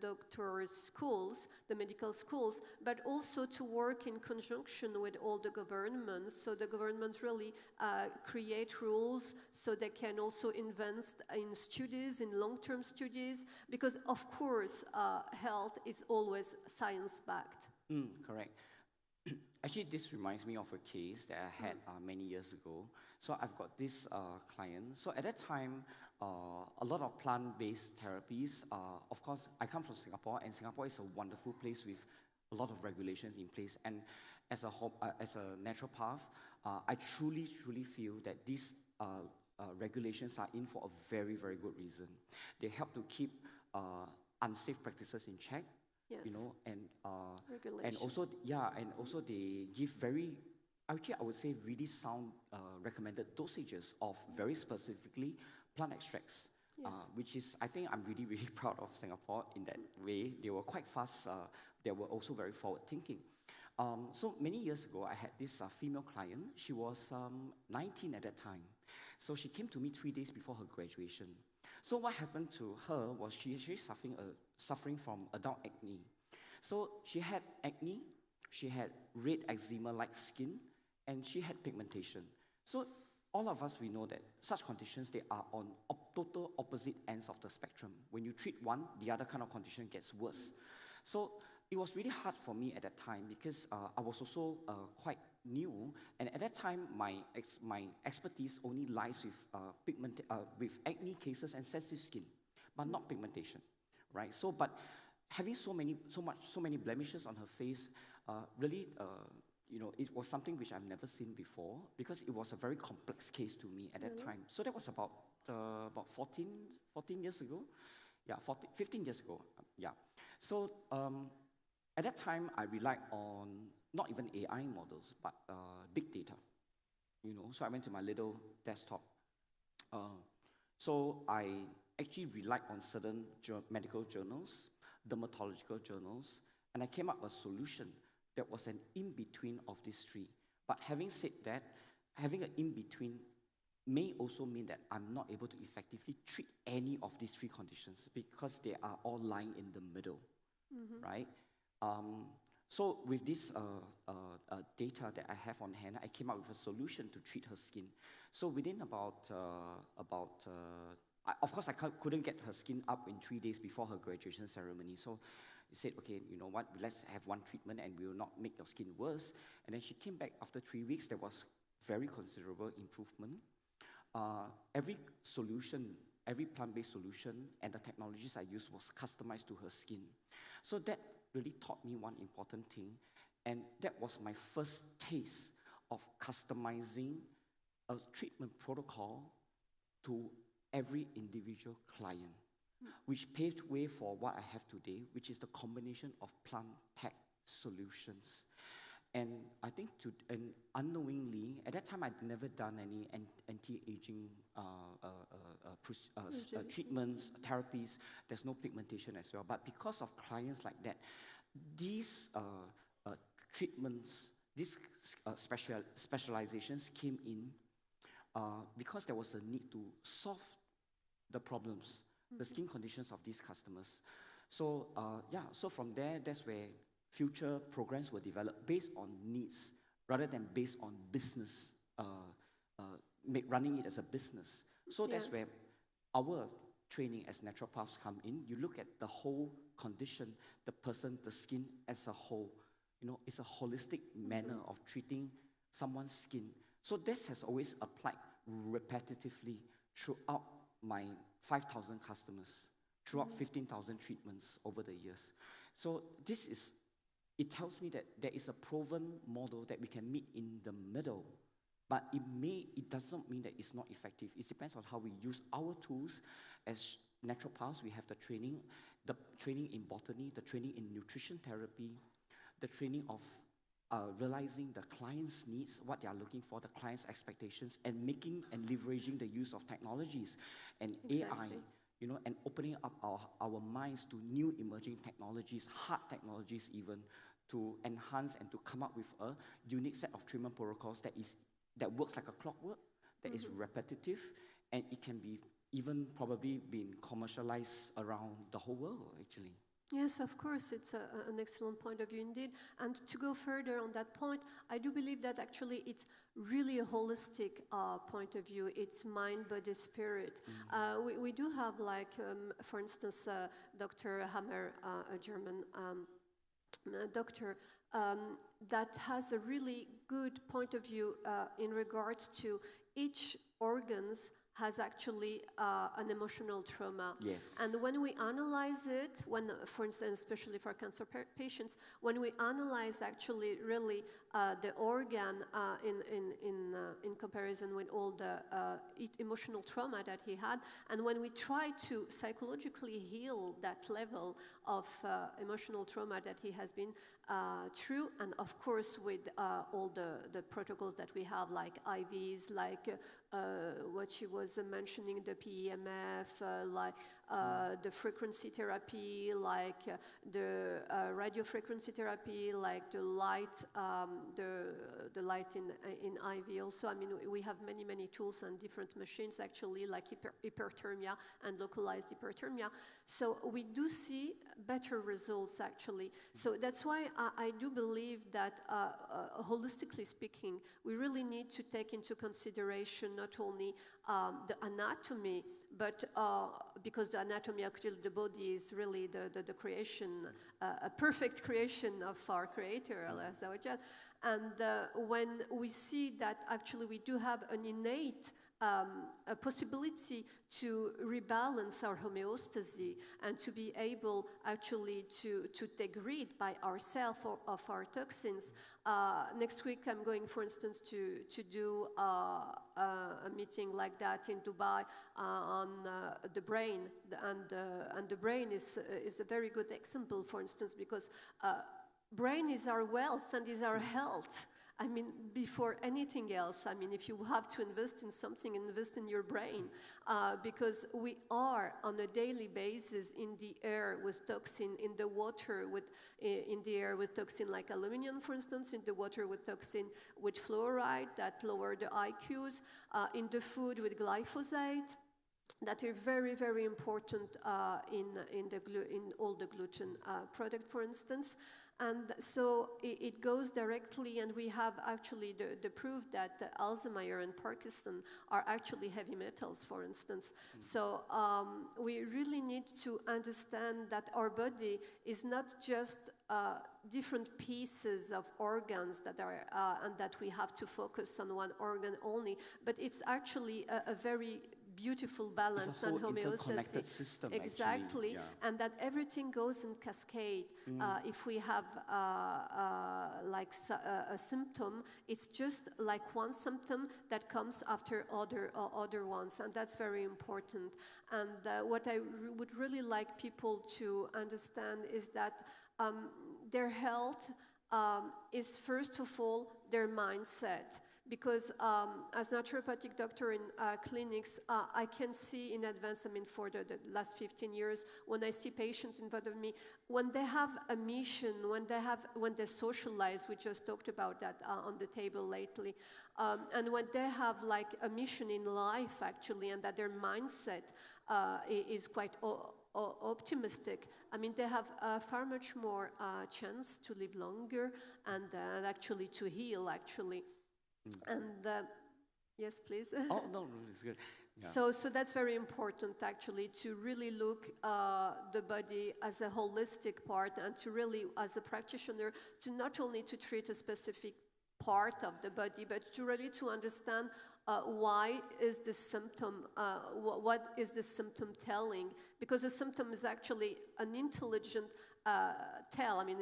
doctor schools, the medical schools, but also to work in conjunction with all the governments, so the governments really create rules so they can also invest in studies, in long-term studies, because of course health is always science-backed. Correct. Actually, this reminds me of a case that I had many years ago. So I've got this client. So at that time, a lot of plant-based therapies. Of course, I come from Singapore, and Singapore is a wonderful place with a lot of regulations in place. And as a naturopath, I truly feel that these regulations are in for a very, very good reason. They help to keep unsafe practices in check. Yes. And also they give very, actually I would say really sound recommended dosages of very specifically plant extracts, which is, I think I'm really, really proud of Singapore in that way. They were quite fast, they were also very forward thinking. So many years ago, I had this female client. She was 19 at that time. So she came to me 3 days before her graduation. So what happened to her was she actually suffering from adult acne. So she had acne, she had red eczema-like skin, and she had pigmentation. So all of us, we know that such conditions, they are on total opposite ends of the spectrum. When you treat one, the other kind of condition gets worse. So it was really hard for me at that time because I was also quite new, and at that time, my expertise only lies with acne cases and sensitive skin, but not pigmentation, right? So, but having so many blemishes on her face, really, it was something which I've never seen before because it was a very complex case to me at that time. So that was about 14 years ago, 15 years ago, So at that time, I relied on not even AI models, but big data, So I went to my little desktop. So I actually relied on certain medical journals, dermatological journals, and I came up with a solution that was an in-between of these three. But having said that, having an in-between may also mean that I'm not able to effectively treat any of these three conditions because they are all lying in the middle, right? So with this data that I have on hand, I came up with a solution to treat her skin. So within of course, I couldn't get her skin up in 3 days before her graduation ceremony. So he said, okay, you know what, let's have one treatment and we will not make your skin worse. And then she came back after 3 weeks. There was very considerable improvement. Every solution, every plant-based solution and the technologies I used was customized to her skin. So that really taught me one important thing. And that was my first taste of customizing a treatment protocol to every individual client, which paved way for what I have today, which is the combination of plant tech solutions. And I think, unknowingly, at that time I'd never done any anti-aging treatments, therapies. There's no pigmentation as well. But because of clients like that, these treatments, these specializations came in because there was a need to solve the problems, the skin conditions of these customers. So so from there, that's where future programs were developed based on needs rather than based on business, running it as a business. So that's where our training as naturopaths come in. You look at the whole condition, the person, the skin as a whole. You know, it's a holistic manner of treating someone's skin. So this has always applied repetitively throughout my 5,000 customers, throughout 15,000 treatments over the years. So it tells me that there is a proven model that we can meet in the middle, but it does not mean that it's not effective. It depends on how we use our tools. As naturopaths, we have the training in botany, the training in nutrition therapy, the training of realizing the client's needs, what they are looking for, the client's expectations, and making and leveraging the use of technologies and AI, you know, and opening up our minds to new emerging technologies, hard technologies even, to enhance and to come up with a unique set of treatment protocols that works like a clockwork, that is repetitive, and it can be even probably being commercialized around the whole world, actually. Yes, of course, it's an excellent point of view indeed. And to go further on that point, I do believe that actually it's really a holistic point of view. It's mind, body, spirit. We do have, like, for instance, Dr. Hammer, a German doctor, that has a really good point of view in regards to each organs has actually an emotional trauma. Yes. And when we analyze it, for instance, especially for cancer patients, when we analyze actually really the organ in comparison with all the emotional trauma that he had, and when we try to psychologically heal that level of emotional trauma that he has been through, and of course with all the protocols that we have, like IVs, like what she was mentioning, the PEMF, like the frequency therapy, like the radiofrequency therapy, like the light, the light in IV also. I mean, we have many tools and different machines actually, like hyperthermia and localized hyperthermia. So we do see better results actually. So that's why I do believe that holistically speaking, we really need to take into consideration not only the anatomy, but because the anatomy actually the body is really the creation, a perfect creation of our Creator, Allah Azza wa Jal. And when we see that actually we do have an innate a possibility to rebalance our homeostasis and to be able actually to take rid by ourselves of our toxins. Next week I'm going, for instance, to do a meeting like that in Dubai on the brain, and the brain is a very good example, for instance, because brain is our wealth and is our health. I mean, before anything else, I mean, if you have to invest in something, invest in your brain, because we are on a daily basis in the air with toxin, in the water in the air with toxin like aluminum, for instance, in the water with toxin with fluoride that lower the IQs, in the food with glyphosate, that are very, very important in all the gluten product, for instance. And so it goes directly, and we have actually the proof that Alzheimer and Parkinson are actually heavy metals, for instance. So we really need to understand that our body is not just different pieces of organs that are, and that we have to focus on one organ only, but it's actually a very beautiful balance and homeostasis. System, exactly, actually, yeah. And that everything goes in cascade. If we have like a symptom, it's just like one symptom that comes after other ones, and that's very important. And what I would really like people to understand is that their health is first of all their mindset. Because as naturopathic doctor in clinics, I can see in advance, I mean, for the last 15 years, when I see patients in front of me, when they have a mission, when they socialize, we just talked about that on the table lately, and when they have like a mission in life, actually, and that their mindset is quite optimistic, I mean, they have far much more chance to live longer and actually to heal, actually. And yes, please. Oh, no, it's good. Yeah. So that's very important, actually, to really look the body as a holistic part, and to really, as a practitioner, to not only to treat a specific part of the body, but to really to understand why is this symptom, what is the symptom telling? Because the symptom is actually an intelligent tell. I mean,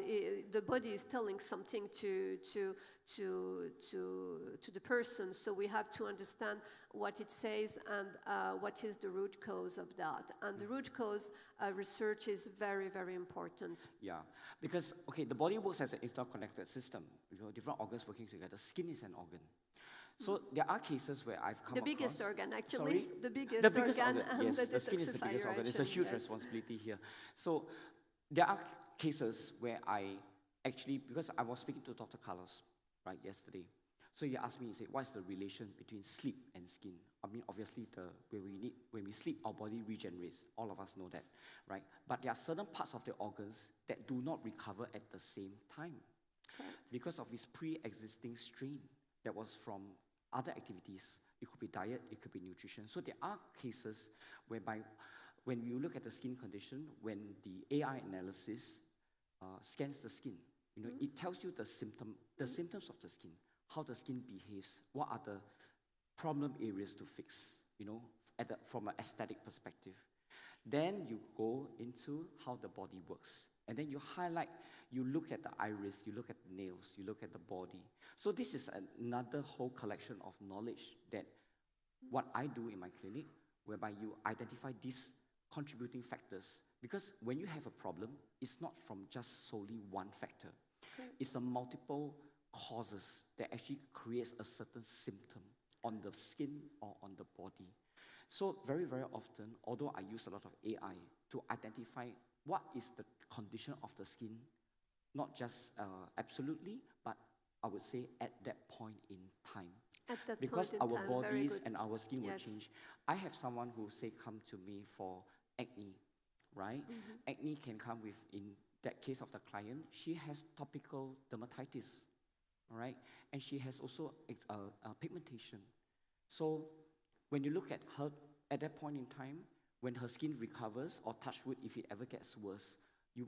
the body is telling something to the person. So we have to understand what it says and what is the root cause of that. And the root cause research is very, very important. Yeah, because, okay, the body works as an interconnected system. You know, different organs working together. Skin is an organ. So there are cases where I've come across... The biggest organ, actually. Sorry? The biggest organ. Yes, the skin is the biggest organ. It's a huge responsibility here. So there are cases where I actually, because I was speaking to Dr. Carlos, right, yesterday. So he asked me, he said, what's the relation between sleep and skin? I mean, obviously, when we sleep, our body regenerates. All of us know that, right? But there are certain parts of the organs that do not recover at the same time because of its pre-existing strain that was from other activities. It could be diet, it could be nutrition. So there are cases whereby when you look at the skin condition, when the AI analysis scans the skin, you know, it tells you the symptoms of the skin, how the skin behaves, what are the problem areas to fix, you know, from an aesthetic perspective. Then you go into how the body works. And then you highlight, you look at the iris, you look at the nails, you look at the body. So this is another whole collection of knowledge that what I do in my clinic, whereby you identify these contributing factors. Because when you have a problem, it's not from just solely one factor. It's a multiple causes that actually creates a certain symptom on the skin or on the body. So very, very often, although I use a lot of AI to identify what is the condition of the skin, not just absolutely, but I would say at that point in time. At that because point in our time, bodies and our skin will Yes. change. I have someone who say come to me for acne, right? Acne can come with, in that case of the client, she has topical dermatitis, all right? And she has also pigmentation. So when you look at her at that point in time, when her skin recovers, or touch wood, if it ever gets worse,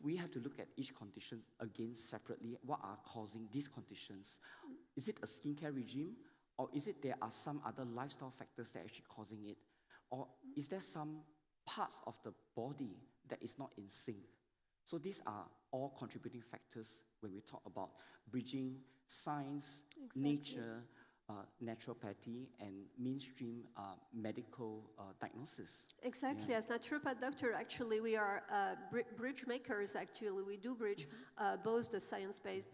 we have to look at each condition again separately. What are causing these conditions? Is it a skincare regime? Or is it there are some other lifestyle factors that are actually causing it? Or is there some parts of the body that is not in sync? So these are all contributing factors when we talk about bridging science, nature, naturopathy, and mainstream medical diagnosis. Exactly. Yeah. As naturopath doctor, actually, we are bridge makers. Actually, we do bridge both the science-based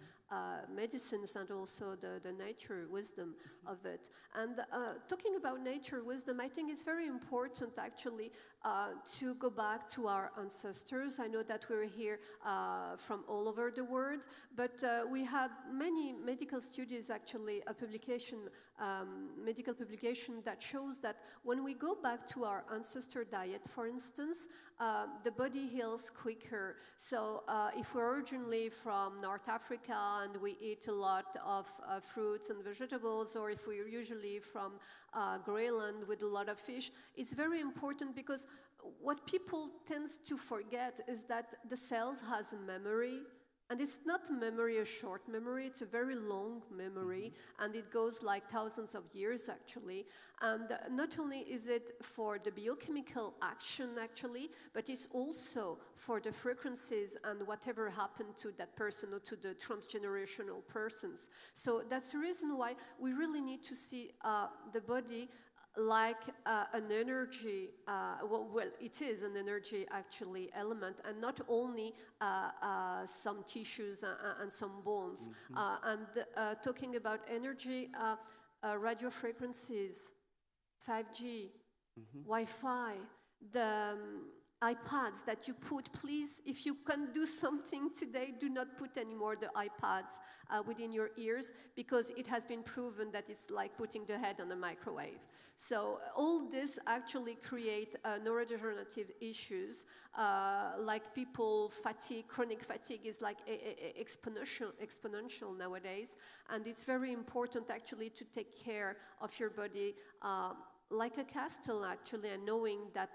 medicines and also the nature wisdom of it. And talking about nature wisdom, I think it's very important actually to go back to our ancestors. I know that we're here from all over the world, but we had many medical studies, actually, a publication, medical publication that shows that when we go back to our ancestor diet, for instance, the body heals quicker. So if we're originally from North Africa and we eat a lot of fruits and vegetables, or if we're usually from Greenland with a lot of fish, it's very important because what people tend to forget is that the cells has a memory. And it's not memory, a short memory, it's a very long memory, and it goes like thousands of years, actually. And not only is it for the biochemical action, actually, but it's also for the frequencies and whatever happened to that person or to the transgenerational persons. So that's the reason why we really need to see the body like an energy, well, it is an energy actually element, and not only some tissues and some bones. And talking about energy, radio frequencies, 5G, Wi-Fi, the iPads that you put, please, if you can do something today, do not put anymore the iPads within your ears, because it has been proven that it's like putting the head on a microwave. So all this actually create neurodegenerative issues, like people fatigue, chronic fatigue is like exponential nowadays, and it's very important actually to take care of your body like a castle, actually, and knowing that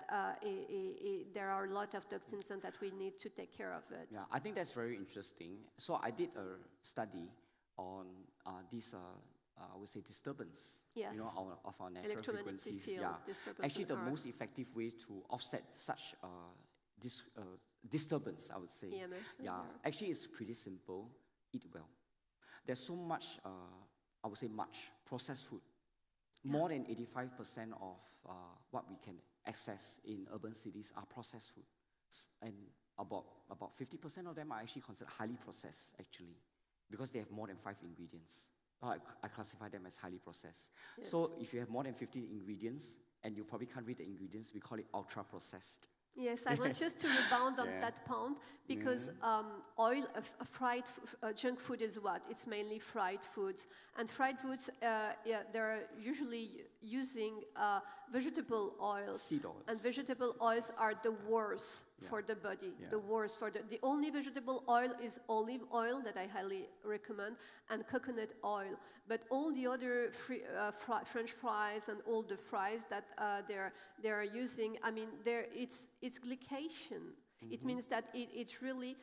there are a lot of toxins and that we need to take care of it. Yeah, I think that's very interesting. So I did a study on this, I would say, disturbance, yes, you know, of our natural frequencies. Field, yeah, actually, the most effective way to offset such disturbance, I would say, actually, it's pretty simple. Eat well. There's so much, I would say, processed food. More than 85% of what we can access in urban cities are processed food. And about 50% of them are actually considered highly processed, actually, because they have more than 5 ingredients. I classify them as highly processed. Yes. So if you have more than 15 ingredients, and you probably can't read the ingredients, we call it ultra-processed. Yes, I want just to rebound on that point, because oil, fried junk food is what? It's mainly fried foods. And fried foods, they're usually using vegetable oils. Seed oils. And vegetable oils are the worst for the body. The worst for the only vegetable oil is olive oil that I highly recommend, and coconut oil. But all the other French fries and all the fries that they're using, I mean, it's glycation. It means that it really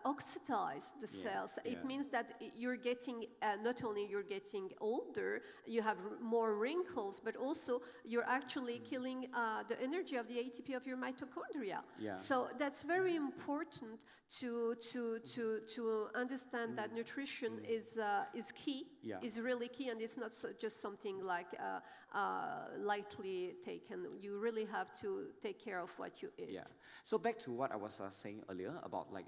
oxidizes the cells. It means that you're getting, not only you're getting older, you have more wrinkles, but also you're actually killing the energy of the ATP of your mitochondria. So that's very important to understand that nutrition is key, is really key, and it's not just something like lightly taken. You really have to take care of what you eat. So back to what I was saying earlier about like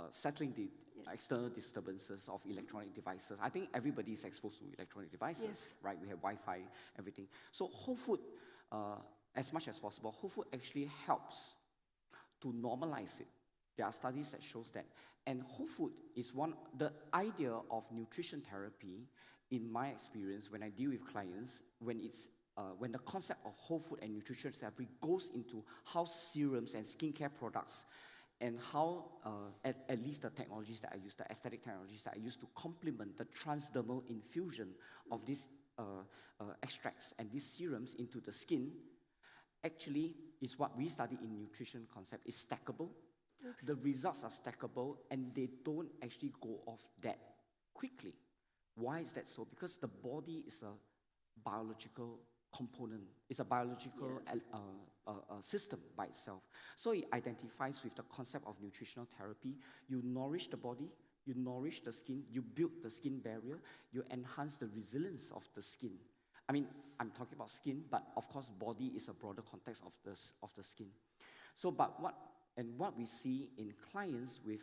settling the external disturbances of electronic devices. I think everybody is exposed to electronic devices, right? We have Wi-Fi, everything. So whole food, as much as possible, whole food actually helps to normalize it. There are studies that shows that. And whole food is the idea of nutrition therapy, in my experience, when I deal with clients, when the concept of whole food and nutrition therapy goes into how serums and skincare products and how, at least the technologies that I use, the aesthetic technologies that I use to complement the transdermal infusion of these extracts and these serums into the skin, actually is what we study in nutrition concept, is stackable. The results are stackable, and they don't actually go off that quickly. Why is that so? Because the body is a biological component. It's a biological system by itself. So it identifies with the concept of nutritional therapy. You nourish the body, you nourish the skin, you build the skin barrier, you enhance the resilience of the skin. I mean, I'm talking about skin, but of course, body is a broader context of the skin. So, what we see in clients with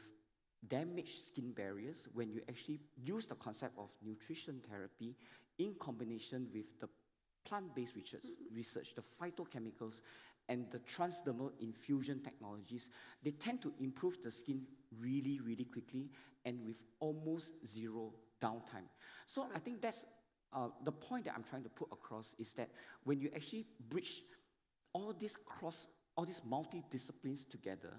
damage skin barriers when you actually use the concept of nutrition therapy in combination with the plant-based research, the phytochemicals, and the transdermal infusion technologies. They tend to improve the skin really, really quickly and with almost zero downtime. So I think that's the point that I'm trying to put across is that when you actually bridge all these multidisciplines together,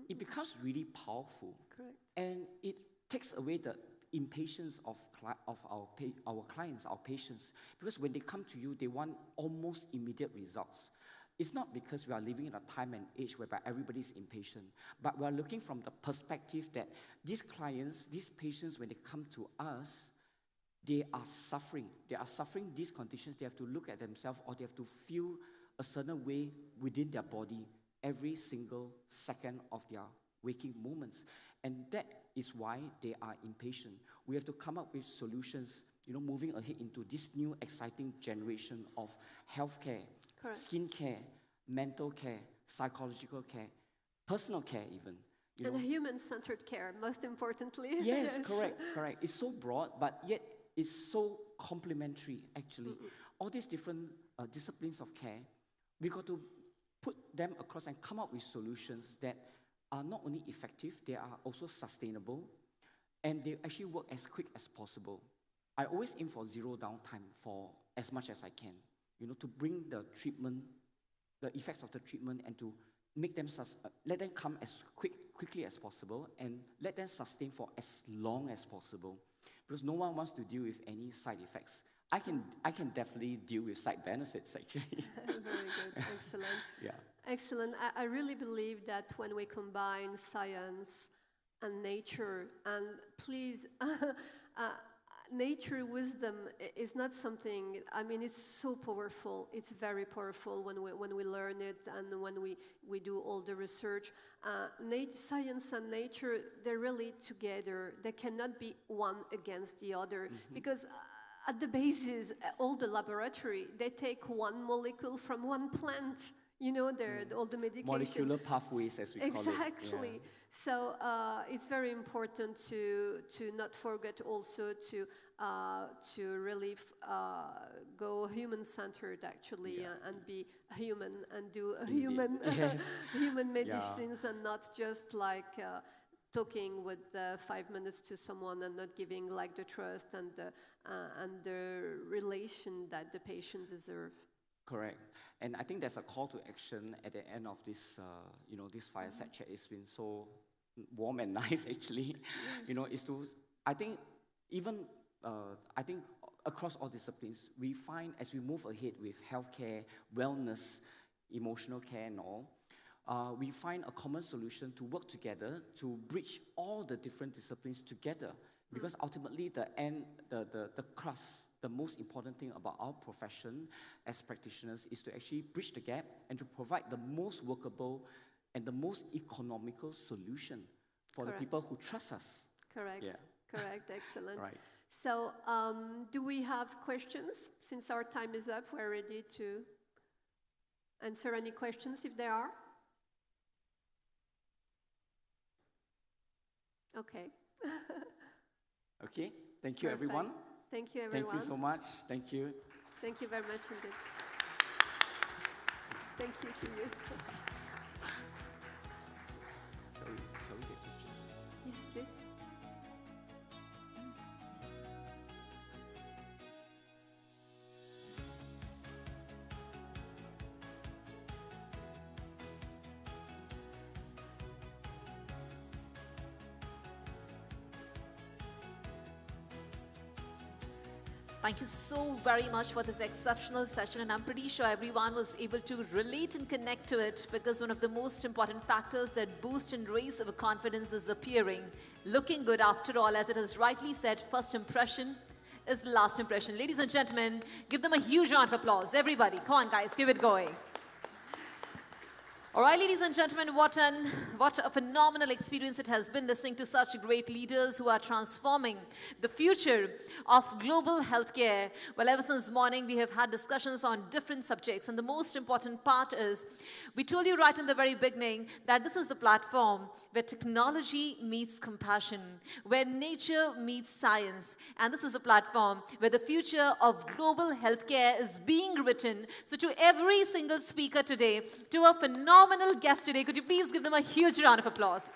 it becomes really powerful. Correct. And it takes away the impatience of our clients, our patients, because when they come to you, they want almost immediate results. It's not because we are living in a time and age whereby everybody's impatient, but we are looking from the perspective that these clients, these patients, when they come to us, they are suffering. They are suffering these conditions. They have to look at themselves, or they have to feel a certain way within their body every single second of their waking moments. And that is why they are impatient. We have to come up with solutions, moving ahead into this new exciting generation of healthcare, skincare, mental care, psychological care, personal care even. And human-centered care, most importantly. Yes, correct. It's so broad, but yet it's so complementary, actually. All these different disciplines of care, we got to put them across and come up with solutions that are not only effective, they are also sustainable, and they actually work as quick as possible. I always aim for zero downtime for as much as I can, to bring the treatment, the effects of the treatment, and to make them, let them come as quickly as possible, and let them sustain for as long as possible, because no one wants to deal with any side effects. I can definitely deal with side benefits, actually. Very good, excellent. Yeah. Excellent. I really believe that when we combine science and nature, and please, nature wisdom is not something, it's so powerful. It's very powerful when we learn it and when we do all the research. Science and nature, they're really together. They cannot be one against the other, because at the basis, all the laboratory, they take one molecule from one plant. All the medication. Molecular pathways, as we call it. Exactly. Yeah. So it's very important to not forget also to really go human-centered, actually, and be human and do human human medicines, and not just like talking with 5 minutes to someone and not giving like the trust and the relation that the patient deserves. Correct. And I think there's a call to action at the end of this, this fireside chat. It's been so warm and nice, actually. Yes. Is to, I think, even, I think across all disciplines, we find as we move ahead with healthcare, wellness, emotional care and all, we find a common solution to work together to bridge all the different disciplines together. Because ultimately, the crux, the most important thing about our profession as practitioners is to actually bridge the gap and to provide the most workable and the most economical solution for the people who trust us. Correct. Yeah. Correct. Excellent. Right. So, do we have questions? Since our time is up, we're ready to answer any questions if there are. Okay. Okay. Thank you, Perfect. everyone. Thank you, everyone. Thank you so much. Thank you. Thank you very much indeed. Thank you to you. Shall we take pictures? Yes, please. Thank you so very much for this exceptional session, and I'm pretty sure everyone was able to relate and connect to it, because one of the most important factors that boost and raise our confidence is appearing looking good. After all, as it is rightly said, first impression is the last impression. Ladies and gentlemen, give them a huge round of applause. Everybody, come on guys, keep it going. All right, ladies and gentlemen, what a phenomenal experience it has been listening to such great leaders who are transforming the future of global healthcare. Well, ever since morning, we have had discussions on different subjects, and the most important part is, we told you right in the very beginning that this is the platform where technology meets compassion, where nature meets science, and this is a platform where the future of global healthcare is being written. So to every single speaker today, to a phenomenal guest today, could you please give them a huge round of applause?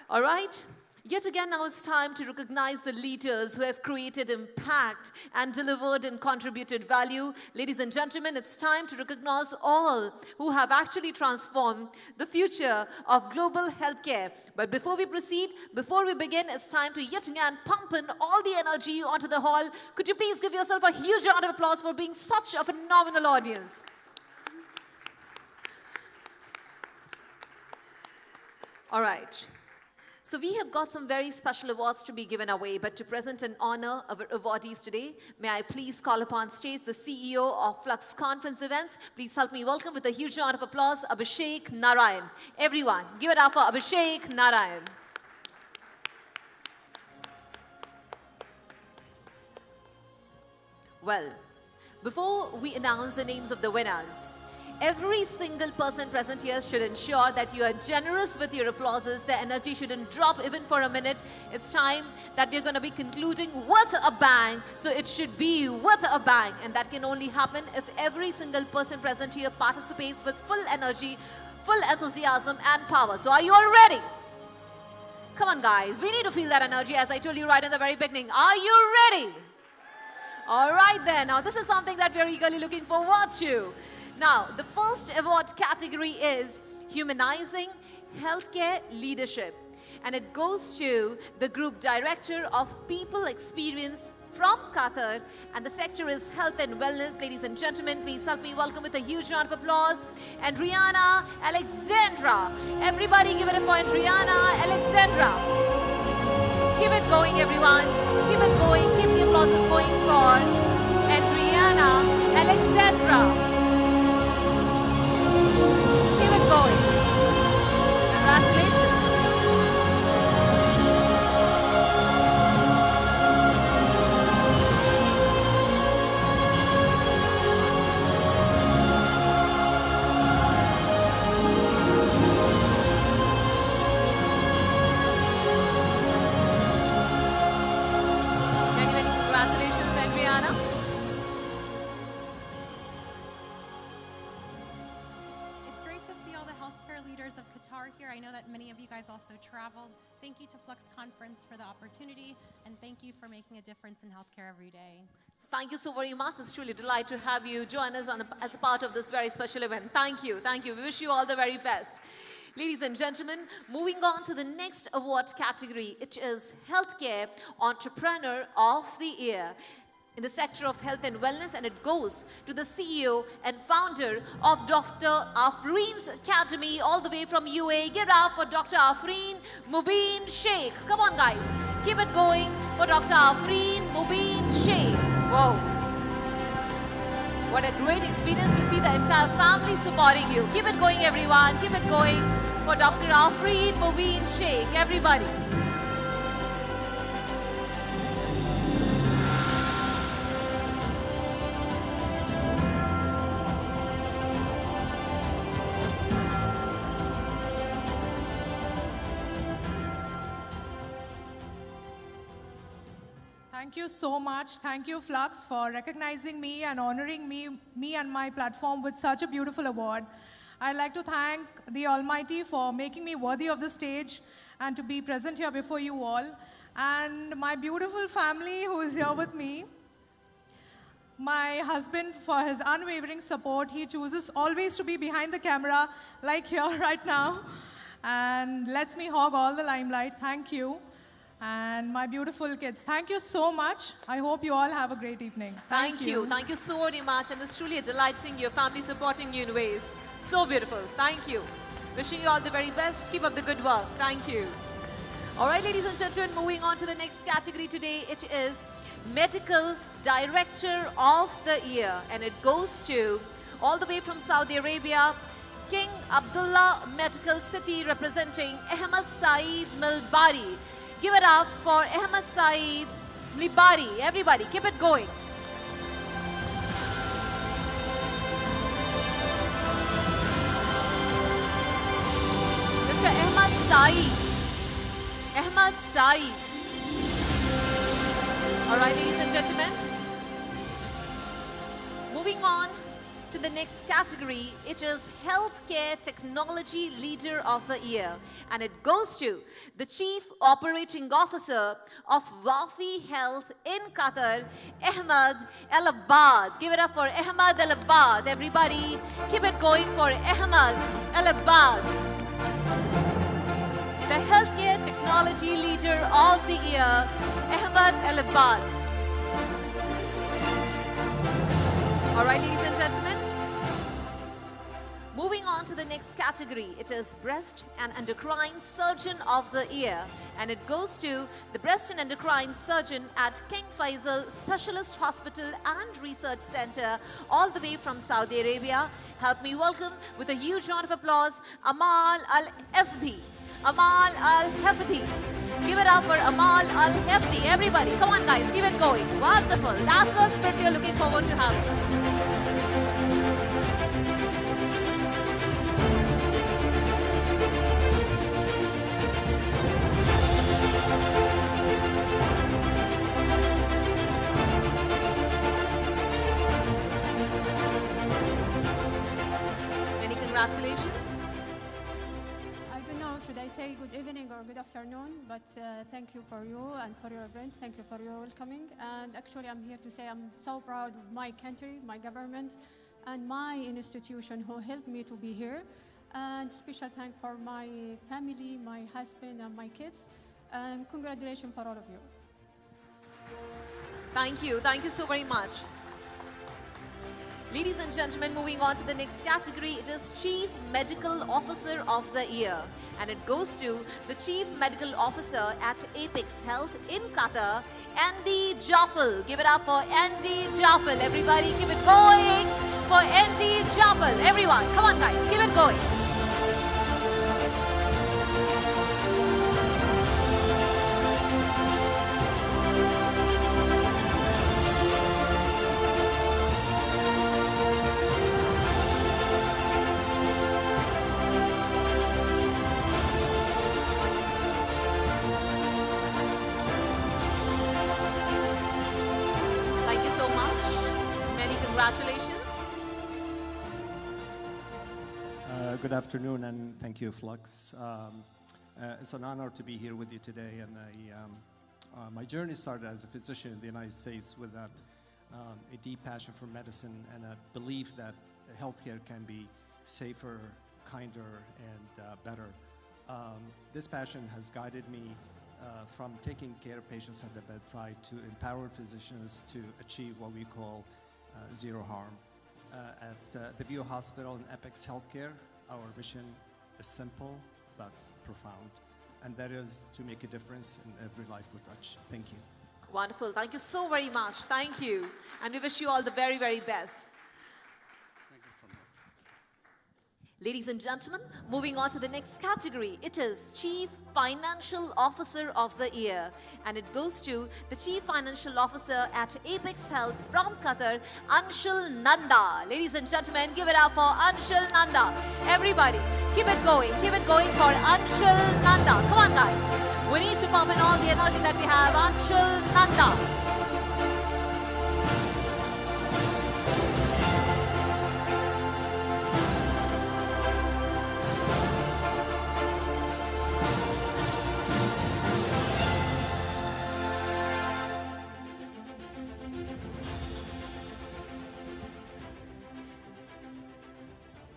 All right. Yet again, now it's time to recognize the leaders who have created impact and delivered and contributed value. Ladies and gentlemen, it's time to recognize all who have actually transformed the future of global healthcare. But before we proceed, before we begin, it's time to yet again pump in all the energy onto the hall. Could you please give yourself a huge round of applause for being such a phenomenal audience? All right. So we have got some very special awards to be given away, but to present and honor our awardees today, may I please call upon stage the CEO of Fluxx Conference Events. Please help me welcome with a huge round of applause, Abhishek Narayan. Everyone, give it up for Abhishek Narayan. Well, before we announce the names of the winners, every single person present here should ensure that you are generous with your applauses. The energy shouldn't drop even for a minute. It's time that we're going to be concluding with a bang. So it should be with a bang. And that can only happen if every single person present here participates with full energy, full enthusiasm and power. So are you all ready? Come on, guys. We need to feel that energy, as I told you right in the very beginning. Are you ready? All right, then. Now, this is something that we're eagerly looking forward to. Now, the first award category is Humanizing Healthcare Leadership. And it goes to the Group Director of People Experience from Qatar. And the sector is Health and Wellness. Ladies and gentlemen, please help me welcome with a huge round of applause, Andriana Alexandra. Everybody give it up for Andriana Alexandra. Keep it going, everyone. Keep it going. Keep the applauses going for Andriana Alexandra. Keep it going. Congratulations. Many, many congratulations, Andriana. It's great to see all the healthcare leaders of Qatar here. I know that many of you guys also traveled. Thank you to Fluxx Conference for the opportunity, and thank you for making a difference in healthcare every day. Thank you so very much. It's truly a delight to have you join us as a part of this very special event. Thank you. Thank you. We wish you all the very best. Ladies and gentlemen, moving on to the next award category, which is Healthcare Entrepreneur of the Year in the sector of health and wellness, and it goes to the CEO and founder of Dr. Afreen's Academy, all the way from UAE. Give it up for Dr. Afreen Mubin Sheikh. Come on, guys. Keep it going for Dr. Afreen Mubin Sheikh. Whoa. What a great experience to see the entire family supporting you. Keep it going, everyone. Keep it going for Dr. Afreen Mubin Sheikh. Everybody. Thank you so much. Thank you, Fluxx, for recognizing me and honoring me and my platform with such a beautiful award. I'd like to thank the Almighty for making me worthy of the stage and to be present here before you all. And my beautiful family who is here with me. My husband for his unwavering support. He chooses always to be behind the camera, like here right now, and lets me hog all the limelight. Thank you. And my beautiful kids, thank you so much. I hope you all have a great evening. Thank you. Thank you so very much. And it's truly a delight seeing your family supporting you in ways so beautiful. Thank you. Wishing you all the very best. Keep up the good work. Thank you. All right, ladies and gentlemen, moving on to the next category today. It is Medical Director of the Year. And it goes to, all the way from Saudi Arabia, King Abdullah Medical City representing Ahmad Saeed Milbari. Give it up for Ahmad Saeed Milbari. Everybody, keep it going. Mr. Ahmad Saeed. Ahmad Saeed. All right, ladies and gentlemen. Moving on to the next category, it is Healthcare Technology Leader of the Year. And it goes to the Chief Operating Officer of Wafi Health in Qatar, Ahmad El-Abad. Give it up for Ahmad El-Abad. Everybody, keep it going for Ahmad El-Abad. The Healthcare Technology Leader of the Year, Ahmad El-Abad. All right, ladies and gentlemen. Moving on to the next category, it is Breast and Endocrine Surgeon of the Year. And it goes to the Breast and Endocrine Surgeon at King Faisal Specialist Hospital and Research Center, all the way from Saudi Arabia. Help me welcome, with a huge round of applause, Amal Al-Hafdi. Amal Al-Hafdi. Give it up for Amal Al-Hafdi. Everybody, come on guys, keep it going. Wonderful. That's the spirit we are looking forward to having. Many congratulations. I don't know, should I say good evening or good afternoon, but thank you for you and for your event. Thank you for your welcoming. And actually, I'm here to say I'm so proud of my country, my government, and my institution who helped me to be here. And special thank for my family, my husband, and my kids. And congratulations for all of you. Thank you. Thank you so very much. Ladies and gentlemen, moving on to the next category, it is Chief Medical Officer of the Year. And it goes to the Chief Medical Officer at Apex Health in Qatar, Andy Jaffel. Give it up for Andy Jaffel. Everybody, keep it going for Andy Jaffel. Everyone, come on guys, keep it going. Thank you so much. Many congratulations. Good afternoon, and thank you, Fluxx. It's an honor to be here with you today, and my journey started as a physician in the United States with a deep passion for medicine and a belief that healthcare can be safer, kinder, and better. This passion has guided me from taking care of patients at the bedside to empower physicians to achieve what we call zero harm. At the View Hospital and Apex Healthcare, our mission is simple but profound, and that is to make a difference in every life we touch. Thank you. Wonderful. Thank you so very much. Thank you. And we wish you all the very, very best. Ladies and gentlemen, moving on to the next category, it is Chief Financial Officer of the Year. And it goes to the Chief Financial Officer at Apex Health from Qatar, Anshul Nanda. Ladies and gentlemen, give it up for Anshul Nanda. Everybody, keep it going for Anshul Nanda. Come on guys, we need to pump in all the energy that we have. Anshul Nanda.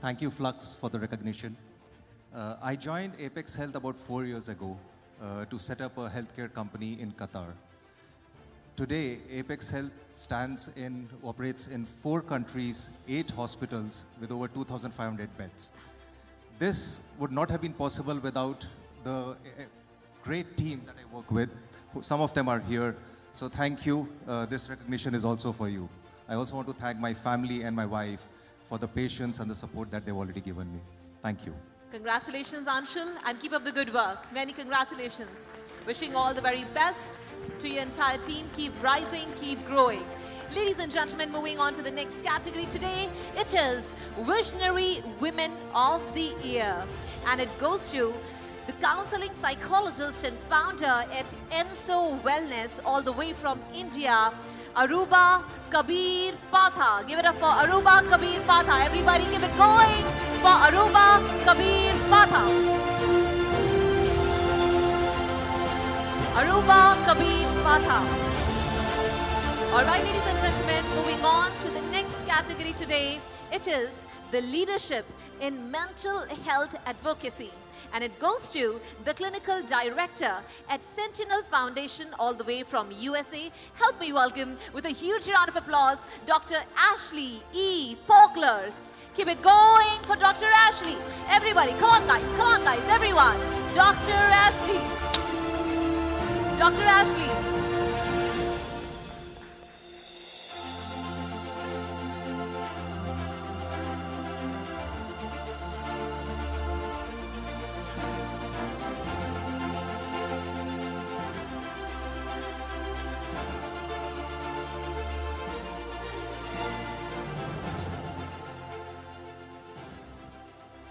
Thank you, Fluxx, for the recognition. I joined Apex Health about 4 years ago to set up a healthcare company in Qatar. Today, Apex Health operates in 4 countries, 8 hospitals with over 2,500 beds. This would not have been possible without the great team that I work with. Some of them are here. So thank you. This recognition is also for you. I also want to thank my family and my wife for the patience and the support that they've already given me. Thank you. Congratulations, Anshul, and keep up the good work. Many congratulations. Wishing all the very best to your entire team. Keep rising, keep growing. Ladies and gentlemen, moving on to the next category today, it is Visionary Women of the Year. And it goes to the counseling psychologist and founder at Enso Wellness, all the way from India, Aruba Kabir Patha. Give it up for Aruba Kabir Patha. Everybody keep it going for Aruba Kabir Patha. Aruba Kabir Patha. All right, ladies and gentlemen, moving on to the next category today, it is the leadership in mental health advocacy. And it goes to the clinical director at Sentinel Foundation, all the way from USA. Help me welcome with a huge round of applause, Dr. Ashley E. Pokler. Keep it going for Dr. Ashley. Everybody, come on guys, everyone. Dr. Ashley. Dr. Ashley.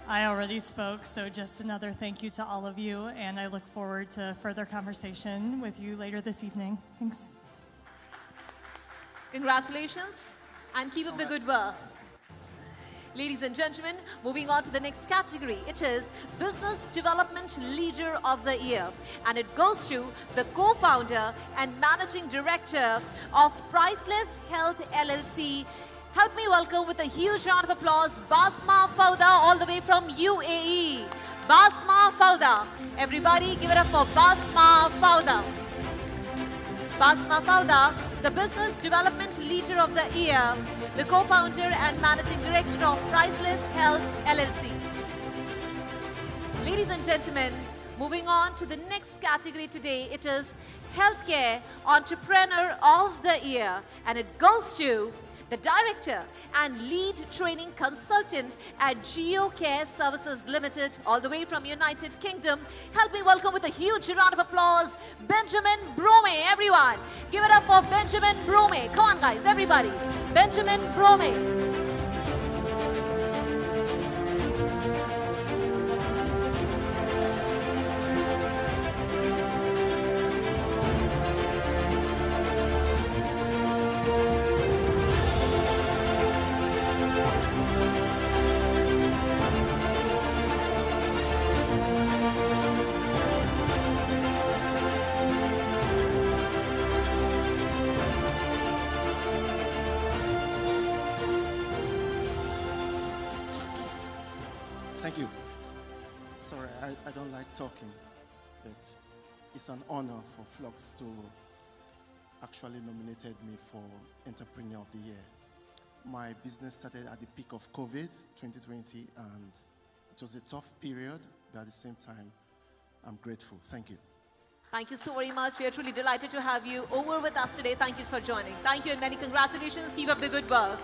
I already spoke, so just another thank you to all of you, and I look forward to further conversation with you later this evening. Thanks. Congratulations, and keep up the good work. Ladies and gentlemen, moving on to the next category, it is Business Development Leader of the Year. And it goes to the co-founder and managing director of Priceless Health LLC. Help me welcome with a huge round of applause, Basma Fauda, all the way from UAE. Basma Fauda. Everybody give it up for Basma Fauda. Basma Fauda, the Business Development Leader of the Year, the co-founder and managing director of Priceless Health LLC. Ladies and gentlemen, moving on to the next category today, it is Healthcare Entrepreneur of the Year. And it goes to the Director and Lead Training Consultant at GeoCare Services Limited, all the way from United Kingdom. Help me welcome with a huge round of applause, Benjamin Brome, everyone. Give it up for Benjamin Brome. Come on guys, everybody. Benjamin Brome. Thank you. Sorry, I don't like talking, but it's an honor for Fluxx to actually nominated me for Entrepreneur of the Year. My business started at the peak of COVID 2020, and it was a tough period, but at the same time, I'm grateful. Thank you. Thank you so very much. We are truly delighted to have you over with us today. Thank you for joining. Thank you and many congratulations. Keep up the good work.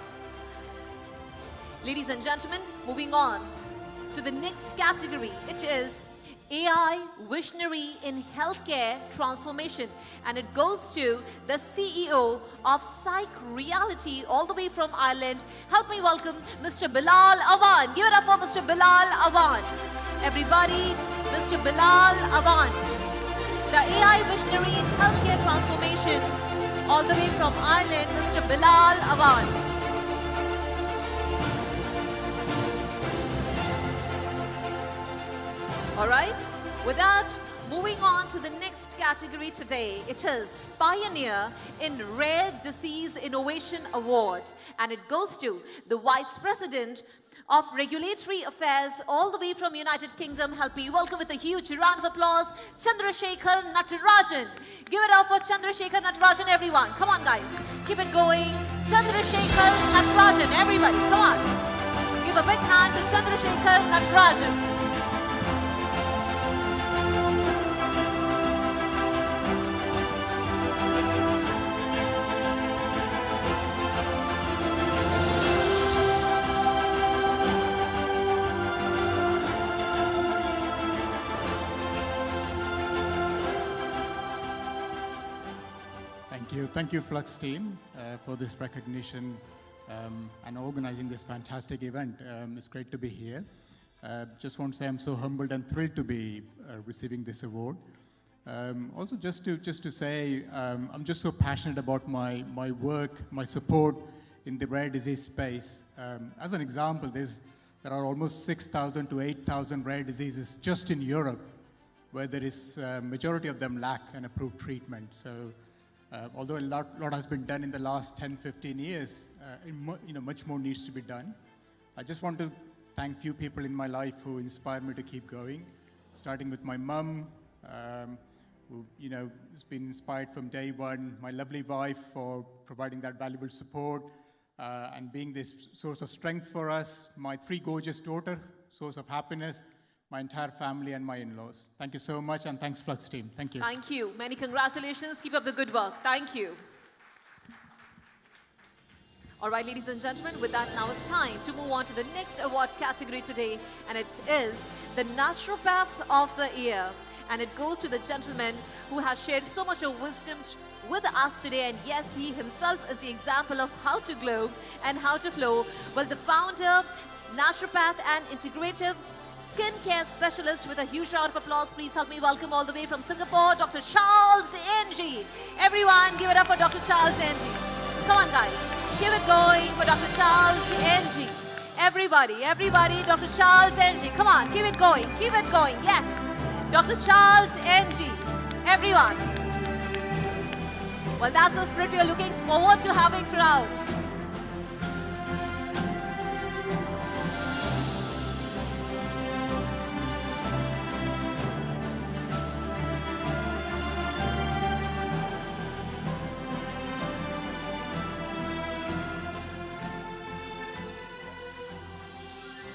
Ladies and gentlemen, moving on to the next category, which is AI Visionary in Healthcare Transformation. And it goes to the CEO of Psych Reality, all the way from Ireland. Help me welcome Mr. Bilal Awan. Give it up for Mr. Bilal Awan. Everybody, Mr. Bilal Awan. The AI Visionary in Healthcare Transformation, all the way from Ireland, Mr. Bilal Awan. All right, with that, moving on to the next category today, it is Pioneer in Rare Disease Innovation Award. And it goes to the Vice President of Regulatory Affairs, all the way from United Kingdom. Help me welcome with a huge round of applause, Chandrasekhar Natarajan. Give it up for Chandrasekhar Natarajan, everyone. Come on, guys. Keep it going. Chandrasekhar Natarajan, everybody. Come on. Give a big hand to Chandrasekhar Natarajan. you. Thank you, Fluxx team, for this recognition and organizing this fantastic event. It's great to be here. Just want to say I'm so humbled and thrilled to be receiving this award. Also, just to say, I'm just so passionate about my work, my support in the rare disease space. As an example, there are almost 6,000 to 8,000 rare diseases just in Europe, where there is majority of them lack an approved treatment. So, although a lot has been done in the last 10, 15 years, much more needs to be done. I just want to thank few people in my life who inspired me to keep going, starting with my mum, who has been inspired from day one, my lovely wife for providing that valuable support and being this source of strength for us, my 3 gorgeous daughters, source of happiness, my entire family and my in-laws. Thank you so much, and thanks Fluxx team. Thank you. Thank you. Many congratulations. Keep up the good work. Thank you. All right, ladies and gentlemen, with that, now it's time to move on to the next award category today, and it is the Naturopath of the Year. And it goes to the gentleman who has shared so much of wisdom with us today. And yes, he himself is the example of how to glow and how to flow. Well, the founder, naturopath and integrative skincare specialist, with a huge round of applause, please help me welcome all the way from Singapore, Dr. Charles Ng. Everyone, give it up for Dr. Charles Ng. Come on, guys. Keep it going for Dr. Charles Ng. Everybody, Dr. Charles Ng. Come on, keep it going. Keep it going. Yes. Dr. Charles Ng. Everyone. Well, that's the spirit we are looking forward to having throughout.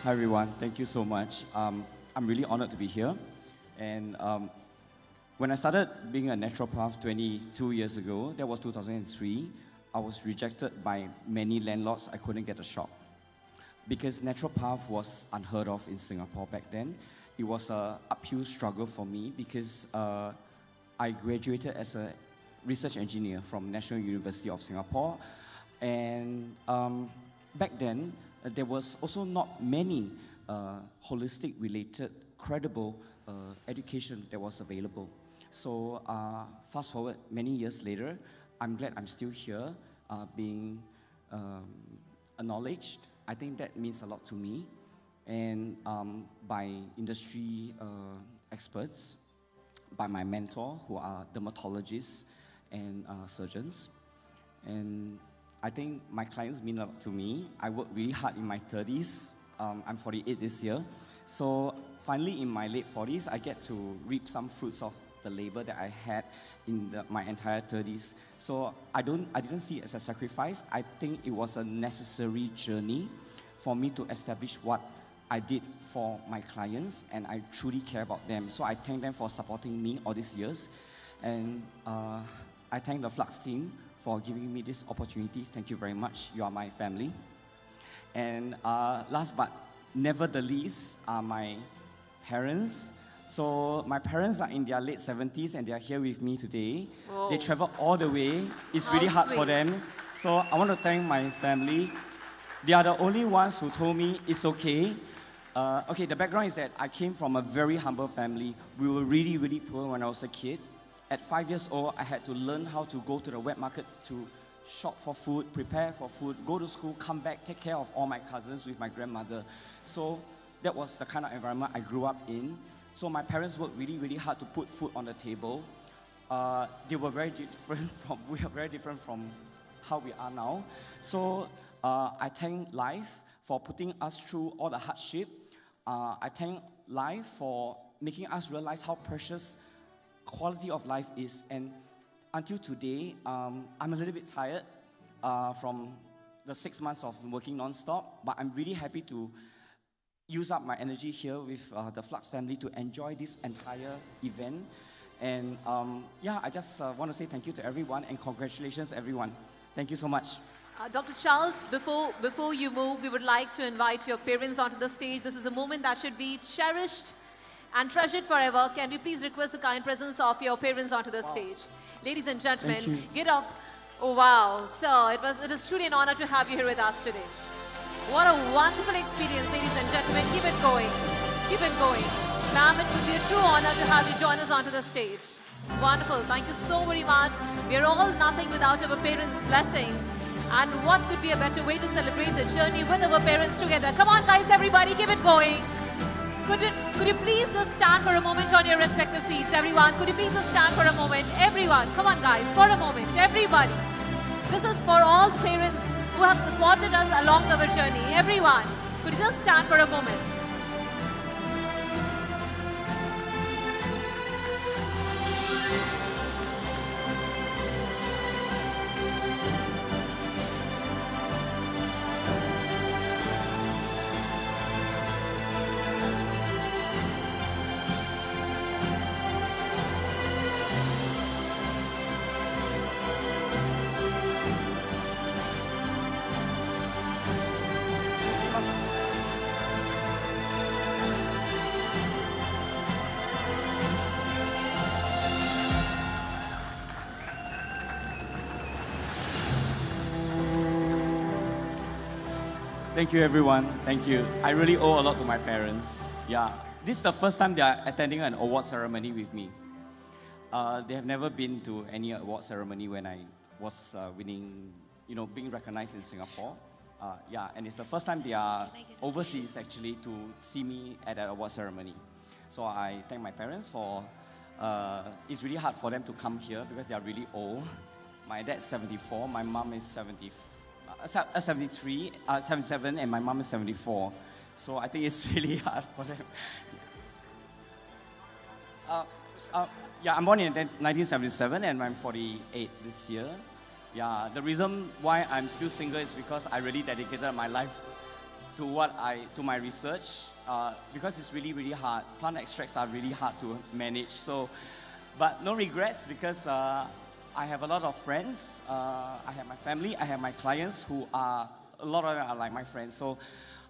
Hi everyone, thank you so much. I'm really honored to be here. And when I started being a naturopath 22 years ago, that was 2003, I was rejected by many landlords. I couldn't get a shop because naturopath was unheard of in Singapore back then. It was an uphill struggle for me because I graduated as a research engineer from National University of Singapore. And back then, there was also not many holistic related, credible education that was available. So fast forward many years later, I'm glad I'm still here being acknowledged. I think that means a lot to me, and by industry experts, by my mentor who are dermatologists and surgeons. And I think my clients mean a lot to me. I worked really hard in my 30s. I'm 48 this year. So finally in my late 40s, I get to reap some fruits of the labor that I had in my entire 30s. So I didn't see it as a sacrifice. I think it was a necessary journey for me to establish what I did for my clients, and I truly care about them. So I thank them for supporting me all these years. And I thank the Fluxx team for giving me these opportunities. Thank you very much. You are my family. And last but never the least are my parents. So my parents are in their late 70s and they are here with me today. Whoa. They traveled all the way. It's really hard for them. So I want to thank my family. They are the only ones who told me it's okay. Okay, the background is that I came from a very humble family. We were really, really poor when I was a kid. At 5 years old, I had to learn how to go to the wet market to shop for food, prepare for food, go to school, come back, take care of all my cousins with my grandmother. So that was the kind of environment I grew up in. So my parents worked really, really hard to put food on the table. We are very different from how we are now. So I thank life for putting us through all the hardship. I thank life for making us realize how precious quality of life is. And until today, I'm a little bit tired from the 6 months of working non-stop, but I'm really happy to use up my energy here with the Fluxx family to enjoy this entire event. And yeah, I just want to say thank you to everyone and congratulations everyone. Thank you so much. Dr. Charles, before you move, we would like to invite your parents onto the stage. This is a moment that should be cherished and treasured forever. Can we please request the kind presence of your parents onto the stage? Ladies and gentlemen, give Oh, wow. So it is truly an honor to have you here with us today. What a wonderful experience, ladies and gentlemen. Keep it going. Keep it going. Ma'am, it would be a true honor to have you join us onto the stage. Wonderful. Thank you so very much. We are all nothing without our parents' blessings. And what could be a better way to celebrate the journey with our parents together? Come on, guys, everybody, keep it going. Could you please just stand for a moment on your respective seats, everyone? Could you please just stand for a moment? Everyone, come on, guys, for a moment, everybody. This is for all parents who have supported us along our journey. Everyone, could you just stand for a moment? Thank you, everyone. Thank you. I really owe a lot to my parents. Yeah, this is the first time they are attending an award ceremony with me. They have never been to any award ceremony when I was winning, being recognized in Singapore. Yeah, and it's the first time they are overseas actually to see me at an award ceremony. So I thank my parents for, it's really hard for them to come here because they are really old. My dad's 74, my mom is 77, and my mom is 74. So I think it's really hard for them. Yeah, I'm born in 1977 and I'm 48 this year. Yeah, the reason why I'm still single is because I really dedicated my life to my research because it's really, really hard. Plant extracts are really hard to manage. So, but no regrets because I have a lot of friends. I have my family. I have my clients who a lot of them are like my friends. So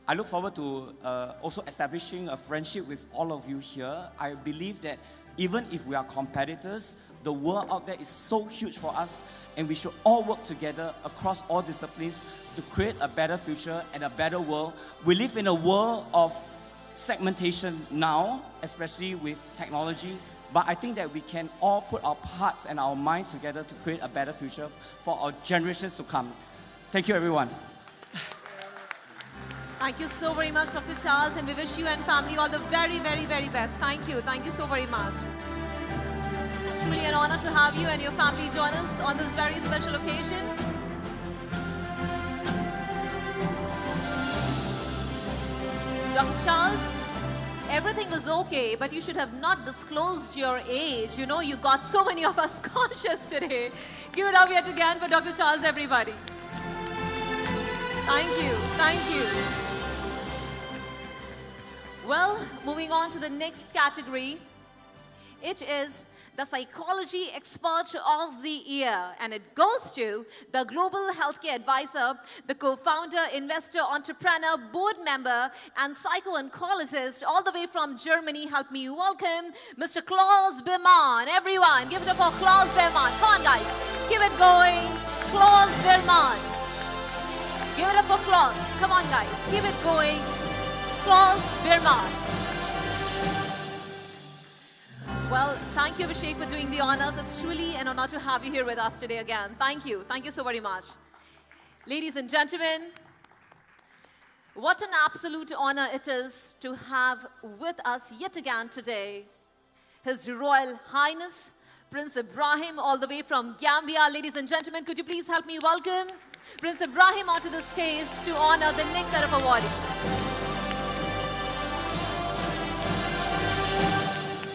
I look forward to also establishing a friendship with all of you here. I believe that even if we are competitors, the world out there is so huge for us, and we should all work together across all disciplines to create a better future and a better world. We live in a world of segmentation now, especially with technology, but I think that we can all put our hearts and our minds together to create a better future for our generations to come. Thank you, everyone. Thank you so very much, Dr. Charles, and we wish you and family all the very, very, very best. Thank you. Thank you so very much. It's really an honor to have you and your family join us on this very special occasion. Dr. Charles, everything was okay, but you should have not disclosed your age. You know, you got so many of us conscious today. Give it up yet again for Dr. Charles, everybody. Thank you. Thank you. Well, moving on to the next category. It is the Psychology Expert of the Year, and it goes to the Global Healthcare Advisor, the co-founder, investor, entrepreneur, board member, and psycho-oncologist all the way from Germany. Help me welcome Mr. Klaus Berman. Everyone, give it up for Klaus Berman. Come on, guys. Keep it going. Klaus Berman. Give it up for Klaus. Come on, guys. Keep it going. Klaus Berman. Well, thank you, Abhishek, for doing the honors. It's truly an honor to have you here with us today again. Thank you. Thank you so very much. Ladies and gentlemen, what an absolute honor it is to have with us yet again today His Royal Highness, Prince Ibrahim, all the way from Gambia. Ladies and gentlemen, could you please help me welcome Prince Ibrahim onto the stage to honor the next set of awardees.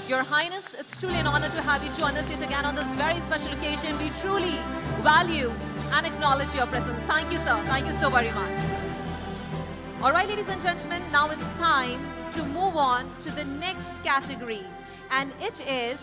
Your Highness, it's truly an honor to have you join us yet again on this very special occasion. We truly value and acknowledge your presence. Thank you, sir. Thank you so very much. All right, ladies and gentlemen, now it's time to move on to the next category, and it is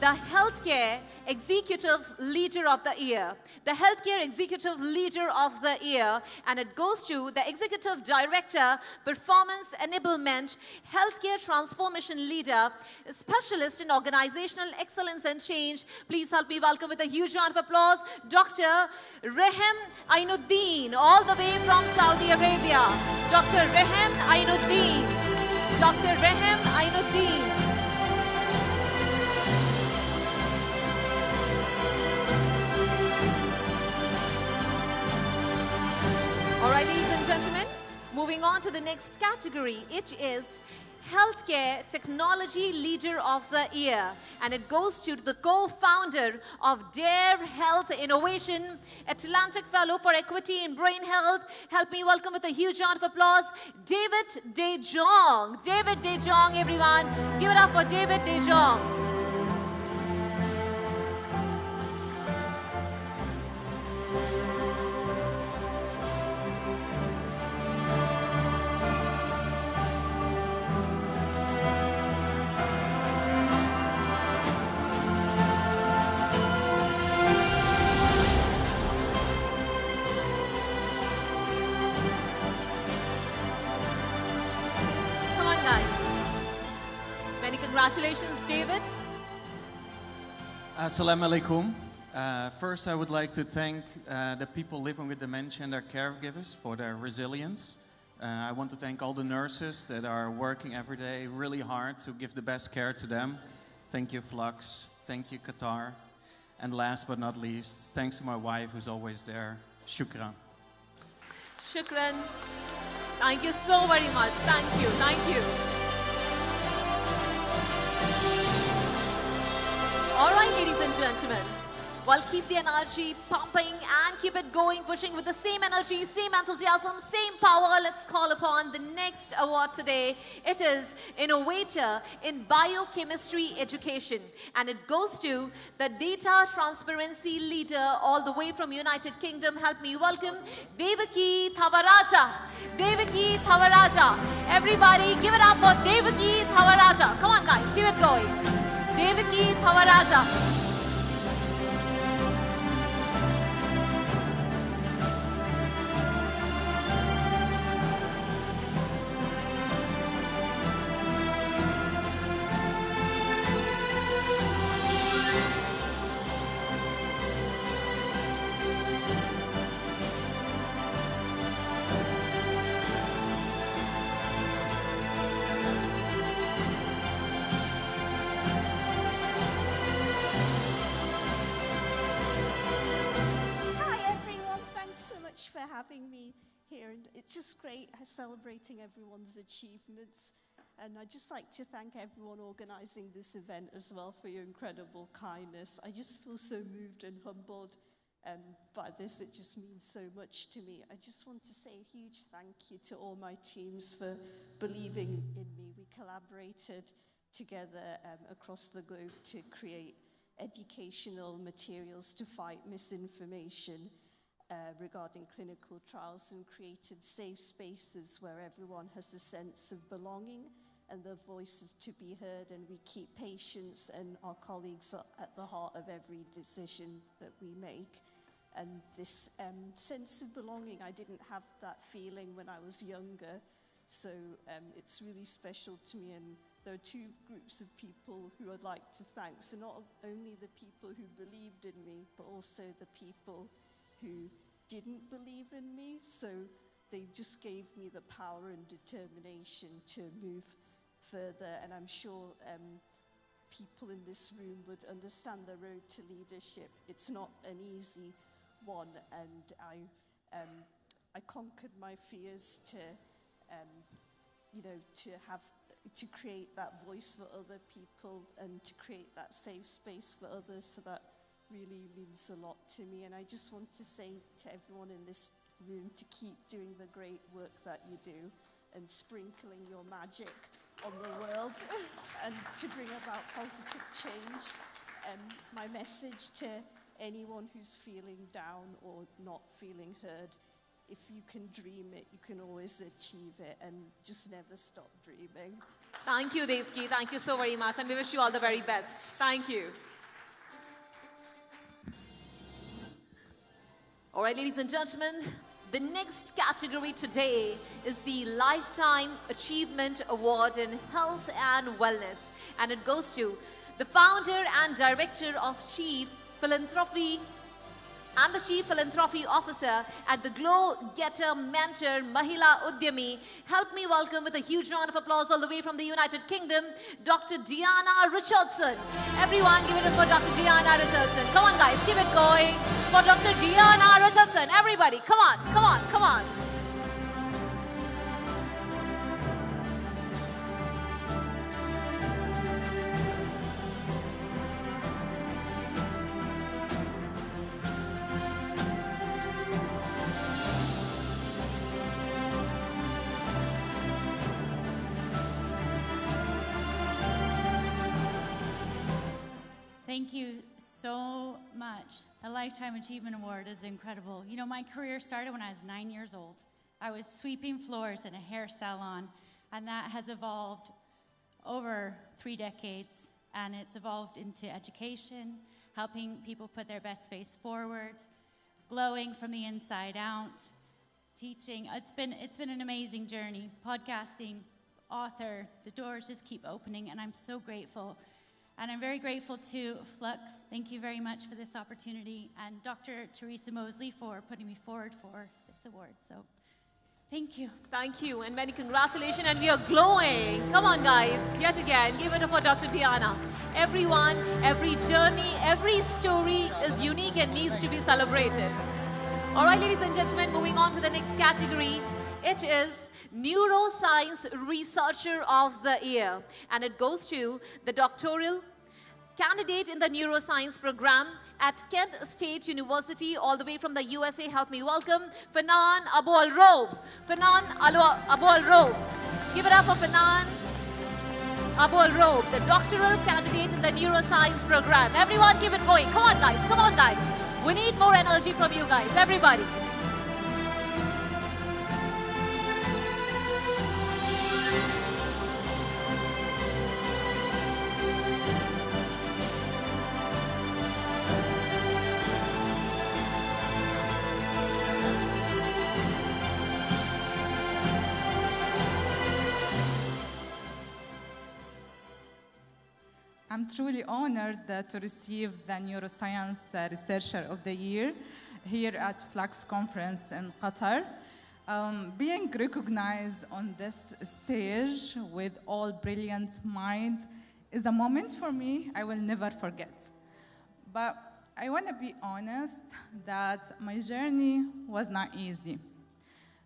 the Healthcare Executive Leader of the Year. The Healthcare Executive Leader of the Year, and it goes to the Executive Director, Performance Enablement, Healthcare Transformation Leader, Specialist in Organizational Excellence and Change. Please help me welcome with a huge round of applause, Dr. Rehem Ainuddin, all the way from Saudi Arabia. Dr. Rehem Ainuddin. Dr. Rehem Ainuddin. All right, ladies and gentlemen, moving on to the next category. It is Healthcare Technology Leader of the Year, and it goes to the co-founder of Dare Health Innovation, Atlantic Fellow for Equity in Brain Health. Help me welcome with a huge round of applause, David De Jong. David De Jong, everyone. Give it up for David De Jong. Congratulations, David. Assalamu alaikum. First, I would like to thank the people living with dementia and their caregivers for their resilience. I want to thank all the nurses that are working every day really hard to give the best care to them. Thank you, Fluxx. Thank you, Qatar. And last but not least, thanks to my wife who's always there. Shukran. Shukran. Thank you so very much. Thank you. Thank you. All right, ladies and gentlemen, well, keep the energy pumping and keep it going, pushing with the same energy, same enthusiasm, same power. Let's call upon the next award today. It is Innovator in Biochemistry Education, and it goes to the Data Transparency Leader all the way from United Kingdom. Help me welcome Devaki Thavaraja. Devaki Thavaraja. Everybody give it up for Devaki Thavaraja. Come on, guys, keep it going. Devaki Thavaraja. for having me here. And it's just great celebrating everyone's achievements. And I'd just like to thank everyone organizing this event as well for your incredible kindness. I just feel so moved and humbled by this. It just means so much to me. I just want to say a huge thank you to all my teams for believing in me. We collaborated together across the globe to create educational materials to fight misinformation regarding clinical trials, and created safe spaces where everyone has a sense of belonging and their voices to be heard, and we keep patients and our colleagues at the heart of every decision that we make. And this sense of belonging, I didn't have that feeling when I was younger, so it's really special to me. And there are two groups of people who I'd like to thank. So not only the people who believed in me, but also the people who didn't believe in me. So they just gave me the power and determination to move further. And I'm sure people in this room would understand the road to leadership. It's not an easy one, and I conquered my fears to, to create that voice for other people and to create that safe space for others. So that really means a lot to me. And I just want to say to everyone in this room to keep doing the great work that you do and sprinkling your magic on the world and to bring about positive change. My message to anyone who's feeling down or not feeling heard if you can dream it, you can always achieve it, and just never stop dreaming. Thank you, Devki. Thank you so very much, and we wish you all the very best. Thank you. All right, ladies and gentlemen, the next category today is the Lifetime Achievement Award in Health and Wellness, and it goes to the founder and director of Chief Philanthropy and the Chief Philanthropy Officer at the Glow Getter Mentor Mahila Udyami. Help me welcome with a huge round of applause all the way from the United Kingdom, Dr. Diana Richardson. Everyone give it up for Dr. Diana Richardson. Come on guys, keep it going for Dr. Diana Richardson. Everybody, come on, come on, come on. Thank you so much. The Lifetime Achievement Award is incredible. You know, my career started when I was 9 years old. I was sweeping floors in a hair salon, and that has evolved over 3 decades, and it's evolved into education, helping people put their best face forward, glowing from the inside out, teaching. It's been an amazing journey. Podcasting, author, the doors just keep opening, and I'm so grateful. And I'm very grateful to Fluxx. Thank you very much for this opportunity, and Dr. Teresa Mosley for putting me forward for this award. So, thank you. Thank you, and many congratulations, and we are glowing. Come on, guys, yet again, give it up for Dr. Diana. Everyone, every journey, every story is unique and needs to be celebrated. All right, ladies and gentlemen, moving on to the next category. It is Neuroscience Researcher of the Year, and it goes to the doctoral candidate in the neuroscience program at Kent State University, all the way from the USA. Help me welcome Fanan Abu-al-Rob. Fanan Abu-al-Rob. Give it up for Fanan Abu-al-Rob, the doctoral candidate in the neuroscience program. Everyone keep it going. Come on, guys. Come on, guys. We need more energy from you guys. Everybody. I'm truly honored to receive the Neuroscience Researcher of the Year here at Fluxx Conference in Qatar. Being recognized on this stage with all brilliant minds is a moment for me I will never forget. But I want to be honest that my journey was not easy.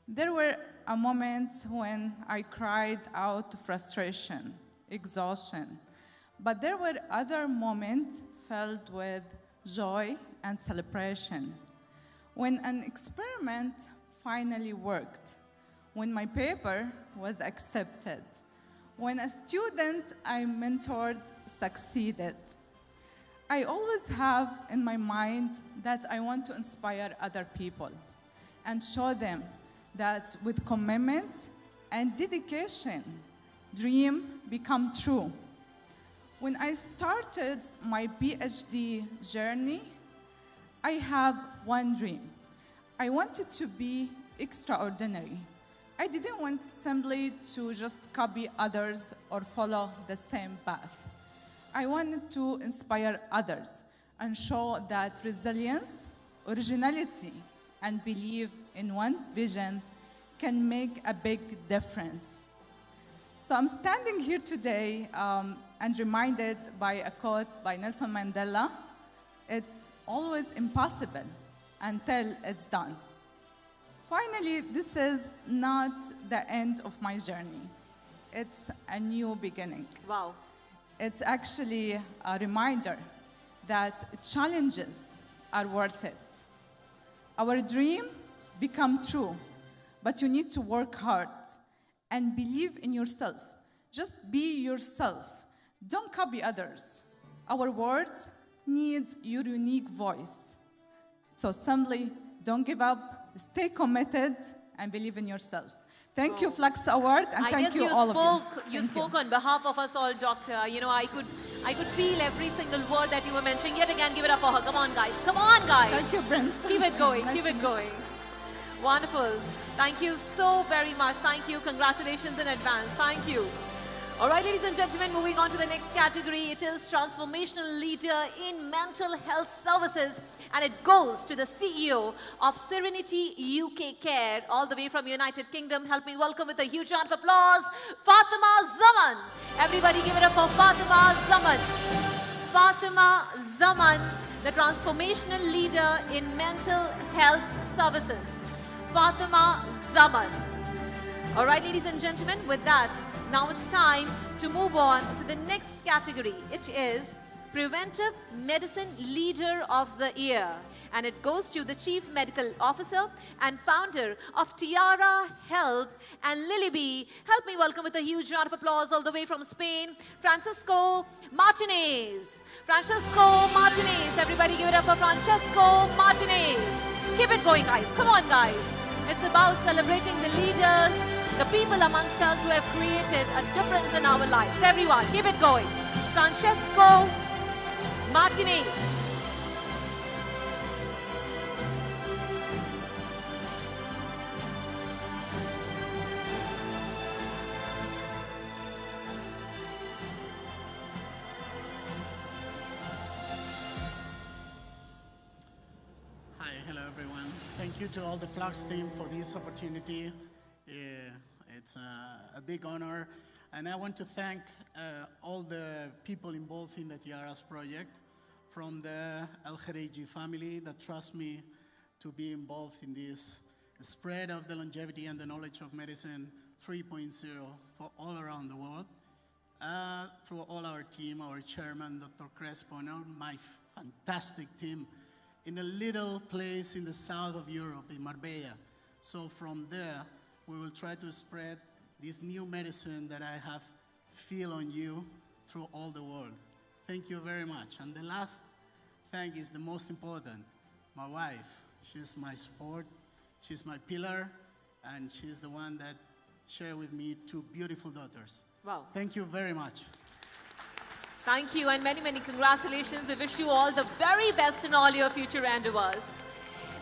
There were a moment when I cried out frustration, exhaustion. But there were other moments filled with joy and celebration. When an experiment finally worked, when my paper was accepted, when a student I mentored succeeded, I always have in my mind that I want to inspire other people and show them that with commitment and dedication, dreams become true. When I started my PhD journey, I have one dream. I wanted to be extraordinary. I didn't want simply to just copy others or follow the same path. I wanted to inspire others and show that resilience, originality, and belief in one's vision can make a big difference. So I'm standing here today and reminded by a quote by Nelson Mandela, it's always impossible until it's done. Finally, this is not the end of my journey. It's a new beginning. Wow. It's actually a reminder that challenges are worth it. Our dream become true, but you need to work hard and believe in yourself. Just be yourself. Don't copy others. Our world needs your unique voice. So simply don't give up, stay committed, and believe in yourself. Thank you, Fluxx Award, and thank you all of you. You spoke on behalf of us all, Doctor. You know, I could feel every single word that you were mentioning. Yet again, give it up for her. Come on, guys. Come on, guys. Thank you, Prince. Keep it going. Nice Keep to it meet going. Wonderful. Thank you so very much. Thank you. Congratulations in advance. Thank you. All right, ladies and gentlemen, moving on to the next category. It is Transformational Leader in Mental Health Services, and it goes to the CEO of Serenity UK Care, all the way from United Kingdom. Help me welcome with a huge round of applause, Fatima Zaman. Everybody give it up for Fatima Zaman. Fatima Zaman, the Transformational Leader in Mental Health Services. Fatima Zaman. All right, ladies and gentlemen, with that, now it's time to move on to the next category. It is Preventive Medicine Leader of the Year. And it goes to the Chief Medical Officer and founder of Tiara Health and Lilybee. Help me welcome with a huge round of applause all the way from Spain, Francisco Martinez. Francesco Martinez. Everybody give it up for Francesco Martinez. Keep it going, guys. Come on, guys. It's about celebrating the leaders, the people amongst us who have created a difference in our lives. Everyone, keep it going. Francesco Martinez. Hi, hello everyone. Thank you to all the Fluxx team for this opportunity. It's a big honor, and I want to thank all the people involved in the Tiara's project, from the El Khareji family that trust me to be involved in this spread of the longevity and the knowledge of medicine 3.0 for all around the world. Through all our team, our chairman, Dr. Crespo, and all my fantastic team in a little place in the south of Europe, in Marbella. So from there, we will try to spread this new medicine that I have feel on you through all the world. Thank you very much. And the last thank is the most important, my wife. She's my support, she's my pillar, and she's the one that shared with me 2 beautiful daughters. Wow. Thank you very much. Thank you, and many, many congratulations. We wish you all the very best in all your future endeavors.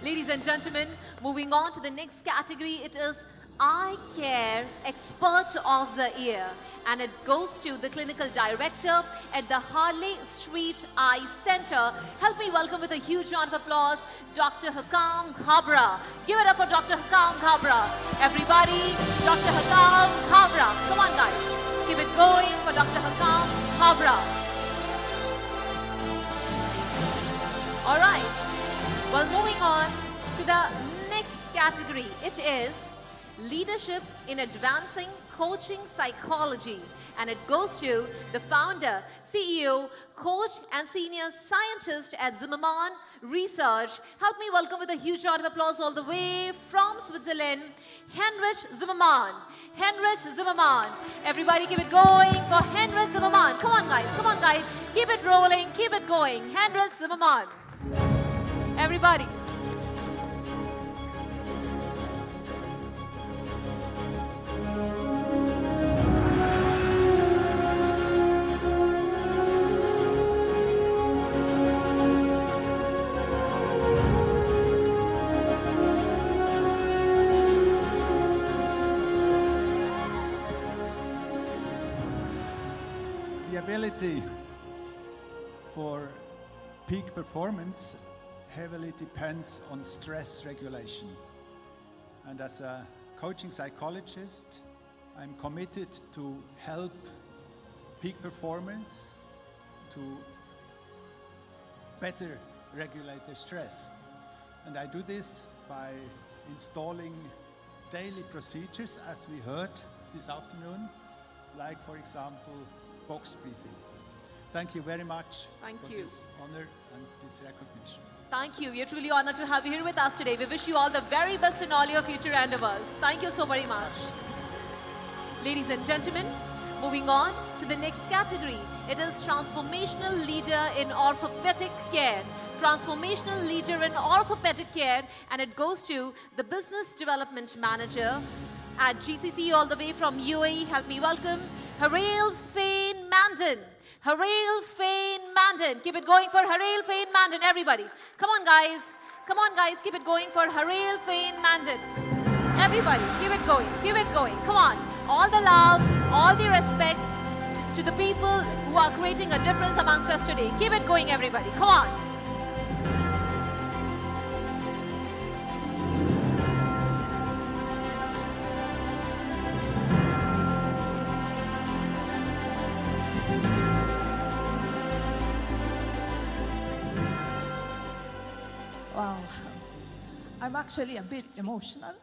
Ladies and gentlemen, moving on to the next category, it is Eye Care Expert of the Year, and it goes to the Clinical Director at the Harley Street Eye Center. Help me welcome with a huge round of applause, Dr. Hakam Khabra. Give it up for Dr. Hakam Khabra. Everybody, Dr. Hakam Khabra. Come on, guys. Keep it going for Dr. Hakam Khabra. All right. Well, moving on to the next category. It is Leadership in Advancing Coaching Psychology, and it goes to the founder, CEO, coach, and senior scientist at Zimmermann Research. Help me welcome with a huge round of applause all the way from Switzerland, Heinrich Zimmermann. Heinrich Zimmermann. Everybody keep it going for Heinrich Zimmermann. Come on, guys. Come on, guys. Keep it rolling. Keep it going. Heinrich Zimmermann. Everybody. The ability for peak performance heavily depends on stress regulation. And as a coaching psychologist, I'm committed to help peak performance to better regulate their stress. And I do this by installing daily procedures, as we heard this afternoon, like, for example, box breathing. Thank you very much for this honor and this recognition. Thank you. We are truly honored to have you here with us today. We wish you all the very best in all your future endeavors. Thank you so very much. Ladies and gentlemen, moving on to the next category. It is Transformational Leader in Orthopedic Care. transformational leader in orthopedic care, and it goes to the business development manager at GCC all the way from UAE. Help me welcome Harail Fain Mandan. Harail Fain Mandan. Keep it going for Harail Fain Mandan, everybody. Come on, guys. Come on, guys. Keep it going for Harail Fain Mandan. Everybody, keep it going. Keep it going. Come on. All the love, all the respect to the people who are creating a difference amongst us today. Keep it going, everybody. Come on. Wow. I'm actually a bit emotional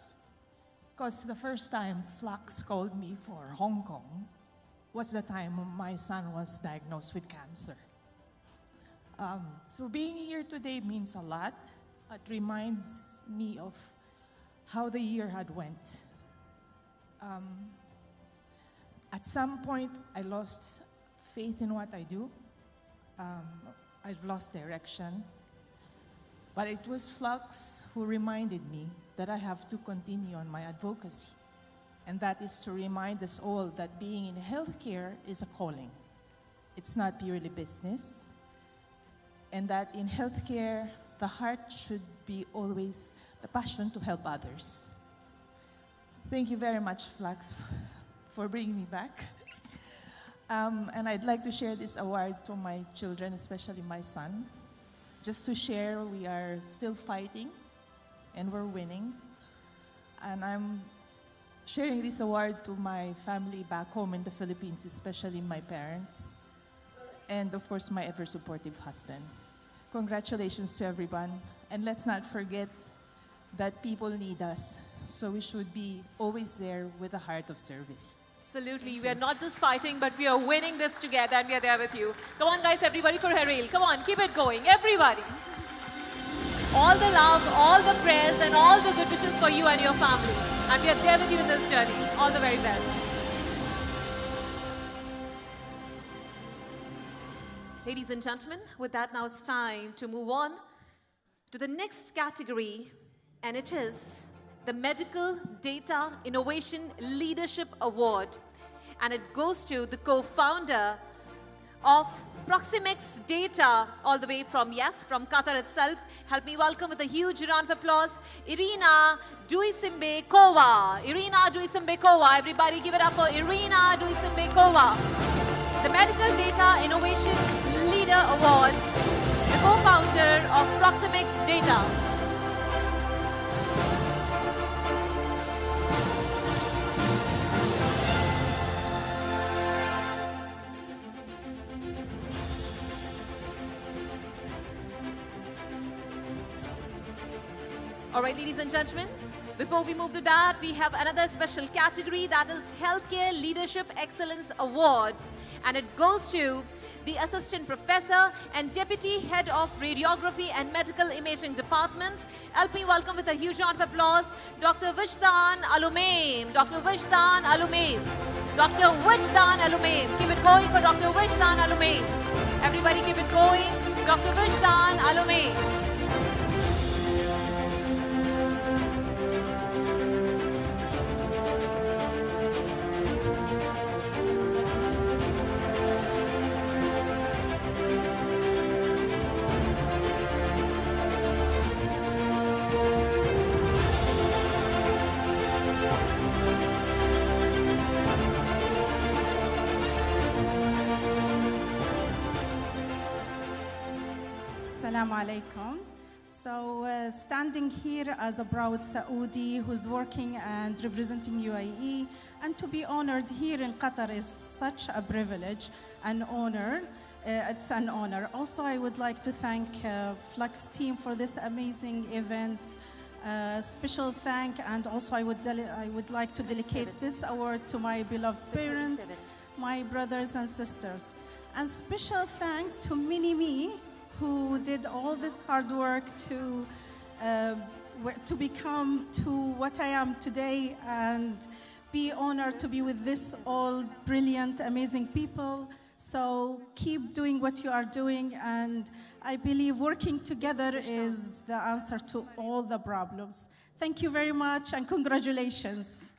because the first time Fluxx called me for Hong Kong was the time my son was diagnosed with cancer. So being here today means a lot. It reminds me of how the year had went. At some point, I lost faith in what I do. I've lost direction. But it was Fluxx who reminded me that I have to continue on my advocacy. And that is to remind us all that being in healthcare is a calling. It's not purely business. And that in healthcare, the heart should be always the passion to help others. Thank you very much, Fluxx, for bringing me back. And I'd like to share this award to my children, especially my son. Just to share, we are still fighting and we're winning. And I'm sharing this award to my family back home in the Philippines, especially my parents, and of course my ever supportive husband. Congratulations to everyone. And let's not forget that people need us, so we should be always there with a heart of service. Absolutely. We are not just fighting, but we are winning this together, and we are there with you. Come on, guys, everybody for Harail. Come on, keep it going, everybody. All the love, all the prayers, and all the good wishes for you and your family. And we are there with you in this journey. All the very best. Ladies and gentlemen, with that, now it's time to move on to the next category, and it is the Medical Data Innovation Leadership Award. And it goes to the co-founder of Proximex Data, all the way from, yes, from Qatar itself. Help me welcome with a huge round of applause, Irina Duisimbe Kova. Irina Duisimbe Kova. Everybody give it up for Irina Duisimbe Kova. The Medical Data Innovation Leader Award, the co-founder of Proximex Data. All right, ladies and gentlemen, before we move to that, we have another special category, that is Healthcare Leadership Excellence Award. And it goes to the Assistant Professor and Deputy Head of Radiography and Medical Imaging Department. Help me welcome with a huge round of applause, Dr. Wishdan Alumaim. Dr. Wishdan Alumaim. Dr. Wishdan Alumaim. Keep it going for Dr. Wishdan Alumaim. Everybody keep it going. Dr. Wishdan Alumaim. Assalamu alaikum. So standing here as a proud Saudi who's working and representing UAE, and to be honored here in Qatar is such a privilege and honor. It's an honor. Also, I would like to thank Fluxx team for this amazing event. Special thank, and also I would like to dedicate this award to my beloved parents, my brothers and sisters. And special thank to Mini-Me, who did all this hard work to become to what I am today, and be honored to be with this all brilliant, amazing people. So keep doing what you are doing, and I believe working together is the answer to all the problems. Thank you very much, and congratulations.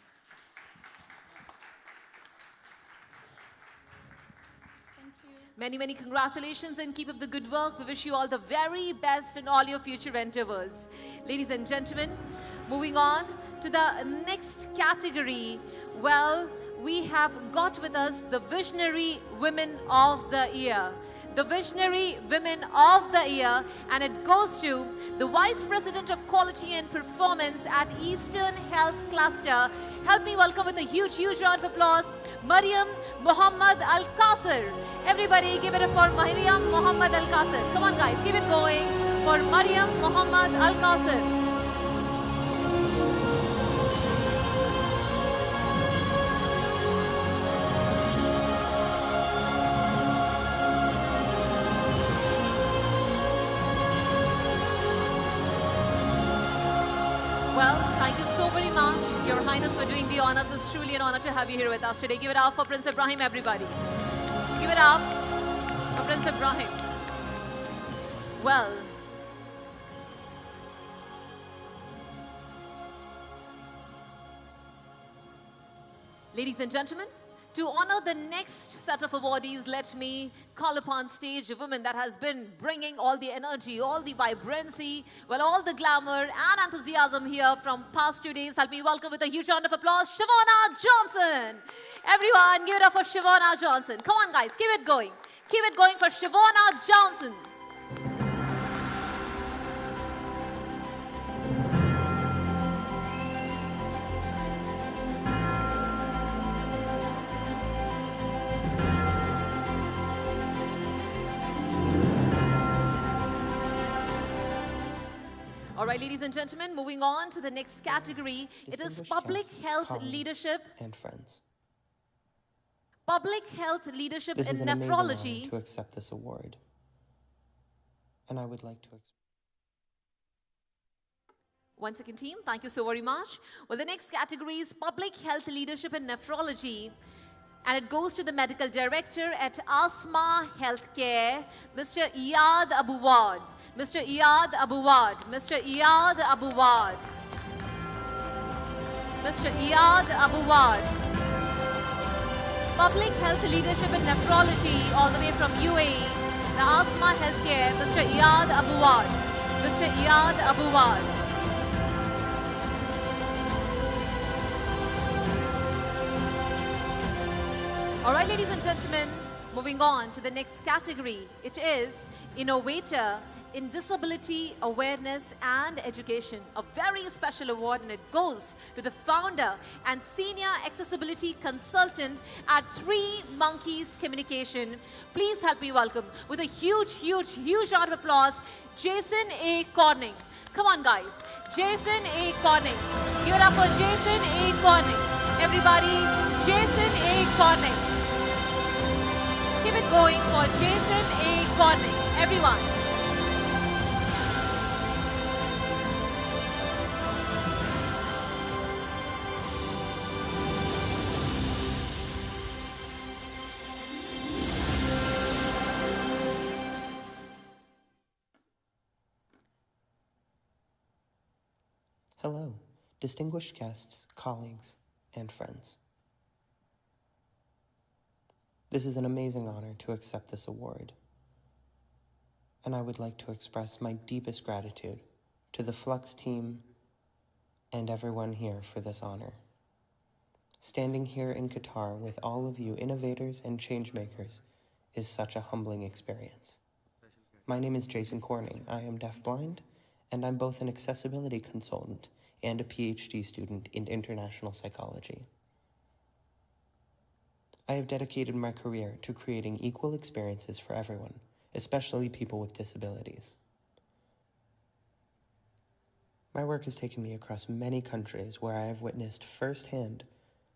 Many, many congratulations and keep up the good work. We wish you all the very best in all your future endeavors. Ladies and gentlemen, moving on to the next category. Well, we have got with us the Visionary Women of the Year. The Visionary Women of the Year, and it goes to the Vice President of Quality and Performance at Eastern Health Cluster. Help me welcome with a huge, huge round of applause, Mariam Muhammad Al-Qasir. Everybody give it up for Mariam Muhammad Al-Qasir. Come on guys, keep it going for Mariam Muhammad Al-Qasir. Well, thank you so very much, Your Highness, for doing the honors. It's truly an honor to have you here with us today. Give it up for Prince Ibrahim, everybody. Give it up for Prince Ibrahim. Well, ladies and gentlemen, to honor the next set of awardees, let me call upon stage a woman that has been bringing all the energy, all the vibrancy, well, all the glamour and enthusiasm here from past 2 days. Help me welcome with a huge round of applause, Siobhan Johnson. Everyone, give it up for Siobhan Johnson. Come on, guys, keep it going. Keep it going for Siobhan Johnson. All right, ladies and gentlemen, moving on to the next category. It is Public Health Leadership and friends. Public Health Leadership This in is an amazing Nephrology. honor to accept this award. And I would like to Once again, team, thank you so very much. Well, the next category is Public Health Leadership in Nephrology. And it goes to the Medical Director at Asma Healthcare, Mr. Iyad Abuwad. Mr. Iyad Abuwad. Mr. Iyad Abuwad. Mr. Iyad Abuwad. Public Health Leadership in Nephrology, all the way from UAE, the Asma Healthcare, Mr. Iyad Abuwad. Mr. Iyad Abuwad. All right, ladies and gentlemen, moving on to the next category. It is Innovator in Disability Awareness and Education, a very special award, and it goes to the founder and senior accessibility consultant at Three Monkeys Communication. Please help me welcome with a huge, huge, huge round of applause, Jason A. Corning. Come on, guys. Jason A. Corning. Give it up for Jason A. Corning. Everybody, Jason A. Corning. Keep it going for Jason A. Corning. Everyone. Hello, distinguished guests, colleagues, and friends. This is an amazing honor to accept this award, and I would like to express my deepest gratitude to the Fluxx team and everyone here for this honor. Standing here in Qatar with all of you innovators and changemakers is such a humbling experience. My name is Jason Corning. I am deafblind, and I'm both an accessibility consultant and a PhD student in international psychology. I have dedicated my career to creating equal experiences for everyone, especially people with disabilities. My work has taken me across many countries where I have witnessed firsthand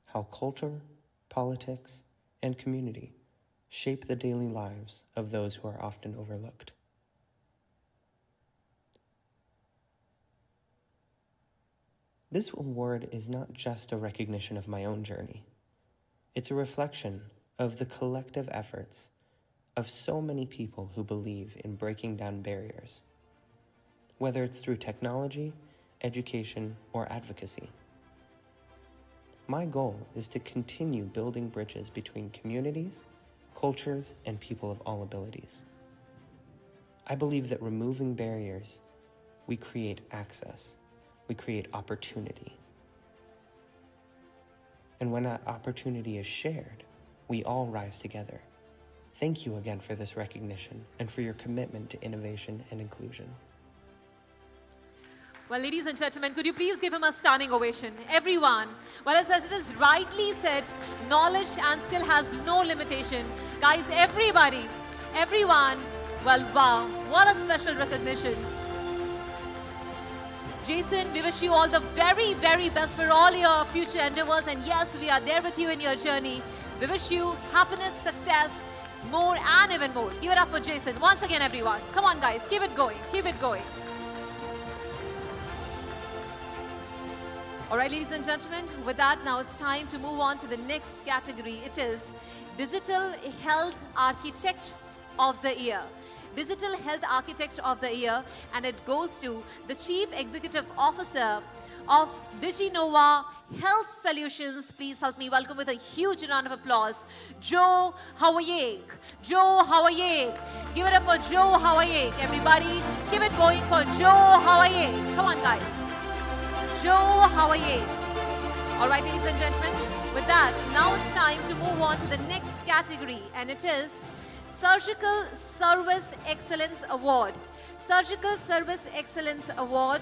how culture, politics, and community shape the daily lives of those who are often overlooked. This award is not just a recognition of my own journey. It's a reflection of the collective efforts of so many people who believe in breaking down barriers, whether it's through technology, education, or advocacy. My goal is to continue building bridges between communities, cultures, and people of all abilities. I believe that removing barriers, we create access, we create opportunity. And when that opportunity is shared, we all rise together. Thank you again for this recognition and for your commitment to innovation and inclusion. Well, ladies and gentlemen, could you please give him a standing ovation? Everyone. Well, as it is rightly said, knowledge and skill has no limitation. Guys, everybody, everyone, well, wow, what a special recognition. Jason, we wish you all the very, very best for all your future endeavors. And yes, we are there with you in your journey. We wish you happiness, success, more and even more. Give it up for Jason. Once again, everyone. Come on, guys. Keep it going. Keep it going. All right, ladies and gentlemen, with that, now it's time to move on to the next category. It is Digital Health Architect of the Year. Digital Health Architect of the Year, and it goes to the Chief Executive Officer of DigiNova Health Solutions. Please help me welcome with a huge round of applause, Joe Hawayek. Joe Hawayek. Give it up for Joe Hawayek, everybody. Keep it going for Joe Hawayek. Come on, guys. Joe Hawayek. All right, ladies and gentlemen, with that, now it's time to move on to the next category, and it is Surgical Service Excellence Award. Surgical Service Excellence Award,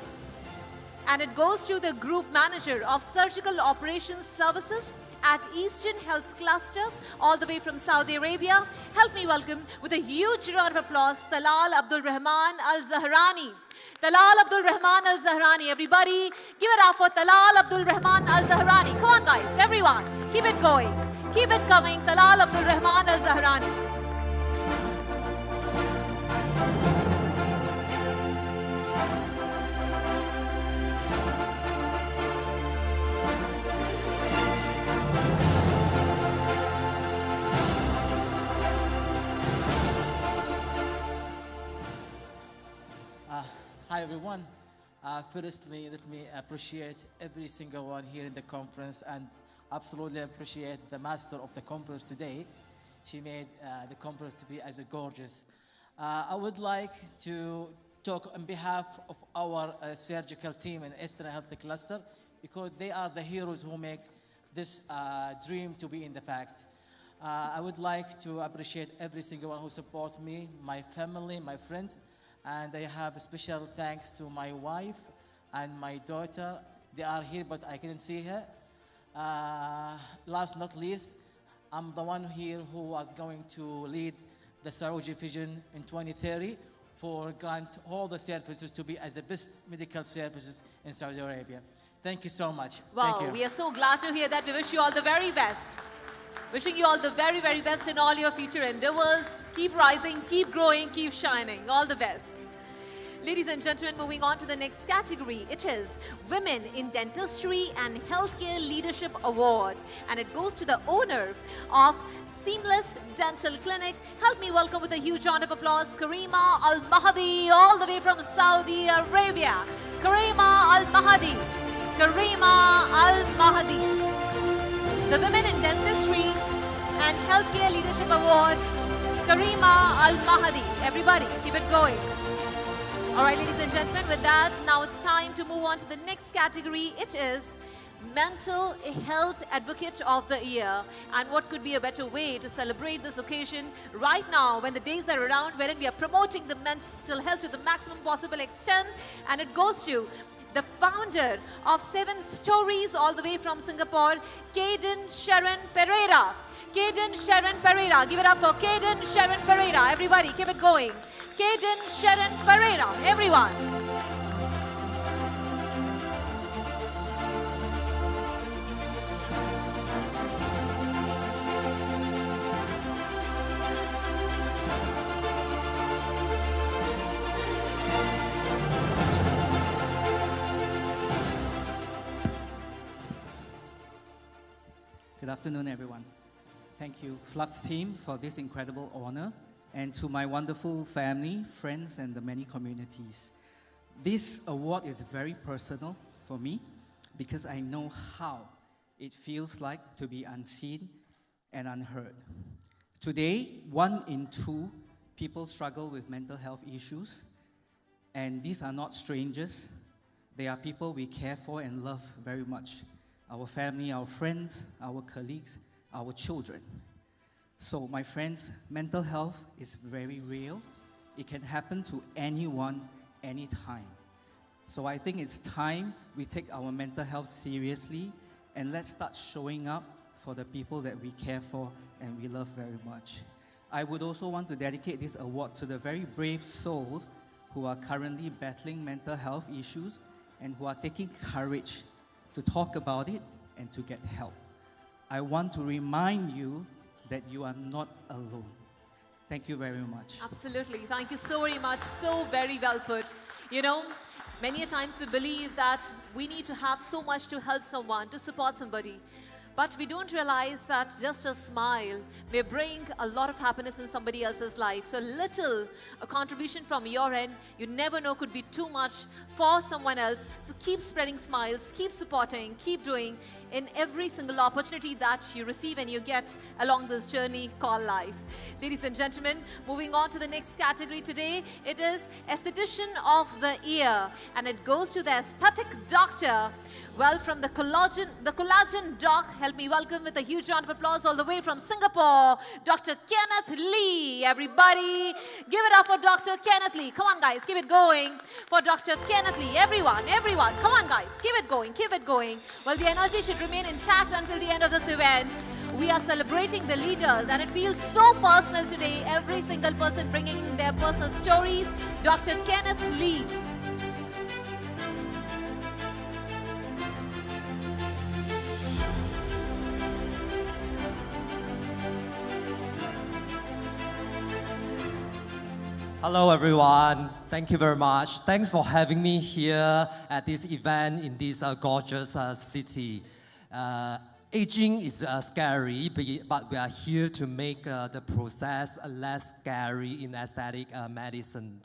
and it goes to the Group Manager of Surgical Operations Services at Eastern Health Cluster, all the way from Saudi Arabia. Help me welcome with a huge round of applause, Talal Abdul Rahman Al-Zahrani. Talal Abdul Rahman Al-Zahrani, everybody, give it up for Talal Abdul Rahman Al-Zahrani. Come on, guys, everyone, keep it going, keep it coming, Talal Abdul Rahman Al-Zahrani. Hi everyone. Firstly, let me appreciate every single one here in the conference, and absolutely appreciate the master of the conference today. She made the conference to be as gorgeous. I would like to talk on behalf of our surgical team in Eastern Health Cluster, because they are the heroes who make this dream to be in the fact. I would like to appreciate every single one who support me, my family, my friends. And I have a special thanks to my wife and my daughter. They are here, but I couldn't see her. Last not least, I'm the one here who was going to lead the Saudi Vision in 2030 for grant all the services to be as the best medical services in Saudi Arabia. Thank you so much. Wow, Thank you. we are so glad to hear that. We wish you all the very best. Wishing you all the very, very best in all your future endeavors. Keep rising, keep growing, keep shining. All the best. Ladies and gentlemen, moving on to the next category. It is Women in Dentistry and Healthcare Leadership Award. And it goes to the owner of Seamless Dental Clinic. Help me welcome with a huge round of applause, Karima Al-Mahdi, all the way from Saudi Arabia. Karima Al-Mahdi. Karima Al-Mahdi. The Women in Dentistry and Healthcare Leadership Award, Karima Al-Mahdi. Everybody, keep it going. All right, ladies and gentlemen, with that, now it's time to move on to the next category. It is Mental Health Advocate of the Year. And what could be a better way to celebrate this occasion right now when the days are around wherein we are promoting the mental health to the maximum possible extent. And it goes to the founder of 7 Stories all the way from Singapore, Caden Sharon Pereira. Caden Sharon Pereira. Give it up for Caden Sharon Pereira. Everybody, keep it going. Caden Sharon Pereira. Everyone. Good afternoon, everyone. Thank you, Fluxx team, for this incredible honor. and to my wonderful family, friends, and the many communities. This award is very personal for me because I know how it feels like to be unseen and unheard. Today, 1 in 2 people struggle with mental health issues, and these are not strangers. They are people we care for and love very much. Our family, our friends, our colleagues, our children. So my friends, mental health is very real. It can happen to anyone, anytime. So I think it's time we take our mental health seriously and let's start showing up for the people that we care for and we love very much. I would also want to dedicate this award to the very brave souls who are currently battling mental health issues and who are taking courage to talk about it and to get help. I want to remind you that you are not alone. Thank you very much. Absolutely. Thank you so very much. So very well put. You know, many a times we believe that we need to have so much to help someone, to support somebody. But we don't realize that just a smile may bring a lot of happiness in somebody else's life. So a contribution from your end, you never know, could be too much for someone else. So keep spreading smiles, keep supporting, keep doing in every single opportunity that you receive and you get along this journey called life. Ladies and gentlemen, moving on to the next category today, it is Aesthetician of the Year, and it goes to the aesthetic doctor. Well, from the collagen doc, help me welcome with a huge round of applause all the way from Singapore, Dr. Kenneth Lee. Everybody, give it up for Dr. Kenneth Lee. Come on, guys, keep it going for Dr. Kenneth Lee. Everyone, come on, guys, keep it going, keep it going. Well, the energy should remain intact until the end of this event. We are celebrating the leaders, and it feels so personal today. Every single person bringing their personal stories. Dr. Kenneth Lee. Hello everyone, thank you very much. Thanks for having me here at this event in this gorgeous city. Aging is scary, but we are here to make the process less scary in aesthetic medicine.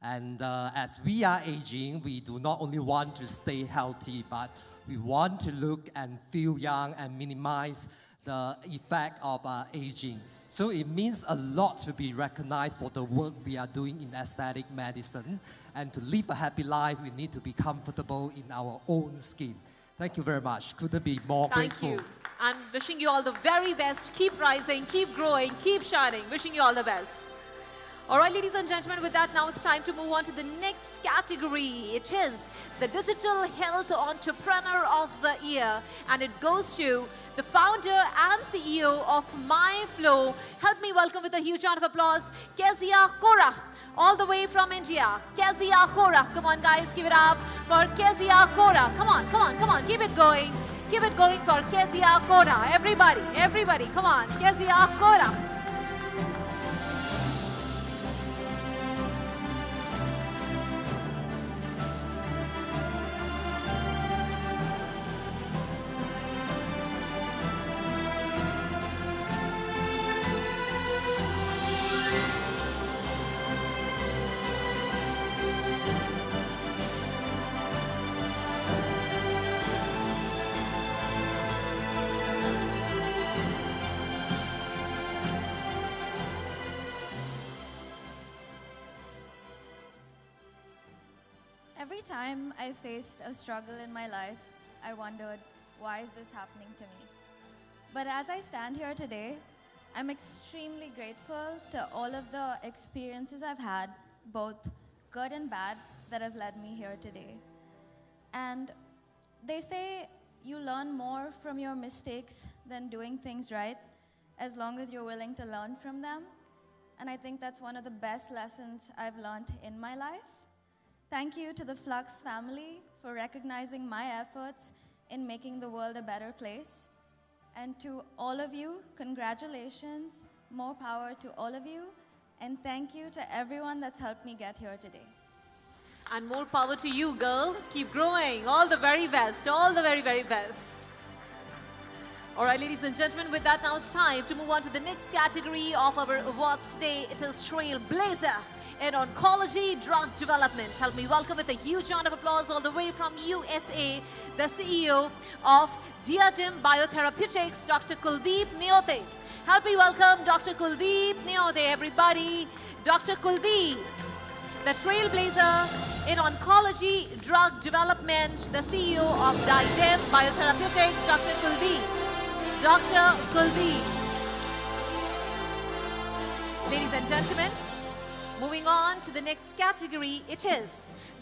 And as we are aging, we do not only want to stay healthy, but we want to look and feel young and minimize the effect of aging. So it means a lot to be recognized for the work we are doing in aesthetic medicine. And to live a happy life, we need to be comfortable in our own skin. Thank you very much. Couldn't be more grateful. Thank you. I'm wishing you all the very best. Keep rising, keep growing, keep shining. Wishing you all the best. All right, ladies and gentlemen, with that, now it's time to move on to the next category. It is the Digital Health Entrepreneur of the Year, and it goes to the founder and CEO of MyFlow. Help me welcome with a huge round of applause, Kezia Kora, all the way from India. Kezia Kora, come on guys, give it up for Kezia Kora. Come on, come on, come on, keep it going. Keep it going for Kezia Kora. Everybody, come on, Kezia Kora. Every time I faced a struggle in my life, I wondered, why is this happening to me? But as I stand here today, I'm extremely grateful to all of the experiences I've had, both good and bad, that have led me here today. And they say you learn more from your mistakes than doing things right, as long as you're willing to learn from them. And I think that's one of the best lessons I've learned in my life. Thank you to the Fluxx family for recognizing my efforts in making the world a better place. And to all of you, congratulations, more power to all of you, and thank you to everyone that's helped me get here today. And more power to you, girl. Keep growing. All the very best. All the very, very best. All right, ladies and gentlemen, with that, now it's time to move on to the next category of our awards today. It is Trailblazer in Oncology Drug Development. Help me welcome with a huge round of applause all the way from USA, the CEO of Diadem Biotherapeutics, Dr. Kuldeep Neote. Help me welcome Dr. Kuldeep Neote, everybody. Dr. Kuldeep, the trailblazer in oncology drug development, the CEO of Diadem Biotherapeutics, Dr. Kuldeep. Dr. Kuldeep. Ladies and gentlemen, moving on to the next category, it is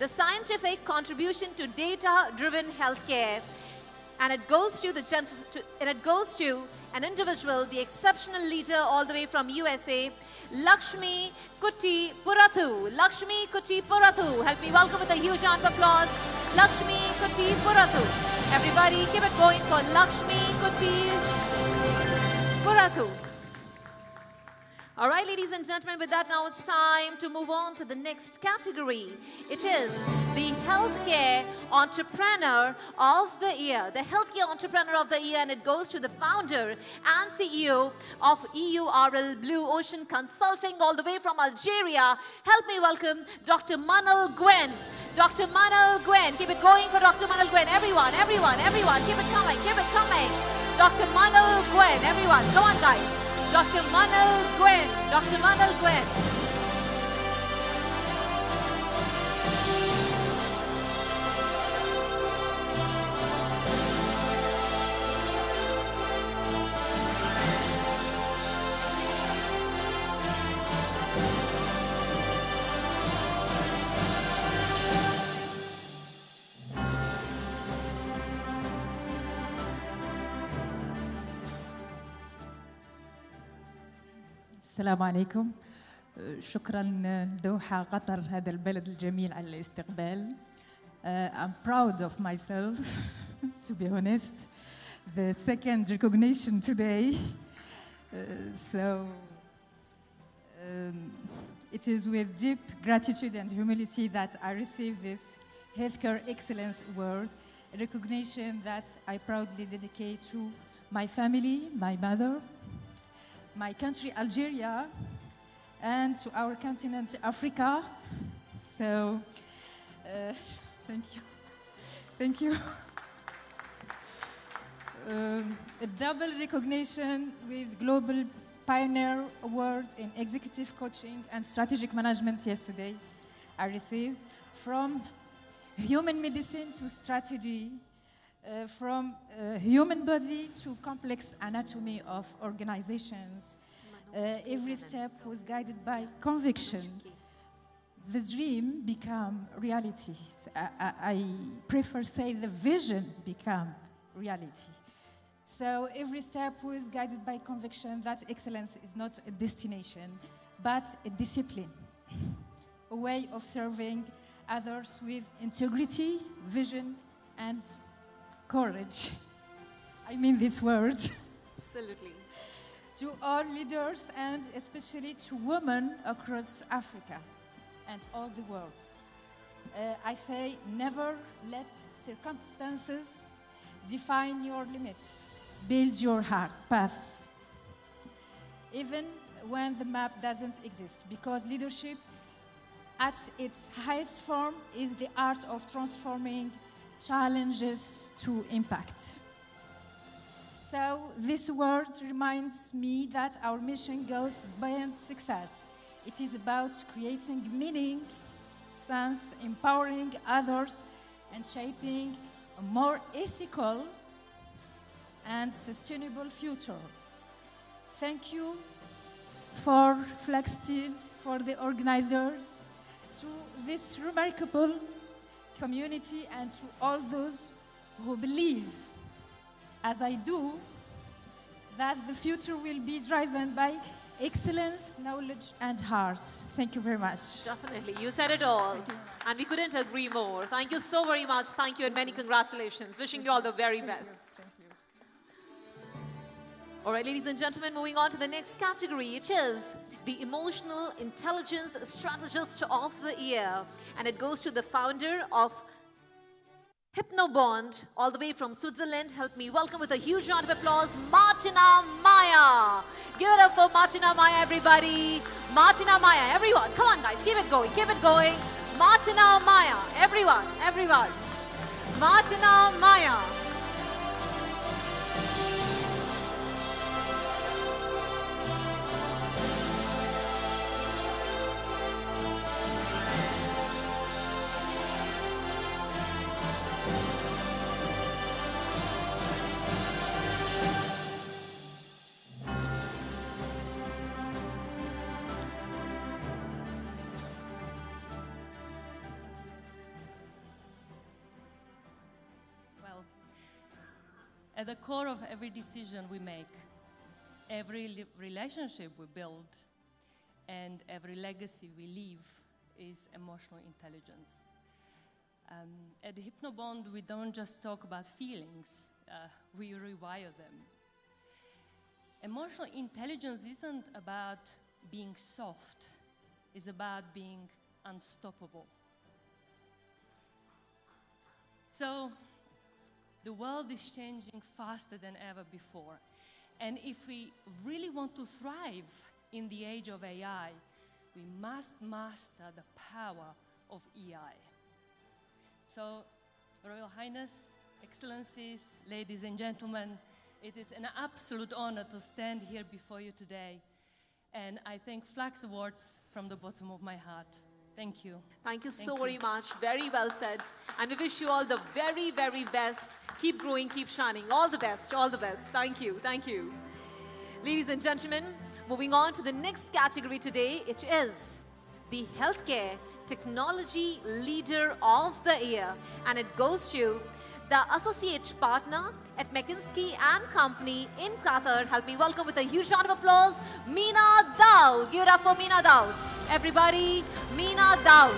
the scientific contribution to data-driven healthcare, and it goes to an individual, the exceptional leader all the way from USA, Lakshmi Kuti Purathu. Lakshmi Kuti Purathu. Help me welcome with a huge round of applause, Lakshmi Kuti Purathu. Everybody, keep it going for Lakshmi Kuti Purathu. All right, ladies and gentlemen, with that, now it's time to move on to the next category. It is the Healthcare Entrepreneur of the Year. The Healthcare Entrepreneur of the Year, and it goes to the founder and CEO of EURL Blue Ocean Consulting, all the way from Algeria. Help me welcome Dr. Manal Gwen. Dr. Manal Gwen. Keep it going for Dr. Manal Gwen. Everyone, everyone, everyone. Keep it coming, keep it coming. Dr. Manal Gwen. Everyone, come on, guys. Dr. Manal Gwen. Dr. Manal Gwen. السلام عليكم. شكرا دوحة قطر، هذا البلد الجميل على الاستقبال. I'm proud of myself, to be honest. The second recognition today. It is with deep gratitude and humility that I receive this Healthcare Excellence Award, a recognition that I proudly dedicate to my family, my mother, my country, Algeria, and to our continent, Africa. So, thank you. Thank you. A double recognition with Global Pioneer Awards in Executive Coaching and Strategic Management yesterday. I received from human medicine to strategy, from human body to complex anatomy of organizations. Every step was guided by conviction. The dream became reality. I prefer say the vision became reality. So every step was guided by conviction that excellence is not a destination, but a discipline, a way of serving others with integrity, vision, and courage. I mean these words. Absolutely. To all leaders and especially to women across Africa and all the world. I say never let circumstances define your limits. Build your heart path. Even when the map doesn't exist, because leadership at its highest form is the art of transforming challenges to impact. So this word reminds me that our mission goes beyond success. It is about creating meaning, sense, empowering others, and shaping a more ethical and sustainable future. Thank you for Fluxx teams, for the organizers, to this remarkable community, and to all those who believe, as I do, that the future will be driven by excellence, knowledge, and heart. Thank you very much. Definitely, you said it all. And we couldn't agree more. Thank you so very much. Thank you and many congratulations. Wishing you all the very best. Thank you. All right, ladies and gentlemen, moving on to the next category, which is the Emotional Intelligence Strategist of the Year. And it goes to the founder of Hypnobond, all the way from Switzerland, help me welcome with a huge round of applause, Martina Maya. Give it up for Martina Maya, everybody. Martina Maya, everyone. Come on, guys. Keep it going. Keep it going. Martina Maya. Everyone. Everyone. Martina Maya. At the core of every decision we make, every relationship we build, and every legacy we leave is emotional intelligence. At Hypnobond, we don't just talk about feelings, we rewire them. Emotional intelligence isn't about being soft, it's about being unstoppable. So, the world is changing faster than ever before. And if we really want to thrive in the age of AI, we must master the power of EI. So, Royal Highness, Excellencies, ladies and gentlemen, it is an absolute honor to stand here before you today. And I thank Fluxx Awards from the bottom of my heart. Thank you. Thank you so very much. Very well said. And we wish you all the very, very best. Keep growing, keep shining. All the best, all the best. Thank you, thank you. Ladies and gentlemen, moving on to the next category today, it is the Healthcare Technology Leader of the Year. And it goes to the Associate Partner at McKinsey & Company in Qatar. Help me welcome with a huge round of applause, Meena Daud. Give it up for Meena Daud. Everybody, Meena Daud.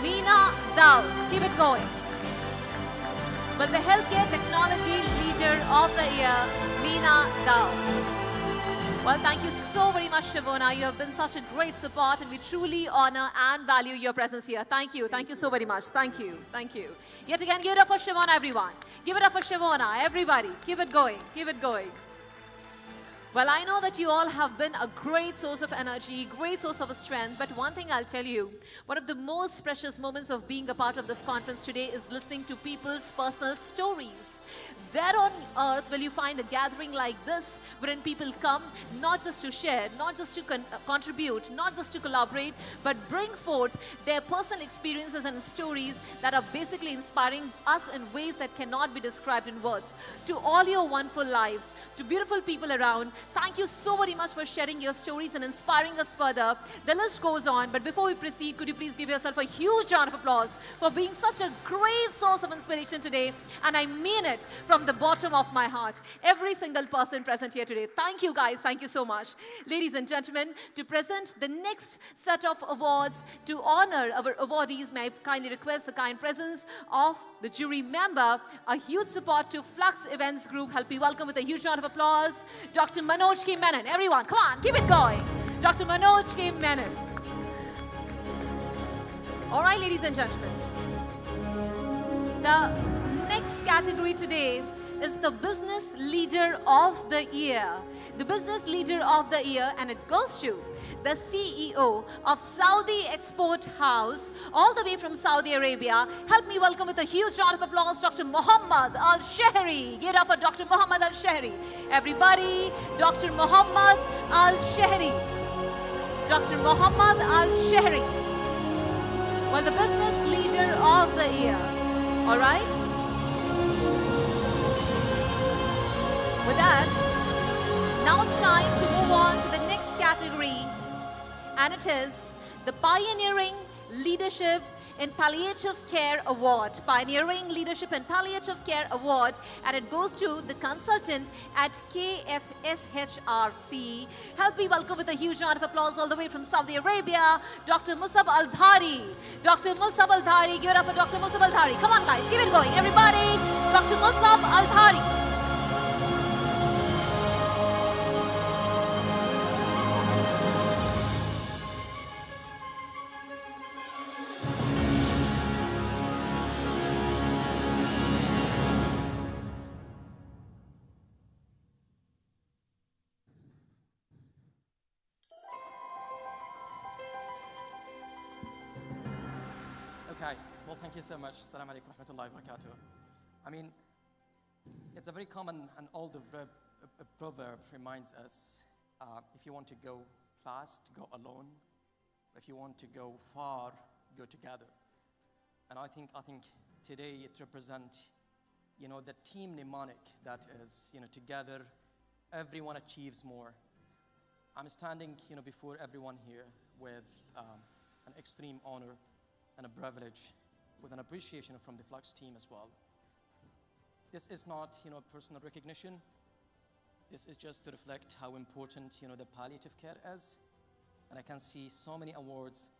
Meena Daud. Keep it going. But the Healthcare Technology Leader of the Year, Meena Daud. Well, thank you so very much, Shavona. You have been such a great support, and we truly honor and value your presence here. Thank you. Thank you so very much. Thank you. Thank you. Yet again, give it up for Shavona, everyone. Give it up for Shavona, everybody. Keep it going. Keep it going. Well, I know that you all have been a great source of energy, great source of strength, but one thing I'll tell you, one of the most precious moments of being a part of this conference today is listening to people's personal stories. Where on earth will you find a gathering like this wherein people come not just to share, not just to contribute, not just to collaborate, but bring forth their personal experiences and stories that are basically inspiring us in ways that cannot be described in words. To all your wonderful lives, to beautiful people around, thank you so very much for sharing your stories and inspiring us further. The list goes on, but before we proceed, could you please give yourself a huge round of applause for being such a great source of inspiration today, and I mean it from the bottom of my heart. Every single person present here today. Thank you guys, thank you so much. Ladies and gentlemen, to present the next set of awards to honor our awardees, may I kindly request the kind presence of the jury member, a huge support to Fluxx Events Group. Help me welcome with a huge round of applause, Dr. Manoj K. Menon. Everyone, come on, keep it going. Dr. Manoj K. Menon. All right, ladies and gentlemen. The next category today is the Business Leader of the Year. The Business Leader of the Year, and it goes to the CEO of Saudi Export House, all the way from Saudi Arabia. Help me welcome with a huge round of applause, Dr. Mohammed Al-Shehri. Give it up for Dr. Mohammed Al-Shehri. Everybody, Dr. Mohammed Al-Shehri. Dr. Mohammed Al-Shehri. Well, the Business Leader of the Year. All right? With that, now it's time to move on to the next category, and it is the Pioneering Leadership in Palliative Care Award. Pioneering Leadership in Palliative Care Award, and it goes to the consultant at KFSHRC. Help me welcome with a huge round of applause all the way from Saudi Arabia, Dr. Musab Al-Dhari. Dr. Musab Al-Dhari, give it up for Dr. Musab Al-Dhari. Come on guys, keep it going. Everybody, Dr. Musab Al-Dhari. Okay, well, thank you so much. Assalamu alaikum wa rahmatullahi wa barakatuh. I mean, it's a very common and old proverb reminds us, if you want to go fast, go alone. If you want to go far, go together. And I think today it represents, the team mnemonic that is, together, everyone achieves more. I'm standing, before everyone here with an extreme honor and a privilege, with an appreciation from the Fluxx team as well. This is not, personal recognition. This is just to reflect how important, the palliative care is. And I can see so many awards,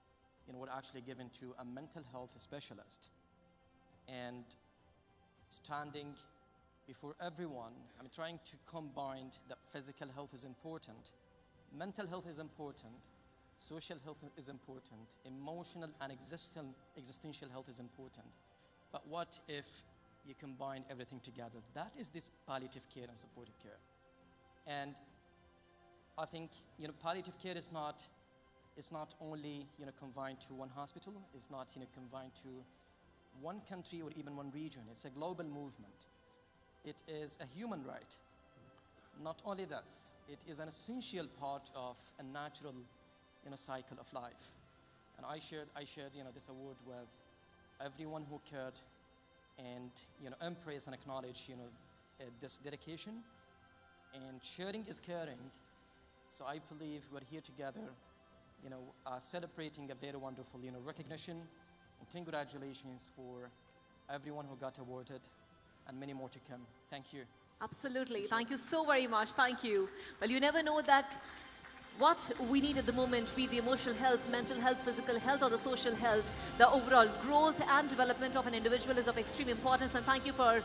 were actually given to a mental health specialist. And standing before everyone, I'm trying to combine that physical health is important, mental health is important, social health is important, emotional and existential health is important. But what if you combine everything together? That is this palliative care and supportive care. And I think, palliative care is not only, confined to one hospital, it's not, confined to one country or even one region. It's a global movement. It is a human right. Not only this, it is an essential part of a natural, cycle of life. And I shared, this award with everyone who cared and, embrace and acknowledge, this dedication. And sharing is caring. So I believe we're here together, celebrating a very wonderful, recognition. And congratulations for everyone who got awarded, and many more to come. Thank you. Absolutely. Thank you so very much. Thank you. Well, you never know that what we need at the moment, be the emotional health, mental health, physical health, or the social health, the overall growth and development of an individual is of extreme importance. And thank you for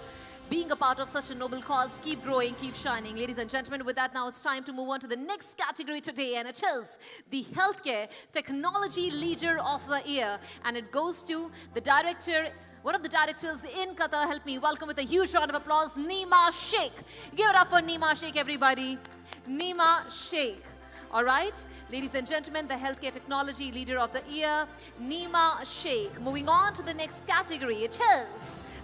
being a part of such a noble cause. Keep growing, keep shining. Ladies and gentlemen, with that, now it's time to move on to the next category today, and it is the Healthcare Technology Leader of the Year. And it goes to the director, one of the directors in Qatar. Help me welcome with a huge round of applause, Nima Sheikh. Give it up for Nima Sheikh, everybody. Nima Sheikh. All right, ladies and gentlemen, the Healthcare Technology Leader of the Year, Nima Sheikh. Moving on to the next category, it is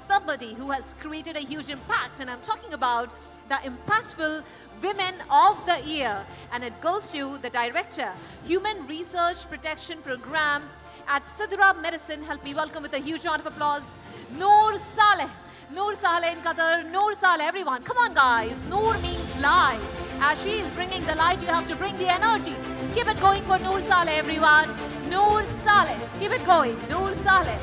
somebody who has created a huge impact, and I'm talking about the Impactful Women of the Year, and it goes to the Director, Human Research Protection Program at Sidra Medicine. Help me welcome with a huge round of applause, Noor Saleh. Noor Saleh in Qatar. Noor Saleh, everyone. Come on, guys. Noor means light. As she is bringing the light, you have to bring the energy. Keep it going for Noor Saleh, everyone. Noor Saleh. Keep it going. Noor Saleh.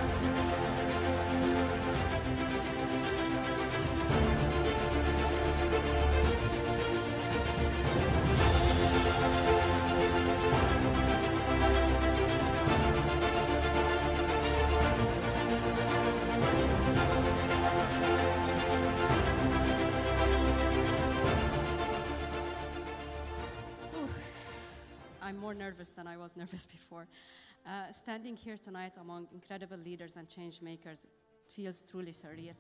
I'm more nervous than I was nervous before. Standing here tonight among incredible leaders and change makers feels truly surreal.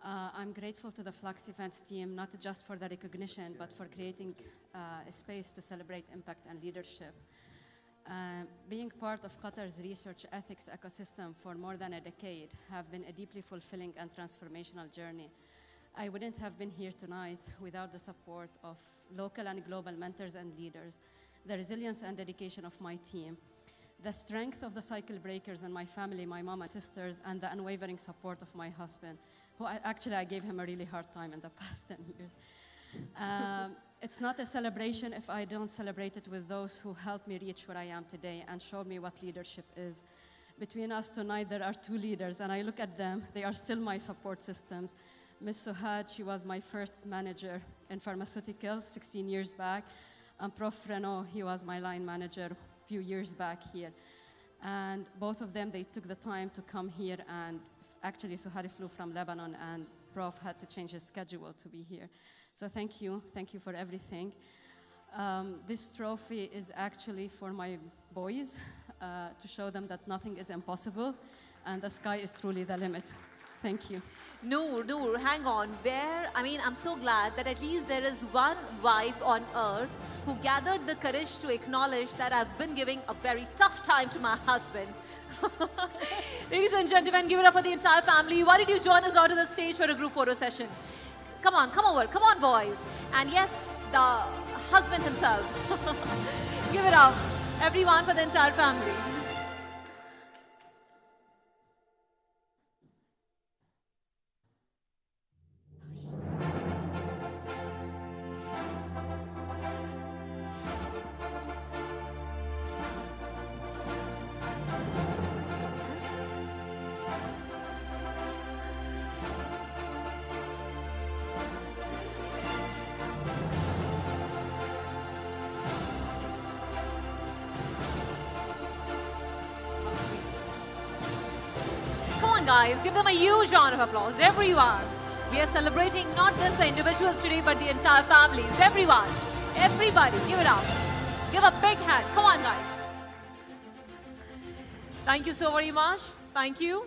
I'm grateful to the Fluxx events team, not just for the recognition, but for creating a space to celebrate impact and leadership. Being part of Qatar's research ethics ecosystem for more than a decade have been a deeply fulfilling and transformational journey. I wouldn't have been here tonight without the support of local and global mentors and leaders, the resilience and dedication of my team, the strength of the cycle breakers and my family, my mom and sisters, and the unwavering support of my husband, who I gave him a really hard time in the past 10 years. It's not a celebration if I don't celebrate it with those who helped me reach where I am today and showed me what leadership is. Between us tonight, there are two leaders, and I look at them. They are still my support systems. Ms. Suhad, she was my first manager in pharmaceutical 16 years back. And Prof. Renaud, he was my line manager a few years back here. And both of them, they took the time to come here, and actually Suhad flew from Lebanon, and Prof had to change his schedule to be here. So thank you for everything. This trophy is actually for my boys, to show them that nothing is impossible, and the sky is truly the limit. Thank you. Noor, hang on. I'm so glad that at least there is one wife on earth who gathered the courage to acknowledge that I've been giving a very tough time to my husband. Ladies and gentlemen, give it up for the entire family. Why don't you join us out to the stage for a group photo session? Come on, come over. Come on, boys. And yes, the husband himself. Give it up, everyone, for the entire family. Guys, give them a huge round of applause, everyone. We are celebrating not just the individuals today, but the entire families. Everyone, everybody, give it up. Give a big hand. Come on, guys. Thank you so very much. Thank you.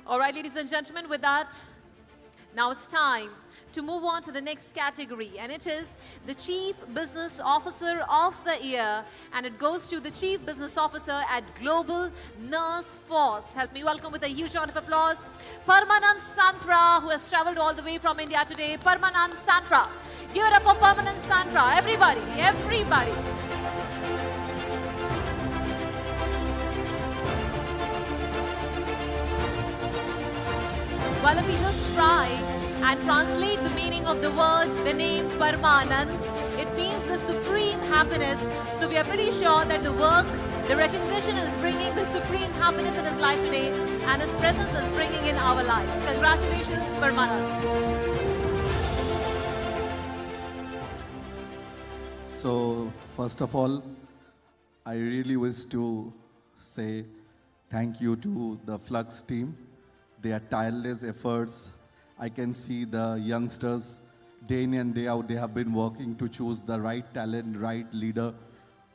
All right, ladies and gentlemen, with that, now it's time to move on to the next category, and it is the Chief Business Officer of the Year, and it goes to the Chief Business Officer at Global Nurse Force. Help me welcome with a huge round of applause, Parmanand Santra, who has traveled all the way from India today. Parmanand Santra. Give it up for Parmanand Santra. Everybody, everybody. Well, if we just try and translate the meaning of the word, the name Parmanand, it means the supreme happiness. So we are pretty sure that the work, the recognition is bringing the supreme happiness in his life today, and his presence is bringing in our lives. Congratulations, Parmanand. So, first of all, I really wish to say thank you to the Fluxx team. Their tireless efforts. I can see the youngsters day in and day out, they have been working to choose the right talent, right leader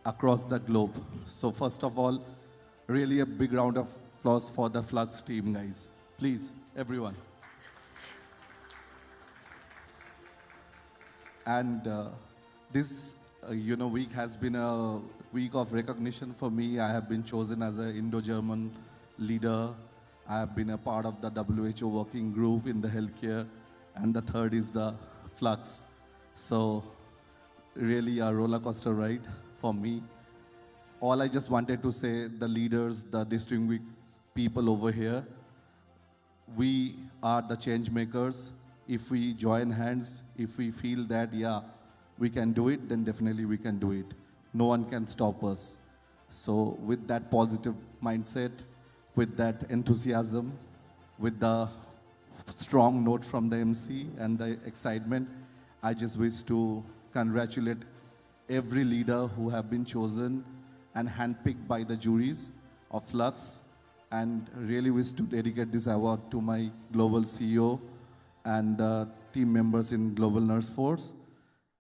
across the globe. So first of all, really a big round of applause for the Fluxx team, guys. Please, everyone. And this week has been a week of recognition for me. I have been chosen as an Indo-German leader. I have been a part of the WHO working group in the healthcare, and the third is the Fluxx. So really a roller coaster ride for me. All I just wanted to say, the leaders, the distinguished people over here, we are the change makers. If we join hands, if we feel that, yeah, we can do it, then definitely we can do it. No one can stop us. So with that positive mindset, with that enthusiasm, with the strong note from the MC and the excitement, I just wish to congratulate every leader who have been chosen and handpicked by the juries of Fluxx, and really wish to dedicate this award to my global CEO and the team members in Global Nurse Force,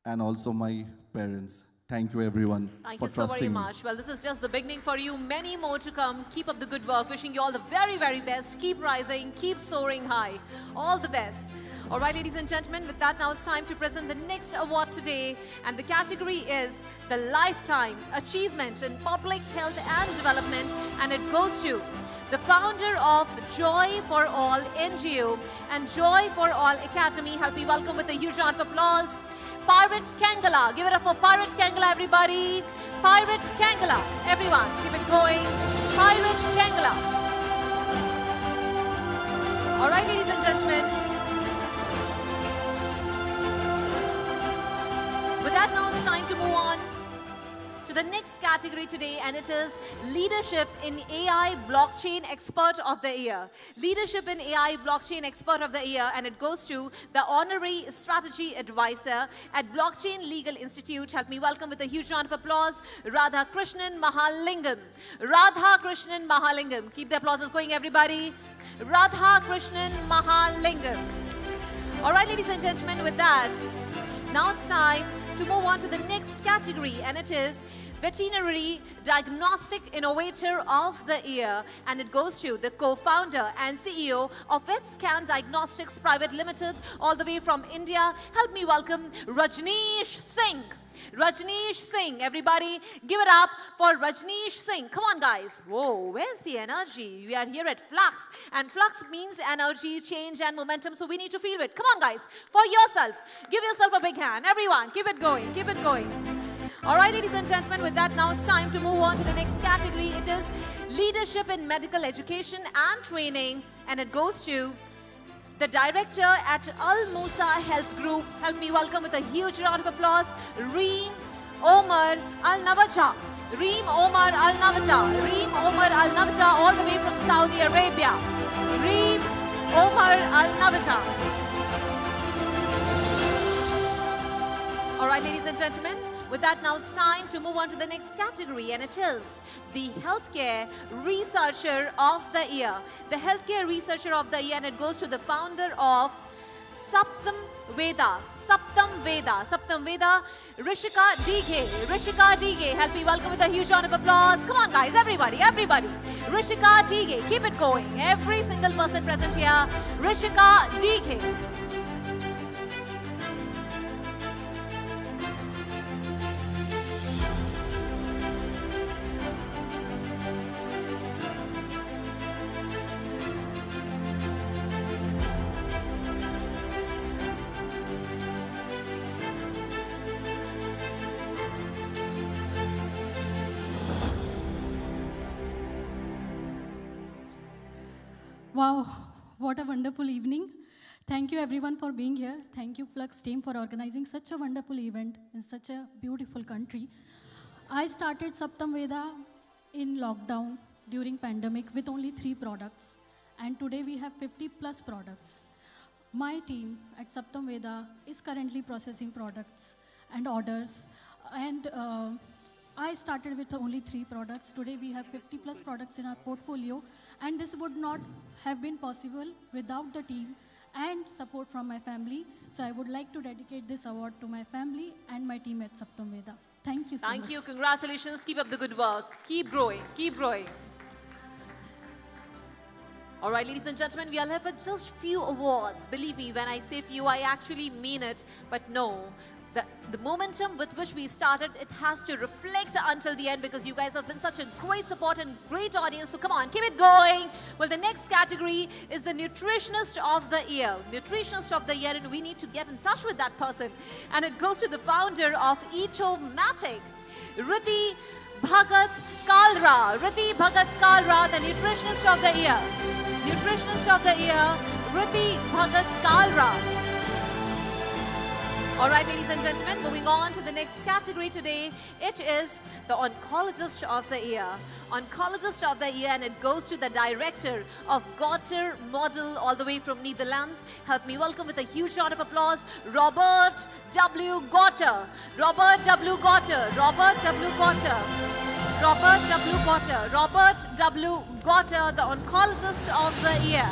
and also my parents. Thank you, everyone, Thank for you so trusting very me. much. Well, this is just the beginning for you. Many more to come. Keep up the good work. Wishing you all the very, very best. Keep rising. Keep soaring high. All the best. All right, ladies and gentlemen, with that, now it's time to present the next award today. And the category is the Lifetime Achievement in Public Health and Development. And it goes to the founder of Joy for All NGO and Joy for All Academy. Help me welcome with a huge round of applause, Pirate Kangala. Give it up for Pirate Kangala, everybody. Pirate Kangala. Everyone, keep it going. Pirate Kangala. All right, ladies and gentlemen. With that, now it's time to move on to the next category today, and it is Leadership in AI Blockchain Expert of the Year. Leadership in AI Blockchain Expert of the Year, and it goes to the Honorary Strategy Advisor at Blockchain Legal Institute. Help me welcome with a huge round of applause, Radha Krishnan Mahalingam. Radha Krishnan Mahalingam. Keep the applauses going, everybody. Radha Krishnan Mahalingam. All right, ladies and gentlemen, with that, now it's time to move on to the next category, and it is Veterinary Diagnostic Innovator of the Year, and it goes to the co-founder and CEO of VetScan Diagnostics Private Limited, all the way from India. Help me welcome Rajneesh Singh. Rajneesh Singh, everybody give it up for Rajneesh Singh. Come on guys. Whoa, where's the energy? We are here at Fluxx, and Fluxx means energy, change and momentum, so we need to feel it. Come on guys, for yourself. Give yourself a big hand. Everyone, keep it going, keep it going. All right, ladies and gentlemen, with that, now it's time to move on to the next category. It is Leadership in Medical Education and Training, and it goes to the director at Al Musa Health Group. Help me welcome with a huge round of applause, Reem Omar Al Navaja. Reem Omar Al Navaja. Reem Omar Al Navaja, all the way from Saudi Arabia. Reem Omar Al Navaja. All right, ladies and gentlemen, with that, now it's time to move on to the next category, and it is the Healthcare Researcher of the Year. The Healthcare Researcher of the Year, and it goes to the founder of Saptam Veda. Saptam Veda. Saptam Veda, Rishika Dighe. Rishika Dighe. Help me welcome with a huge round of applause. Come on, guys, everybody, everybody. Rishika Dighe. Keep it going. Every single person present here. Rishika Dighe. Wow, what a wonderful evening. Thank you everyone for being here. Thank you Fluxx team for organizing such a wonderful event in such a beautiful country. I started Saptam Veda in lockdown during pandemic with only 3 products. And today we have 50 plus products. My team at Saptam Veda is currently processing products and orders. And I started with only 3 products. Today we have 50 plus products in our portfolio. And this would not have been possible without the team and support from my family. So I would like to dedicate this award to my family and my team at Saptam Veda. Thank you so much. Thank you. Congratulations. Keep up the good work. Keep growing. Keep growing. All right, ladies and gentlemen, we are left with just few awards. Believe me, when I say few, I actually mean it. But no, the momentum with which we started, it has to reflect until the end, because you guys have been such a great support and great audience. So come on, keep it going. Well, the next category is the Nutritionist of the Year. Nutritionist of the Year, and we need to get in touch with that person. And it goes to the founder of Eatomatic, Riti Bhagat Kalra. Riti Bhagat Kalra, the Nutritionist of the Year. Nutritionist of the Year, Riti Bhagat Kalra. All right, ladies and gentlemen, moving on to the next category today. It is the Oncologist of the Year. Oncologist of the Year, and it goes to the director of Gotter Model, all the way from Netherlands. Help me welcome with a huge round of applause, Robert W. Gotter. Robert W. Gotter. Robert W. Gotter. Robert W. Gotter. Robert W. Gotter, the Oncologist of the Year.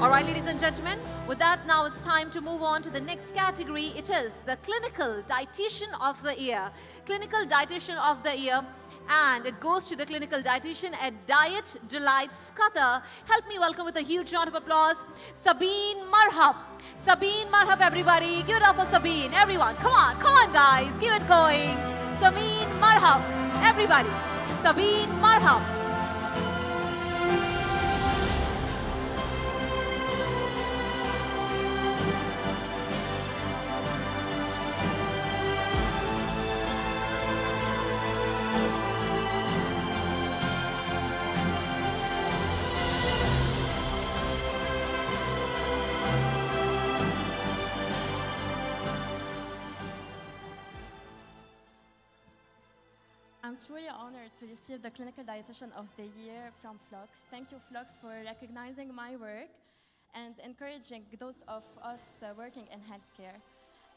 All right, ladies and gentlemen, with that, now it's time to move on to the next category. It is the Clinical Dietitian of the Year. Clinical Dietitian of the Year, and it goes to the Clinical Dietitian at Diet Delights Qatar. Help me welcome with a huge round of applause, Sabine Marhab. Sabine Marhab, everybody. Give it up for Sabine. Everyone, come on, guys. Keep it going. Sabine Marhab, everybody. Sabine Marhab. I'm truly honored to receive the Clinical Dietitian of the Year from Fluxx. Thank you, Fluxx, for recognizing my work and encouraging those of us working in healthcare.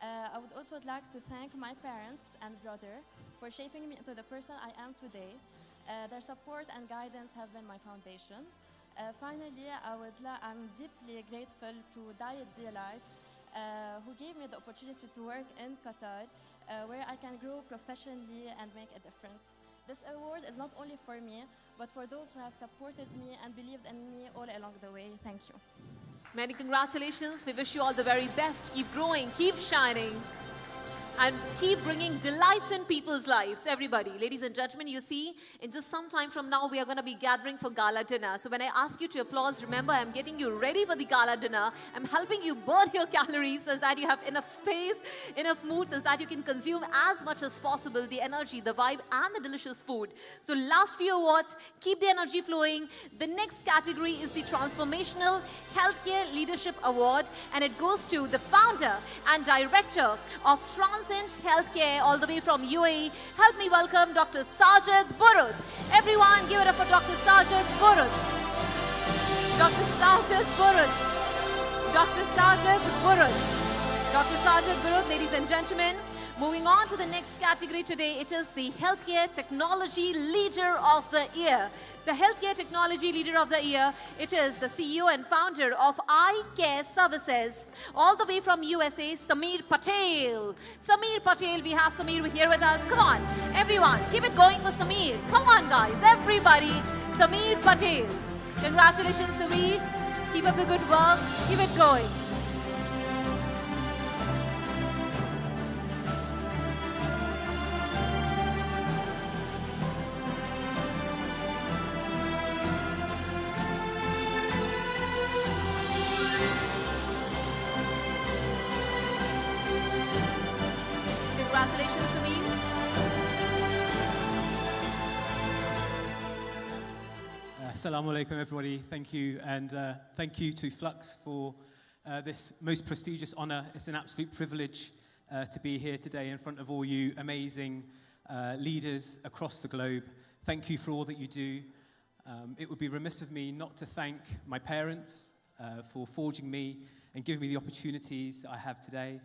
I would also like to thank my parents and brother for shaping me into the person I am today. Their support and guidance have been my foundation. Finally, I'm deeply grateful to Diet Delight who gave me the opportunity to work in Qatar, where I can grow professionally and make a difference. This award is not only for me, but for those who have supported me and believed in me all along the way. Thank you. Many congratulations. We wish you all the very best. Keep growing, keep shining, and keep bringing delights in people's lives. Everybody, ladies and gentlemen, you see, in just some time from now, we are going to be gathering for gala dinner. So when I ask you to applause, remember, I'm getting you ready for the gala dinner. I'm helping you burn your calories so that you have enough space, enough mood, so that you can consume as much as possible the energy, the vibe, and the delicious food. So last few awards, keep the energy flowing. The next category is the Transformational Healthcare Leadership Award, and it goes to the founder and director of Transcend Healthcare, all the way from UAE. Help me welcome Dr. Sajid Burud. Everyone, give it up for Dr. Sajid Burud. Dr. Sajid Burud. Dr. Sajid Burud. Dr. Sajid Burud, ladies and gentlemen. Moving on to the next category today, it is the Healthcare Technology Leader of the Year. The Healthcare Technology Leader of the Year, it is the CEO and founder of iCare Services, all the way from USA, Sameer Patel. Sameer Patel, we have Sameer here with us. Come on, everyone, keep it going for Sameer. Come on, guys, everybody. Sameer Patel. Congratulations, Sameer. Keep up the good work. Keep it going. Congratulations, Sameer. Assalamu alaikum, everybody. Thank you, and thank you to Fluxx for this most prestigious honor. It's an absolute privilege to be here today in front of all you amazing leaders across the globe. Thank you for all that you do. It would be remiss of me not to thank my parents for forging me and giving me the opportunities I have today.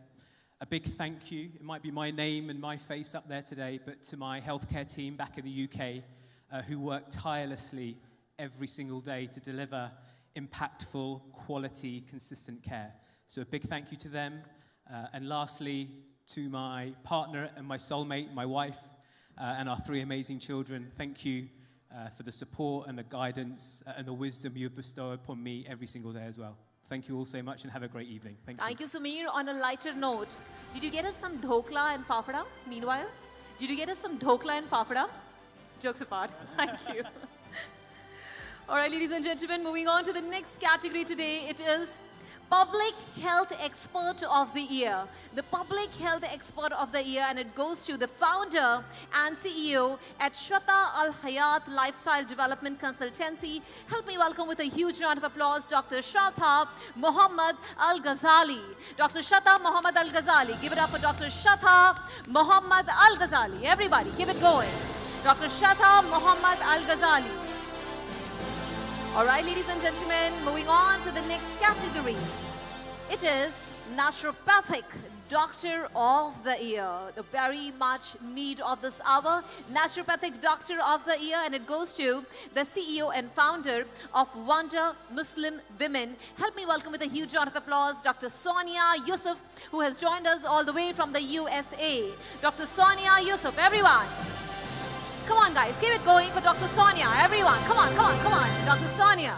A big thank you, it might be my name and my face up there today, but to my healthcare team back in the UK who work tirelessly every single day to deliver impactful, quality, consistent care. So a big thank you to them. And lastly, to my partner and my soulmate, my wife, and our 3 amazing children. Thank you for the support and the guidance and the wisdom you bestow upon me every single day as well. Thank you all so much and have a great evening. Thank you. Thank you, Sameer. On a lighter note, did you get us some dhokla and fafda meanwhile? Did you get us some dhokla and fafda? Jokes apart. Thank you. All right, ladies and gentlemen, moving on to the next category today. It is Public Health Expert of the Year. The Public Health Expert of the Year, and it goes to the founder and CEO at Shata Al Hayat Lifestyle Development Consultancy. Help me welcome with a huge round of applause Dr. Shata Mohammad Al Ghazali. Dr. Shata Mohammad Al Ghazali. Give it up for Dr. Shata Mohammad Al Ghazali. Everybody, keep it going. Dr. Shata Mohammad Al Ghazali. All right, ladies and gentlemen, moving on to the next category. It is Naturopathic Doctor of the Year, the very much need of this hour. Naturopathic Doctor of the Year, and it goes to the CEO and founder of Wonder Muslim Women. Help me welcome with a huge round of applause Dr. Sonia Yusuf, who has joined us all the way from the USA. Dr. Sonia Yusuf, everyone. Come on, guys, keep it going for Dr. Sonia. Everyone, come on, come on, come on. Dr. Sonia.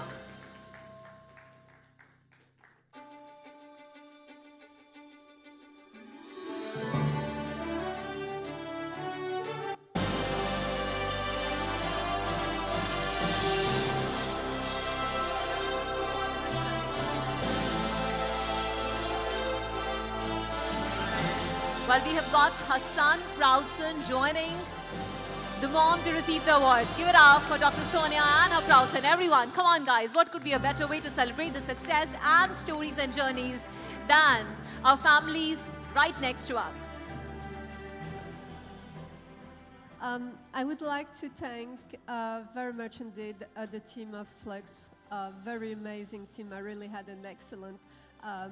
Well, we have got Hassan Proudson joining the mom to receive the award. Give it up for Dr. Sonia and her Proudson. Everyone, come on, guys. What could be a better way to celebrate the success and stories and journeys than our families right next to us? I would like to thank very much indeed the team of Fluxx. Very amazing team. I really had an excellent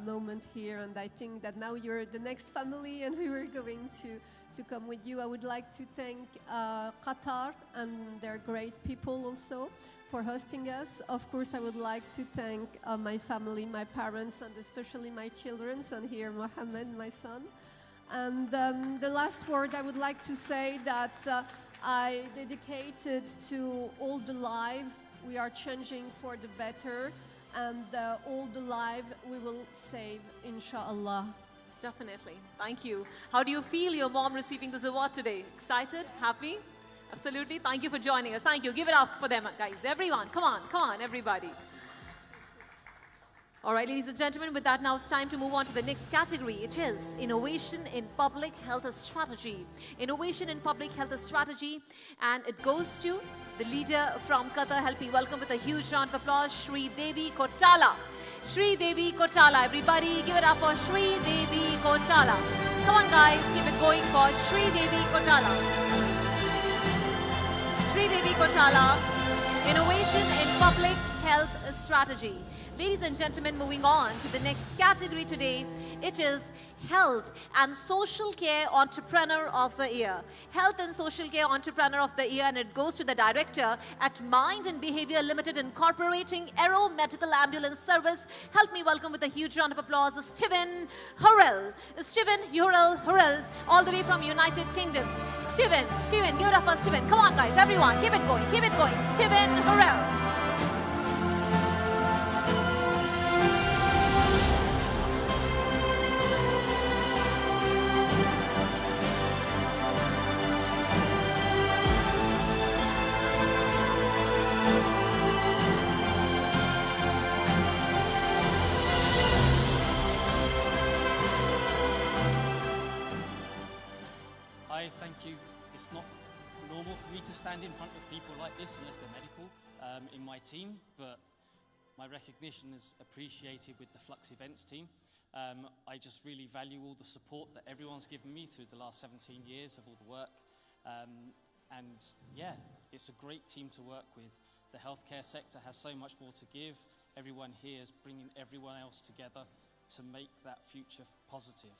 moment here, and I think that now you're the next family, and we were going to come with you. I would like to thank Qatar and their great people also for hosting us. Of course, I would like to thank my family, my parents, and especially my children, and here Mohammed, my son. And the last word I would like to say that I dedicated to all the live. We are changing for the better, and all the live we will save, inshallah. Definitely. Thank you. How do you feel your mom receiving this award today? Excited? Happy? Absolutely. Thank you for joining us. Thank you. Give it up for them, guys. Everyone, come on, everybody. All right, ladies and gentlemen, with that, now it's time to move on to the next category. It is Innovation in Public Health Strategy. Innovation in Public Health Strategy, and it goes to the leader from Qatar. Help me welcome with a huge round of applause, Shri Devi Kotala. Shri Devi Kotala. Everybody give it up for Shri Devi Kotala. Come on, guys, keep it going for Shri Devi Kotala. Shri Devi Kotala, Innovation in Public Health Strategy. Ladies and gentlemen, moving on to the next category today, it is Health and Social Care Entrepreneur of the Year. Health and Social Care Entrepreneur of the Year, and it goes to the director at Mind and Behavior Limited, incorporating Aero Medical Ambulance Service. Help me welcome with a huge round of applause, Steven Hurrell. Steven Hurrell, all the way from United Kingdom. Steven, give it up for Steven. Come on, guys, everyone, keep it going, Steven Hurrell. Thank you. It's not normal for me to stand in front of people like this unless they're medical in my team, but my recognition is appreciated with the Fluxx events team. I just really value all the support that everyone's given me through the last 17 years of all the work. And yeah, it's a great team to work with. The healthcare sector has so much more to give. Everyone here is bringing everyone else together to make that future positive.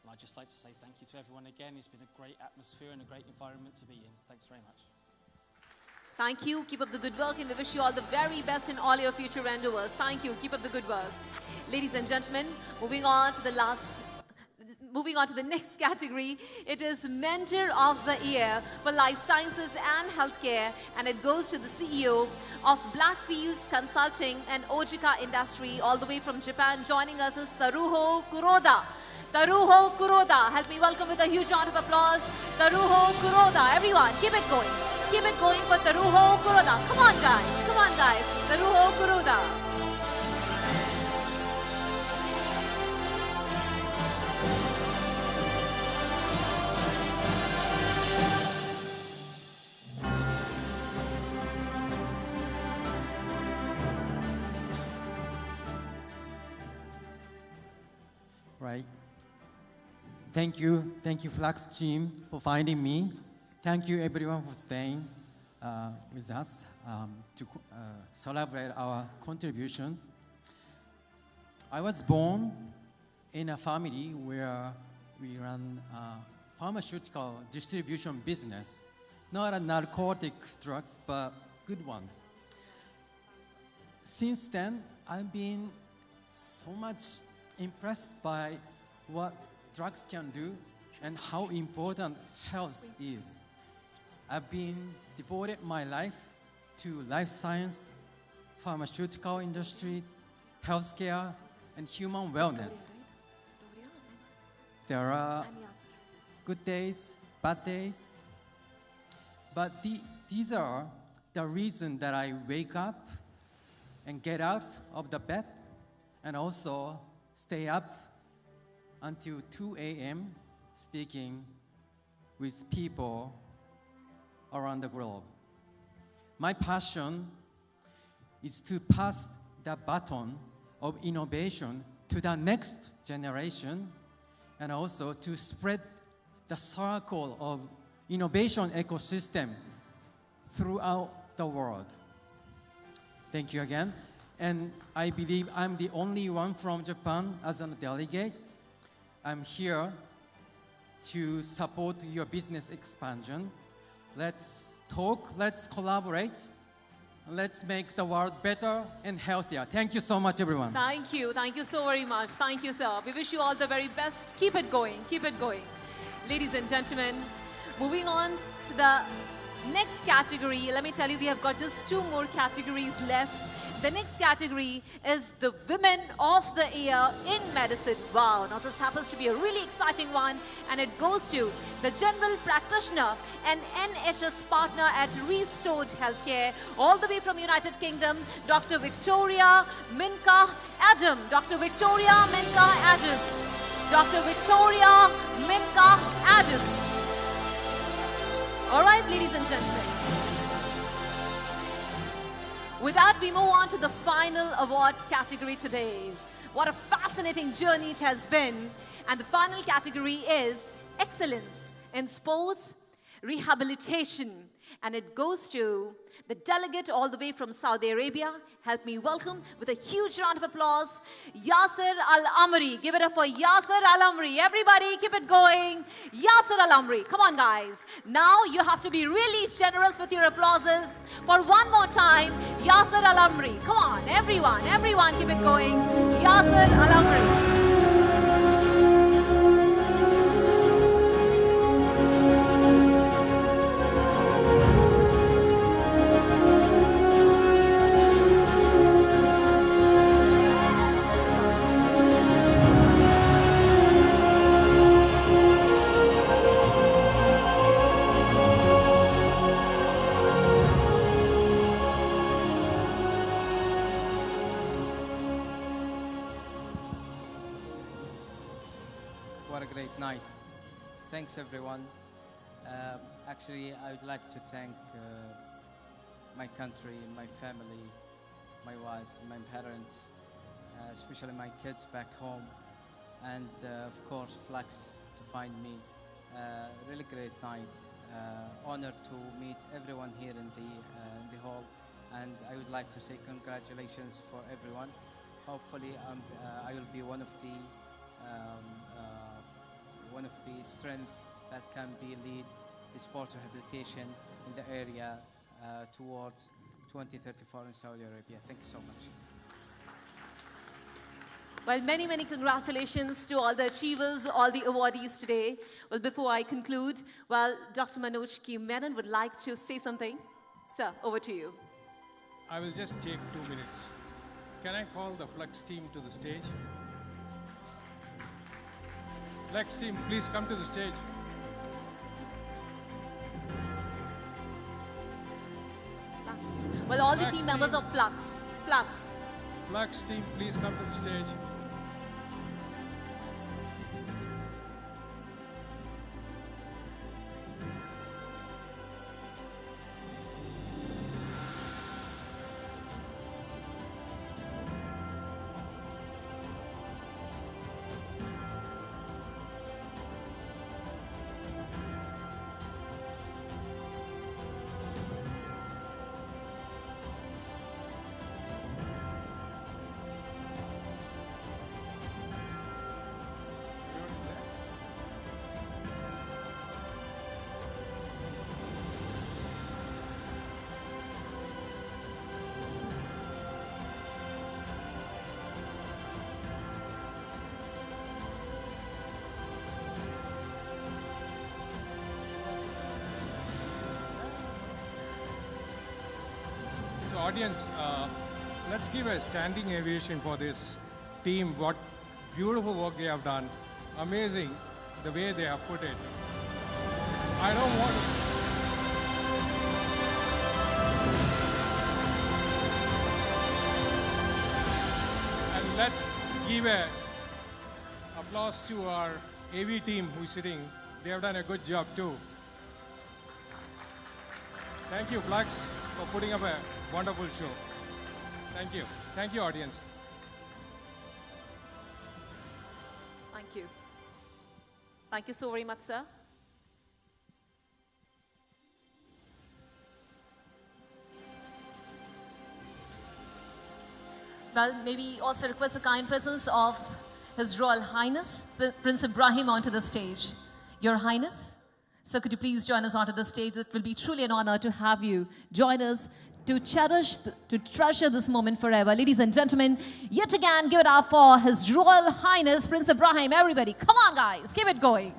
And I'd just like to say thank you to everyone again. It's been a great atmosphere and a great environment to be in. Thanks very much. Thank you. Keep up the good work, and we wish you all the very best in all your future endeavors. Thank you. Keep up the good work. Ladies and gentlemen, moving on to the next category, it is Mentor of the Year for Life Sciences and Healthcare, and it goes to the CEO of Blackfields Consulting and Ojika Industry, all the way from Japan. Joining us is Taruho Kuroda. Taruho Kuroda. Help me welcome with a huge round of applause, Taruho Kuroda. Everyone, keep it going. Keep it going for Taruho Kuroda. Come on, guys. Taruho Kuroda. Right. Thank you, Fluxx team, for finding me. Thank you, everyone, for staying with us to celebrate our contributions. I was born in a family where we run a pharmaceutical distribution business, not a narcotic drugs, but good ones. Since then, I've been so much impressed by what drugs can do and how important health is. I've been devoted my life to life science, pharmaceutical industry, healthcare, and human wellness. There are good days, bad days, but these are the reason that I wake up and get out of the bed and also stay up until 2 a.m. speaking with people around the globe. My passion is to pass the baton of innovation to the next generation and also to spread the circle of innovation ecosystem throughout the world. Thank you again. And I believe I'm the only one from Japan as a delegate. I'm here to support your business expansion. Let's talk, let's collaborate, let's make the world better and healthier. Thank you so much, everyone. Thank you so very much. Thank you, sir. We wish you all the very best. Keep it going, keep it going. Ladies and gentlemen, moving on to the next category. Let me tell you, we have got just 2 more categories left. The next category is the Women of the Year in Medicine. Wow, now this happens to be a really exciting one, and it goes to the General Practitioner and NHS Partner at Restored Healthcare, all the way from United Kingdom, Dr. Victoria Minka Adam. Dr. Victoria Minka Adam. Dr. Victoria Minka Adam. All right, ladies and gentlemen. With that, we move on to the final award category today. What a fascinating journey it has been. And the final category is Excellence in Sports Rehabilitation. And it goes to the delegate all the way from Saudi Arabia. Help me welcome with a huge round of applause, Yasser Al-Amri. Give it up for Yasser Al-Amri. Everybody keep it going. Yasser Al-Amri. Come on, guys. Now you have to be really generous with your applauses. For one more time, Yasser Al-Amri. Come on, everyone keep it going. Yasser Al-Amri. What a great night. Thanks, everyone. Actually, I would like to thank my country, my family, my wife, my parents, especially my kids back home, and of course, Fluxx to find me. Really great night. Honored to meet everyone here in the hall, and I would like to say congratulations for everyone. Hopefully, I will be one of the strength that can be lead the sport rehabilitation in the area towards 2034 in Saudi Arabia. Thank you so much. Well, many congratulations to all the achievers, all the awardees today. Well, before I conclude, well, Dr. Manoj K. Menon would like to say something. Sir, over to you. I will just take 2 minutes. Can I call the Fluxx team to the stage? Fluxx team, please come to the stage. Fluxx. Well, all the team members of Fluxx. Fluxx team, please come to the stage. So audience, let's give a standing ovation for this team. What beautiful work they have done. Amazing the way they have put it. I don't want And let's give a applause to our AV team who's sitting. They have done a good job too. Thank you, Fluxx, for putting up a wonderful show. Thank you. Thank you, audience. Thank you. Thank you so very much, sir. Well, may we also request the kind presence of His Royal Highness, Prince Ibrahim, onto the stage. Your Highness, so could you please join us onto the stage? It will be truly an honor to have you join us to treasure this moment forever. Ladies and gentlemen, yet again, give it up for His Royal Highness Prince Ibrahim. Everybody, come on guys, keep it going.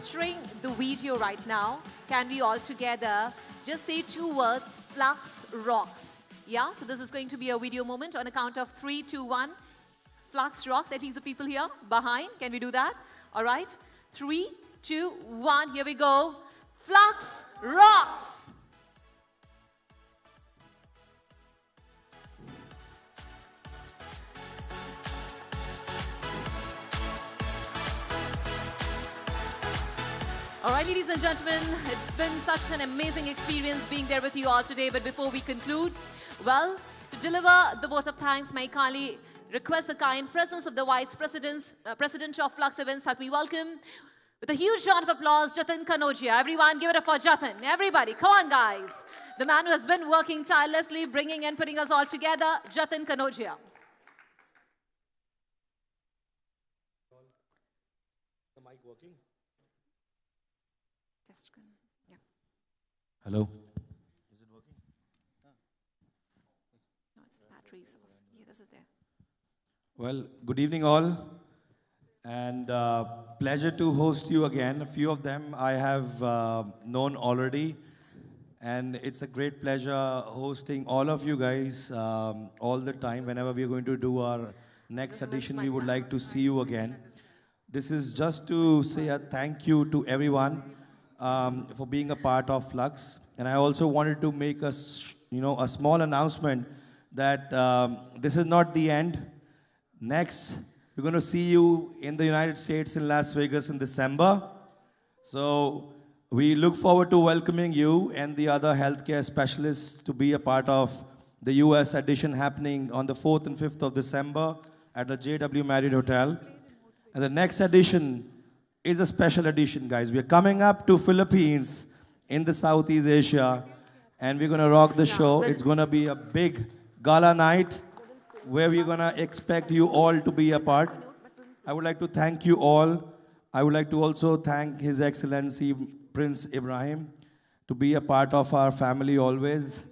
Sharing the video right now, can we all together just say 2 words, Fluxx rocks? Yeah, so this is going to be a video moment on a count of 3, 2, 1. Fluxx rocks, at least the people here behind, can we do that? All right, 3, 2, 1, here we go. Fluxx rocks! All right, ladies and gentlemen, it's been such an amazing experience being there with you all today. But before we conclude, well, to deliver the vote of thanks, may I kindly request the kind presence of the Vice President of Fluxx Events that we welcome with a huge round of applause, Jatin Kanodia. Everyone, give it up for Jatin. Everybody, come on, guys. The man who has been working tirelessly, bringing and putting us all together, Jatin Kanodia. The mic working? Yeah. Hello. Is it working? No, it's the batteries. Yeah, this is there. Well, good evening all, and pleasure to host you again. A few of them I have known already, and it's a great pleasure hosting all of you guys all the time. Whenever we are going to do our next edition, we would like to see you again. This is just to say a thank you to everyone for being a part of Fluxx. And I also wanted to make a small announcement that this is not the end. Next, we're going to see you in the United States in Las Vegas in December. So we look forward to welcoming you and the other healthcare specialists to be a part of the US edition happening on the 4th and 5th of December at the JW Marriott Hotel. And the next edition is a special edition, guys. We're coming up to Philippines in the Southeast Asia, and we're going to rock the show. It's going to be a big gala night where we're going to expect you all to be a part. I would like to thank you all. I would like to also thank His Excellency Prince Ibrahim to be a part of our family always.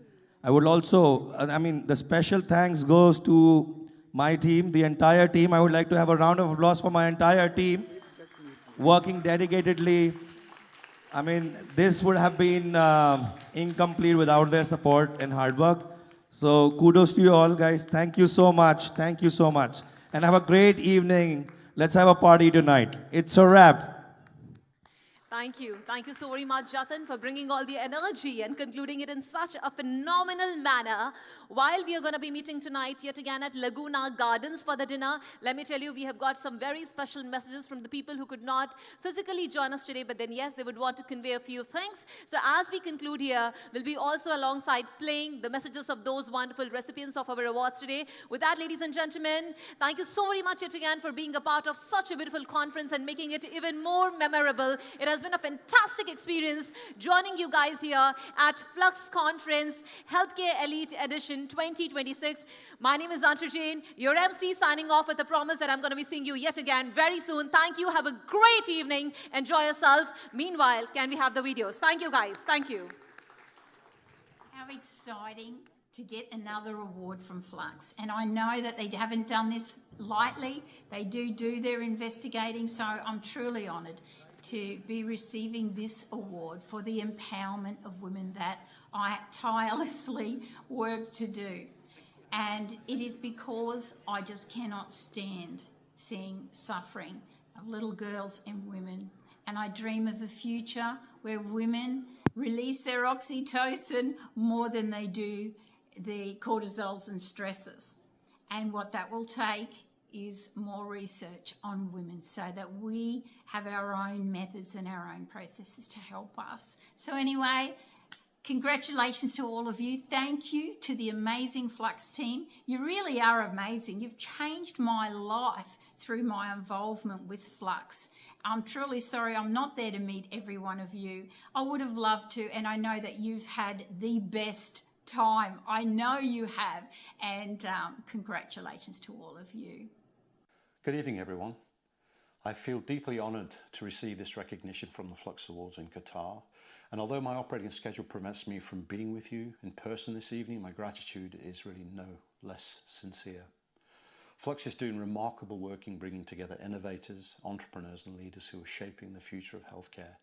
I would also, the special thanks goes to my team, the entire team. I would like to have a round of applause for my entire team, working dedicatedly. This would have been incomplete without their support and hard work. So kudos to you all, guys. Thank you so much. Thank you so much. And have a great evening. Let's have a party tonight. It's a wrap. Thank you. Thank you so very much, Jatin, for bringing all the energy and concluding it in such a phenomenal manner. While we are going to be meeting tonight yet again at Laguna Gardens for the dinner, let me tell you, we have got some very special messages from the people who could not physically join us today, but then yes, they would want to convey a few things. So as we conclude here, we'll be also alongside playing the messages of those wonderful recipients of our awards today. With that, ladies and gentlemen, thank you so very much yet again for being a part of such a beautiful conference and making it even more memorable. It has been a fantastic experience joining you guys here at Fluxx Conference Healthcare Elite Edition 2026. My name is Anshu Jain, your MC, signing off with a promise that I'm going to be seeing you yet again very soon. Thank you. Have a great evening. Enjoy yourself. Meanwhile, can we have the videos? Thank you, guys. Thank you. How exciting to get another award from Fluxx. And I know that they haven't done this lightly. They do their investigating, so I'm truly honoured to be receiving this award for the empowerment of women that I tirelessly work to do. And it is because I just cannot stand seeing suffering of little girls and women. And I dream of a future where women release their oxytocin more than they do the cortisols and stresses. And what that will take is more research on women so that we have our own methods and our own processes to help us. So anyway, congratulations to all of you. Thank you to the amazing Fluxx team. You really are amazing. You've changed my life through my involvement with Fluxx. I'm truly sorry I'm not there to meet every one of you. I would have loved to, and I know that you've had the best time. I know you have, and congratulations to all of you. Good evening, everyone. I feel deeply honoured to receive this recognition from the Fluxx Awards in Qatar. And although my operating schedule prevents me from being with you in person this evening, my gratitude is really no less sincere. Fluxx is doing remarkable work in bringing together innovators, entrepreneurs and leaders who are shaping the future of healthcare.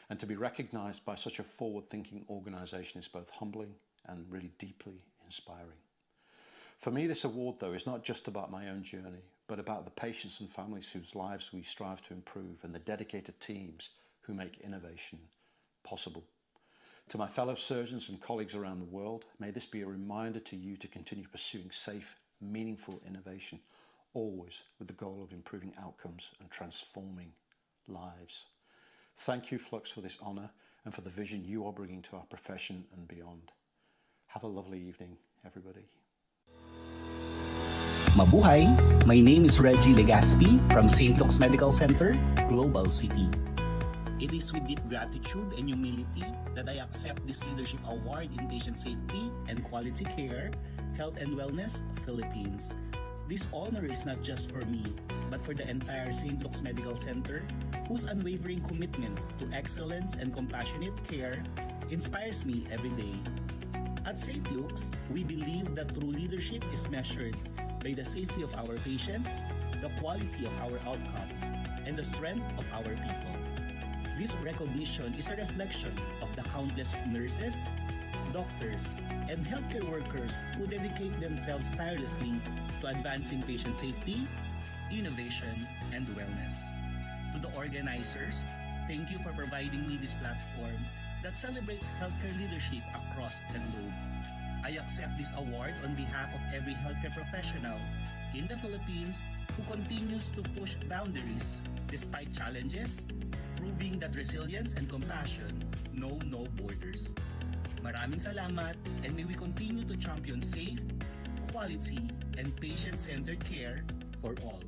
And to be recognised by such a forward-thinking organisation is both humbling and really deeply inspiring. For me, this award, though, is not just about my own journey, but about the patients and families whose lives we strive to improve and the dedicated teams who make innovation possible. To my fellow surgeons and colleagues around the world, may this be a reminder to you to continue pursuing safe, meaningful innovation, always with the goal of improving outcomes and transforming lives. Thank you, Fluxx, for this honour and for the vision you are bringing to our profession and beyond. Have a lovely evening, everybody. Mabuhay! My name is Reggie Legaspi from St. Luke's Medical Center, Global City. It is with deep gratitude and humility that I accept this Leadership Award in Patient Safety and Quality Care, Health and Wellness, Philippines. This honor is not just for me, but for the entire St. Luke's Medical Center, whose unwavering commitment to excellence and compassionate care inspires me every day. At St. Luke's, we believe that true leadership is measured by the safety of our patients, the quality of our outcomes, and the strength of our people. This recognition is a reflection of the countless nurses, doctors, and healthcare workers who dedicate themselves tirelessly to advancing patient safety, innovation, and wellness. To the organizers, thank you for providing me this platform that celebrates healthcare leadership across the globe. I accept this award on behalf of every healthcare professional in the Philippines who continues to push boundaries despite challenges, proving that resilience and compassion know no borders. Maraming salamat, and may we continue to champion safe, quality, and patient-centered care for all.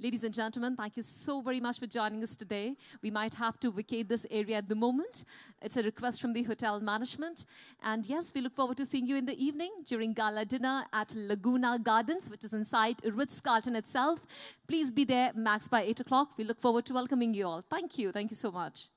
Ladies and gentlemen, thank you so very much for joining us today. We might have to vacate this area at the moment. It's a request from the hotel management. And yes, we look forward to seeing you in the evening during gala dinner at Laguna Gardens, which is inside Ritz-Carlton itself. Please be there max by 8 o'clock. We look forward to welcoming you all. Thank you. Thank you so much.